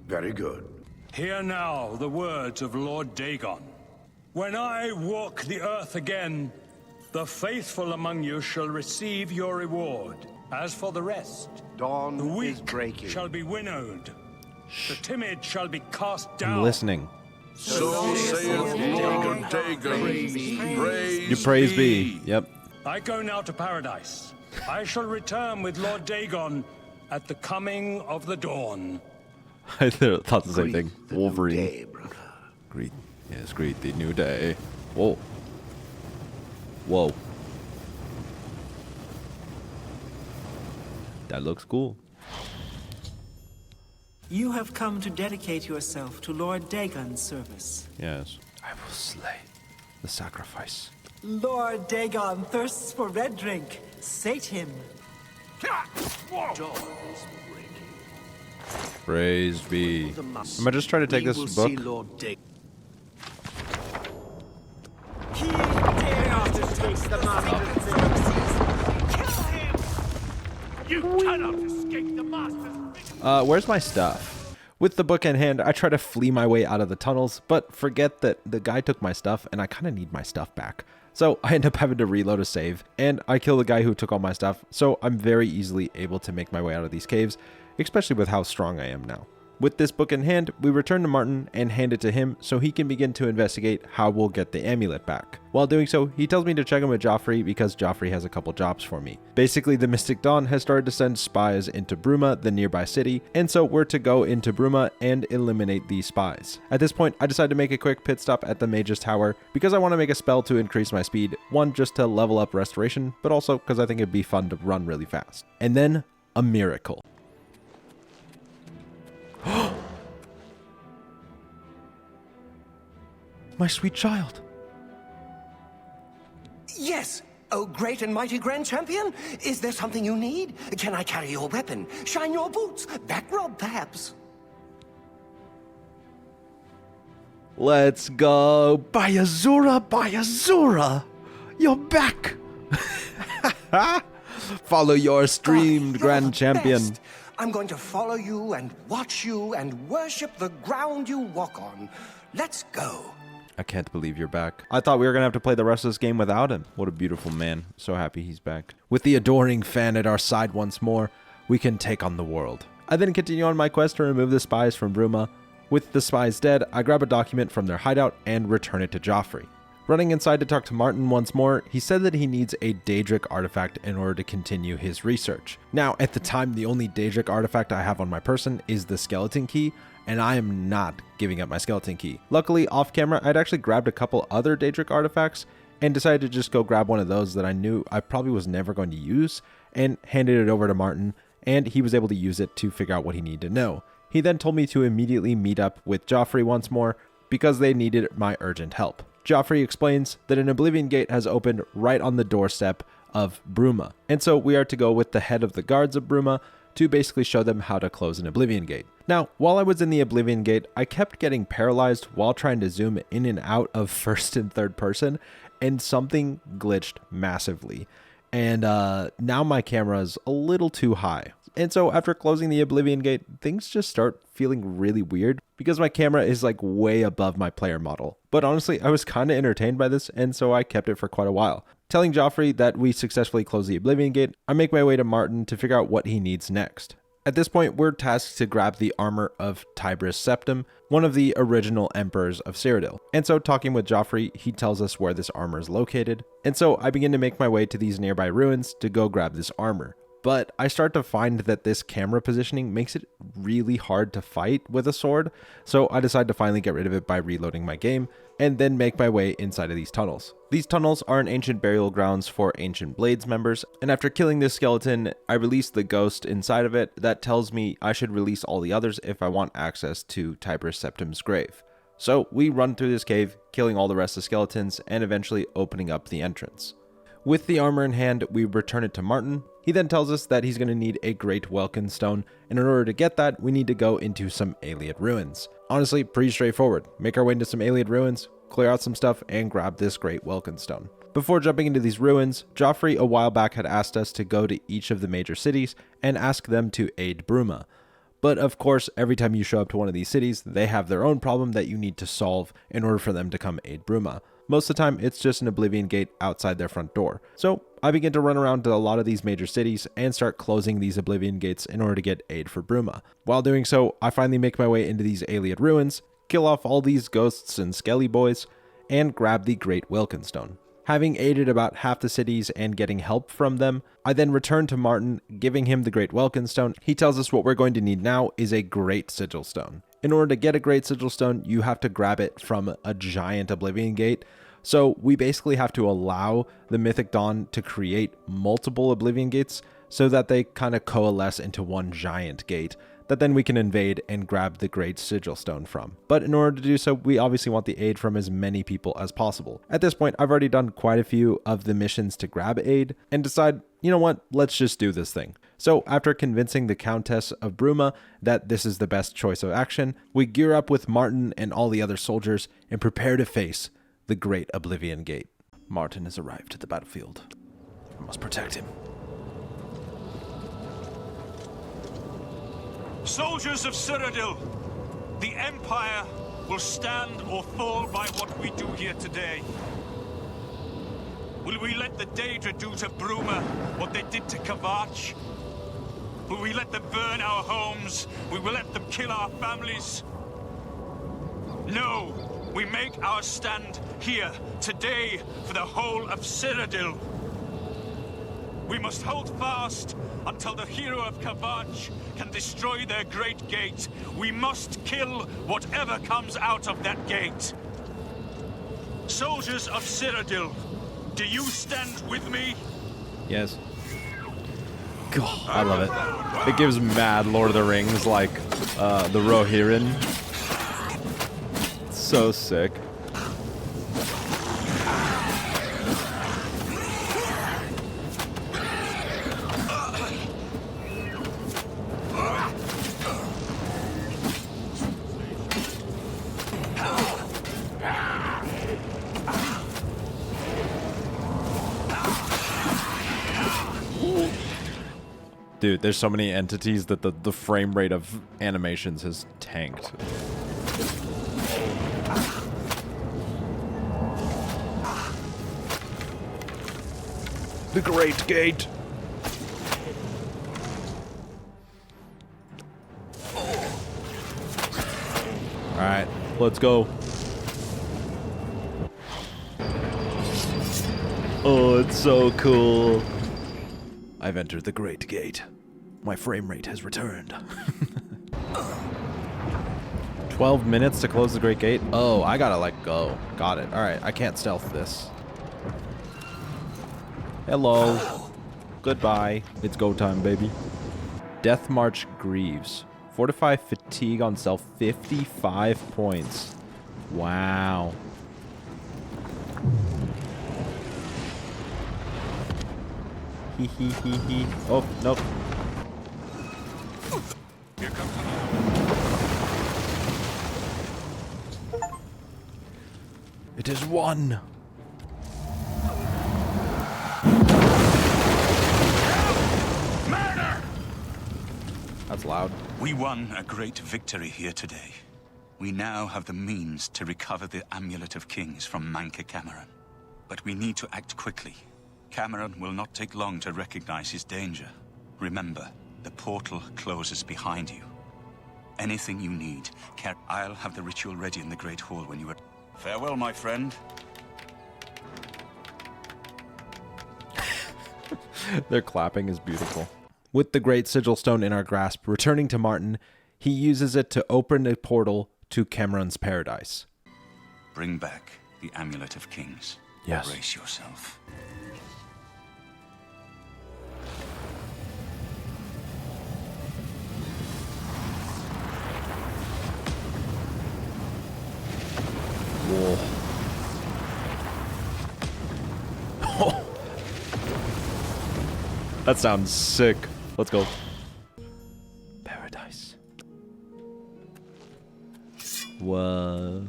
Very good. Hear now the words of Lord Dagon. When I walk the earth again, the faithful among you shall receive your reward. As for the rest, Dawn the weak is breaking. shall be winnowed. The timid shall be cast down. I'm listening. So saith Lord Dagon. You praise be. Yep. I go now to paradise. I shall return with Lord Dagon at the coming of the dawn. I thought the same thing. Wolverine. Day, greet the new day. Whoa. Whoa. That looks cool. You have come to dedicate yourself to Lord Dagon's service. Yes. I will slay the sacrifice. Lord Dagon thirsts for red drink. Sate him. Praise be. Am I just trying to take this book? He dare to taste the master's services. You cannot escape the master's Where's my stuff? With the book in hand, I try to flee my way out of the tunnels, but forget that the guy took my stuff and I kind of need my stuff back. So I end up having to reload a save, and I kill the guy who took all my stuff, so I'm very easily able to make my way out of these caves, especially with how strong I am now. With this book in hand, we return to Martin and hand it to him so he can begin to investigate how we'll get the amulet back. While doing so, he tells me to check in with Joffrey because Joffrey has a couple jobs for me. Basically, the Mystic Dawn has started to send spies into Bruma, the nearby city, and so we're to go into Bruma and eliminate these spies. At this point, I decide to make a quick pit stop at the Mage's Tower because I want to make a spell to increase my speed, one just to level up restoration, but also because I think it'd be fun to run really fast. And then, a miracle. My sweet child. Yes, oh great and mighty Grand Champion. Is there something you need? Can I carry your weapon? Shine your boots? Back rub, perhaps? Let's go. By Azura. You're back. Follow your streamed Grand Champion. Best. I'm going to follow you and watch you and worship the ground you walk on. Let's go. I can't believe you're back. I thought we were going to have to play the rest of this game without him. What a beautiful man. So happy he's back. With the adoring fan at our side once more, we can take on the world. I then continue on my quest to remove the spies from Bruma. With the spies dead, I grab a document from their hideout and return it to Joffrey. Running inside to talk to Martin once more, he said that he needs a Daedric artifact in order to continue his research. Now, at the time, the only Daedric artifact I have on my person is the skeleton key, and I am not giving up my skeleton key. Luckily, off camera, I'd actually grabbed a couple other Daedric artifacts and decided to just go grab one of those that I knew I probably was never going to use and handed it over to Martin, and he was able to use it to figure out what he needed to know. He then told me to immediately meet up with Joffrey once more because they needed my urgent help. Joffrey explains that an Oblivion Gate has opened right on the doorstep of Bruma, and so we are to go with the head of the guards of Bruma to basically show them how to close an Oblivion Gate. Now, while I was in the Oblivion Gate, I kept getting paralyzed while trying to zoom in and out of first and third person, and something glitched massively. And now my camera is a little too high. And so after closing the Oblivion Gate, things just start feeling really weird because my camera is like way above my player model. But honestly, I was kind of entertained by this, and so I kept it for quite a while. Telling Joffrey that we successfully closed the Oblivion Gate, I make my way to Martin to figure out what he needs next. At this point, we're tasked to grab the armor of Tiberius Septim, one of the original emperors of Cyrodiil. And so talking with Joffrey, he tells us where this armor is located. And so I begin to make my way to these nearby ruins to go grab this armor. But I start to find that this camera positioning makes it really hard to fight with a sword, so I decide to finally get rid of it by reloading my game, and then make my way inside of these tunnels. These tunnels are an ancient burial grounds for Ancient Blades members, and after killing this skeleton, I release the ghost inside of it that tells me I should release all the others if I want access to Tiberius Septim's grave. So we run through this cave, killing all the rest of the skeletons, and eventually opening up the entrance. With the armor in hand, we return it to Martin. He then tells us that he's going to need a Great Welkin Stone, and in order to get that, we need to go into some Ayleid ruins. Honestly, pretty straightforward. Make our way into some Ayleid ruins, clear out some stuff, and grab this Great Welkin Stone. Before jumping into these ruins, Joffrey a while back had asked us to go to each of the major cities and ask them to aid Bruma. But of course, every time you show up to one of these cities, they have their own problem that you need to solve in order for them to come aid Bruma. Most of the time, it's just an Oblivion Gate outside their front door. So I begin to run around to a lot of these major cities and start closing these Oblivion Gates in order to get aid for Bruma. While doing so, I finally make my way into these Ayleid ruins, kill off all these ghosts and skelly boys, and grab the Great Welkin Stone. Having aided about half the cities and getting help from them, I then return to Martin, giving him the Great Welkin Stone. He tells us what we're going to need now is a Great Sigil Stone. In order to get a Great Sigil Stone, you have to grab it from a giant Oblivion Gate. So we basically have to allow the Mythic Dawn to create multiple Oblivion Gates so that they kind of coalesce into one giant gate that then we can invade and grab the Great Sigil Stone from. But in order to do so, we obviously want the aid from as many people as possible. At this point, I've already done quite a few of the missions to grab aid and decide, you know what, let's just do this thing. So after convincing the Countess of Bruma that this is the best choice of action, we gear up with Martin and all the other soldiers and prepare to face the Great Oblivion Gate. Martin has arrived at the battlefield. I must protect him. Soldiers of Cyrodiil, the Empire will stand or fall by what we do here today. Will we let the Daedra do to Bruma what they did to Kavach? Will we let them burn our homes? Will we let them kill our families? No, we make our stand here, today, for the whole of Cyrodiil. We must hold fast until the hero of Kavach can destroy their great gate. We must kill whatever comes out of that gate. Soldiers of Cyrodiil, do you stand with me? Yes. God, I love it. It gives mad Lord of the Rings, like the Rohirrim. So sick. Dude, there's so many entities that the frame rate of animations has tanked. The Great Gate. Alright, let's go. Oh, it's so cool. I've entered the Great Gate. My frame rate has returned. 12 minutes to close the Great Gate? Oh, I gotta, like, go. Got it. Alright, I can't stealth this. Hello. Goodbye. It's go time, baby. Death March Greaves. Fortify fatigue on self, 55 points. Wow. Hee hee hee hee. Oh, nope. Here comes It is one. Murder! That's loud. We won a great victory here today. We now have the means to recover the Amulet of Kings from Manca Cameron. But we need to act quickly. Cameron will not take long to recognize his danger. Remember, the portal closes behind you. Anything you need, I'll have the ritual ready in the Great Hall when you are... Farewell, my friend. Their clapping is beautiful. With the Great Sigil Stone in our grasp, returning to Martin, he uses it to open a portal to Cameron's paradise. Bring back the Amulet of Kings. Yes. Brace yourself. Whoa. Oh. That sounds sick. Let's go. Paradise. Whoa.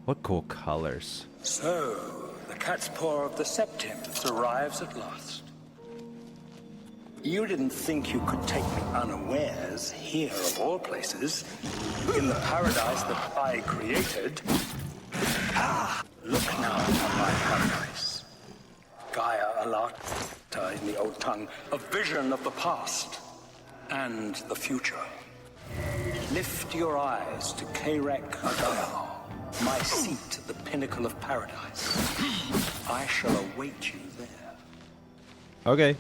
What cool colors. So, the cat's paw of the Septims arrives at last. You didn't think you could take me unawares here of all places, in the paradise that I created. Look now on my paradise. Gaia Alata in the old tongue, a vision of the past and the future. Lift your eyes to Kairek Adar, my seat at the pinnacle of paradise. I shall await you there. Okay.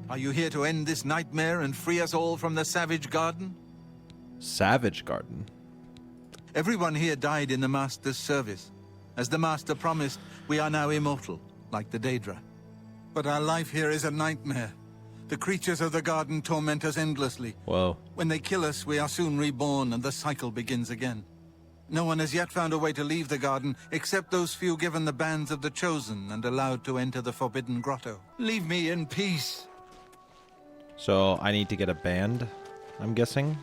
Are you here to end this nightmare and free us all from the Savage Garden? Savage Garden? Everyone here died in the Master's service. As the Master promised, we are now immortal, like the Daedra. But our life here is a nightmare. The creatures of the garden torment us endlessly. Whoa. When they kill us, we are soon reborn and the cycle begins again. No one has yet found a way to leave the garden, except those few given the bands of the Chosen and allowed to enter the Forbidden Grotto. Leave me in peace. So I need to get a band, I'm guessing?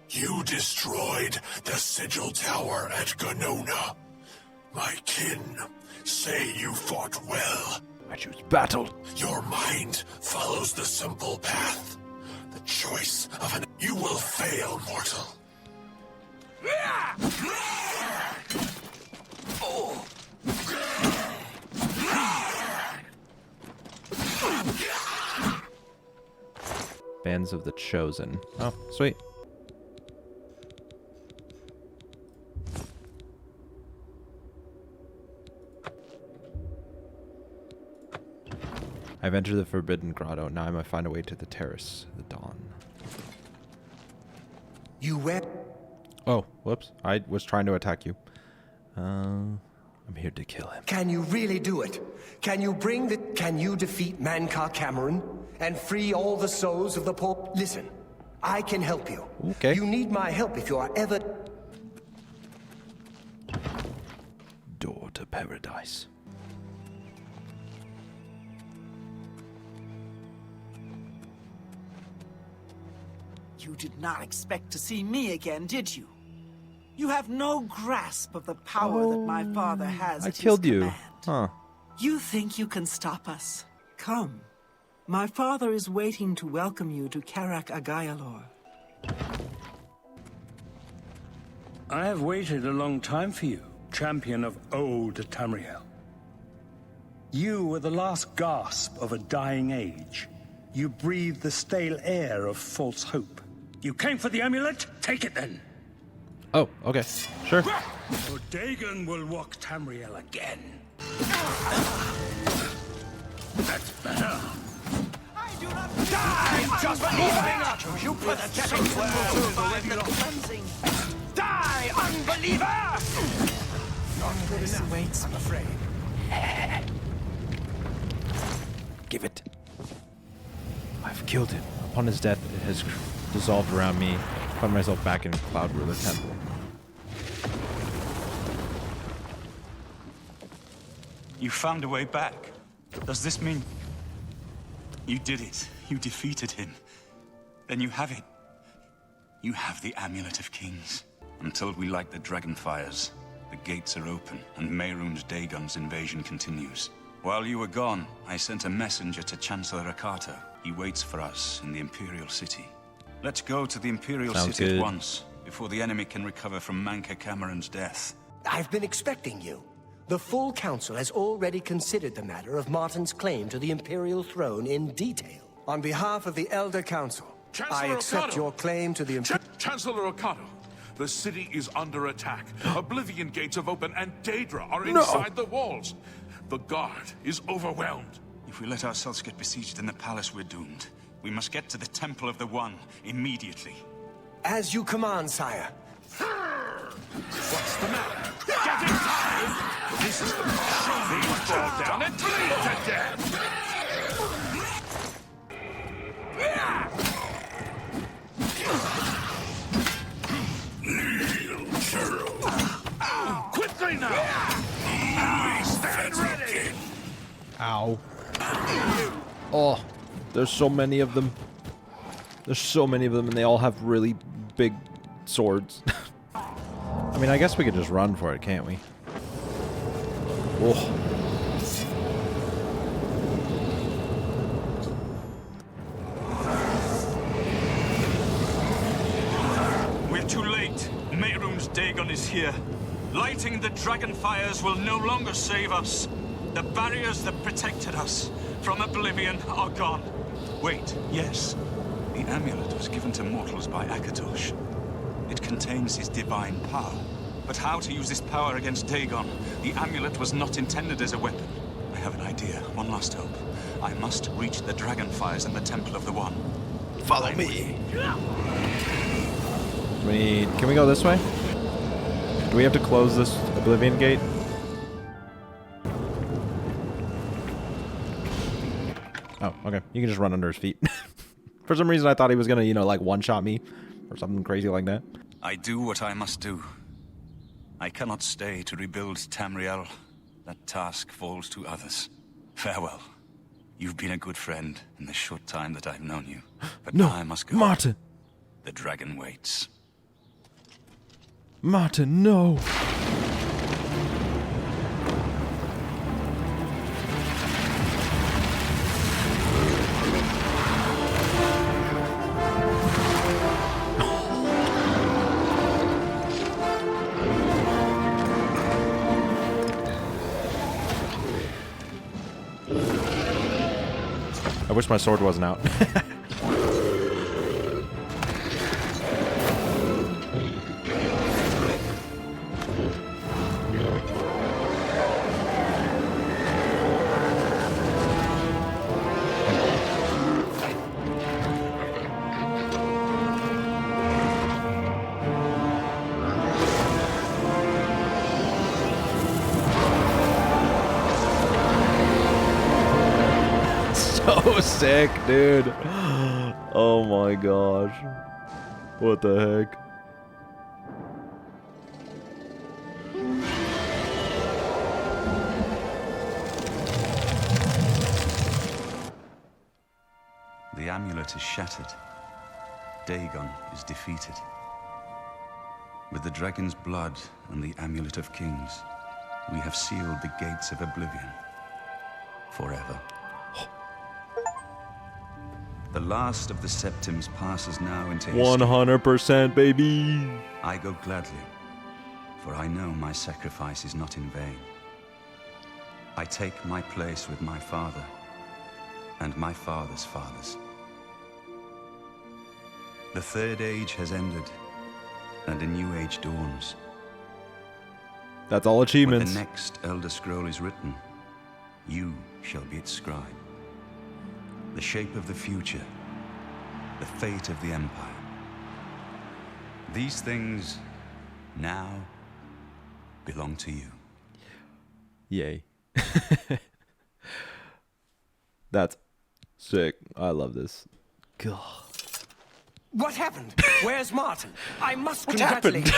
You destroyed the Sigil Tower at Ganona. My kin say you fought well. I choose battle. Your mind follows the simple path. choice of an... You will fail, mortal. Bands of the Chosen. Oh, sweet. I've entered the Forbidden Grotto. Now I must find a way to the Terrace, the Dawn. You went. Oh, whoops. I was trying to attack you. I'm here to kill him. Can you really do it? Can you defeat Manka Cameron and free all the souls of the poor? Listen, I can help you. Okay. You need my help if you are ever... Door to paradise. You did not expect to see me again, did you? You have no grasp of the power that my father has I at his killed you. command. Huh. You think you can stop us? Come. My father is waiting to welcome you to Karak Agayalor. I have waited a long time for you, champion of old Tamriel. You were the last gasp of a dying age. You breathed the stale air of false hope. You came for the amulet? Take it then. Oh, okay. Sure. Or Dagon will walk Tamriel again. That's better. Die, just believing! You put the getting the cleansing. Die, unbeliever! Not good enough. Waits, I'm afraid. Give it. I've killed him. Upon his death, it has dissolved around me. I found myself back in Cloud Ruler Temple. You found a way back. Does this mean... You did it. You defeated him. Then you have it. You have the Amulet of Kings. Until we light the Dragonfires, the gates are open, and Mehrunes Dagon's invasion continues. While you were gone, I sent a messenger to Chancellor Akato. He waits for us in the Imperial City. Let's go to the Imperial City at once, before the enemy can recover from Manka Cameron's death. I've been expecting you. The full council has already considered the matter of Martin's claim to the Imperial throne in detail. On behalf of the Elder Council, I accept Akato. your claim to the Chancellor Akato, the city is under attack. Oblivion gates have opened and Daedra are No. inside the walls. The guard is overwhelmed. If we let ourselves get besieged in the palace, we're doomed. We must get to the Temple of the One immediately. As you command, sire. What's the matter? Get inside! This is the part. These fall down and bleed to death! Quickly now! Stand ready! Ow. Oh, there's so many of them. There's so many of them, and they all have really big swords. I mean, I guess we could just run for it, can't we? Oh. We're too late. Mehrunes Dagon is here. Lighting the Dragonfires will no longer save us. The barriers that protected us from Oblivion are gone. Wait, yes. The amulet was given to mortals by Akatosh. It contains his divine power. But how to use this power against Dagon? The amulet was not intended as a weapon. I have an idea. One last hope. I must reach the Dragonfires and the Temple of the One. Follow me. Can we go this way? Do we have to close this Oblivion gate? Oh, okay. You can just run under his feet. For some reason, I thought he was gonna, you know, like one-shot me or something crazy like that. I do what I must do. I cannot stay to rebuild Tamriel. That task falls to others. Farewell. You've been a good friend in the short time that I've known you. But No, now I must go. Martin! The dragon waits. Martin, no! wish my sword wasn't out. So sick, dude. Oh my gosh. What the heck? The amulet is shattered. Dagon is defeated. With the dragon's blood and the amulet of kings, we have sealed the gates of oblivion forever. The last of the Septims passes now into history. 100%, baby. I go gladly, for I know my sacrifice is not in vain. I take my place with my father and my father's fathers. The third age has ended, and a new age dawns. That's all achievements. When the next Elder Scroll is written, you shall be its scribe. The shape of the future, the fate of the Empire. These things now belong to you. Yay. That's sick. I love this. God. What happened? Where's Martin? I must What congratulate him.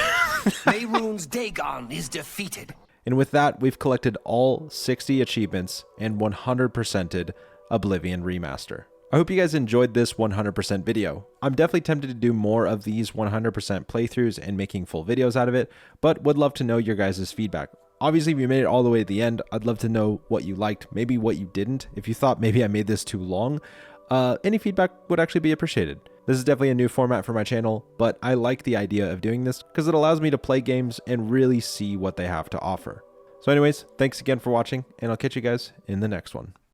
Mehrunes Dagon is defeated. And with that, we've collected all 60 achievements and 100%ed Oblivion Remaster. I hope you guys enjoyed this 100% video. I'm definitely tempted to do more of these 100% playthroughs and making full videos out of it, but would love to know your guys' feedback. Obviously, if you made it all the way to the end, I'd love to know what you liked, maybe what you didn't. If you thought maybe I made this too long, any feedback would actually be appreciated. This is definitely a new format for my channel, but I like the idea of doing this because it allows me to play games and really see what they have to offer. So anyways, thanks again for watching, and I'll catch you guys in the next one.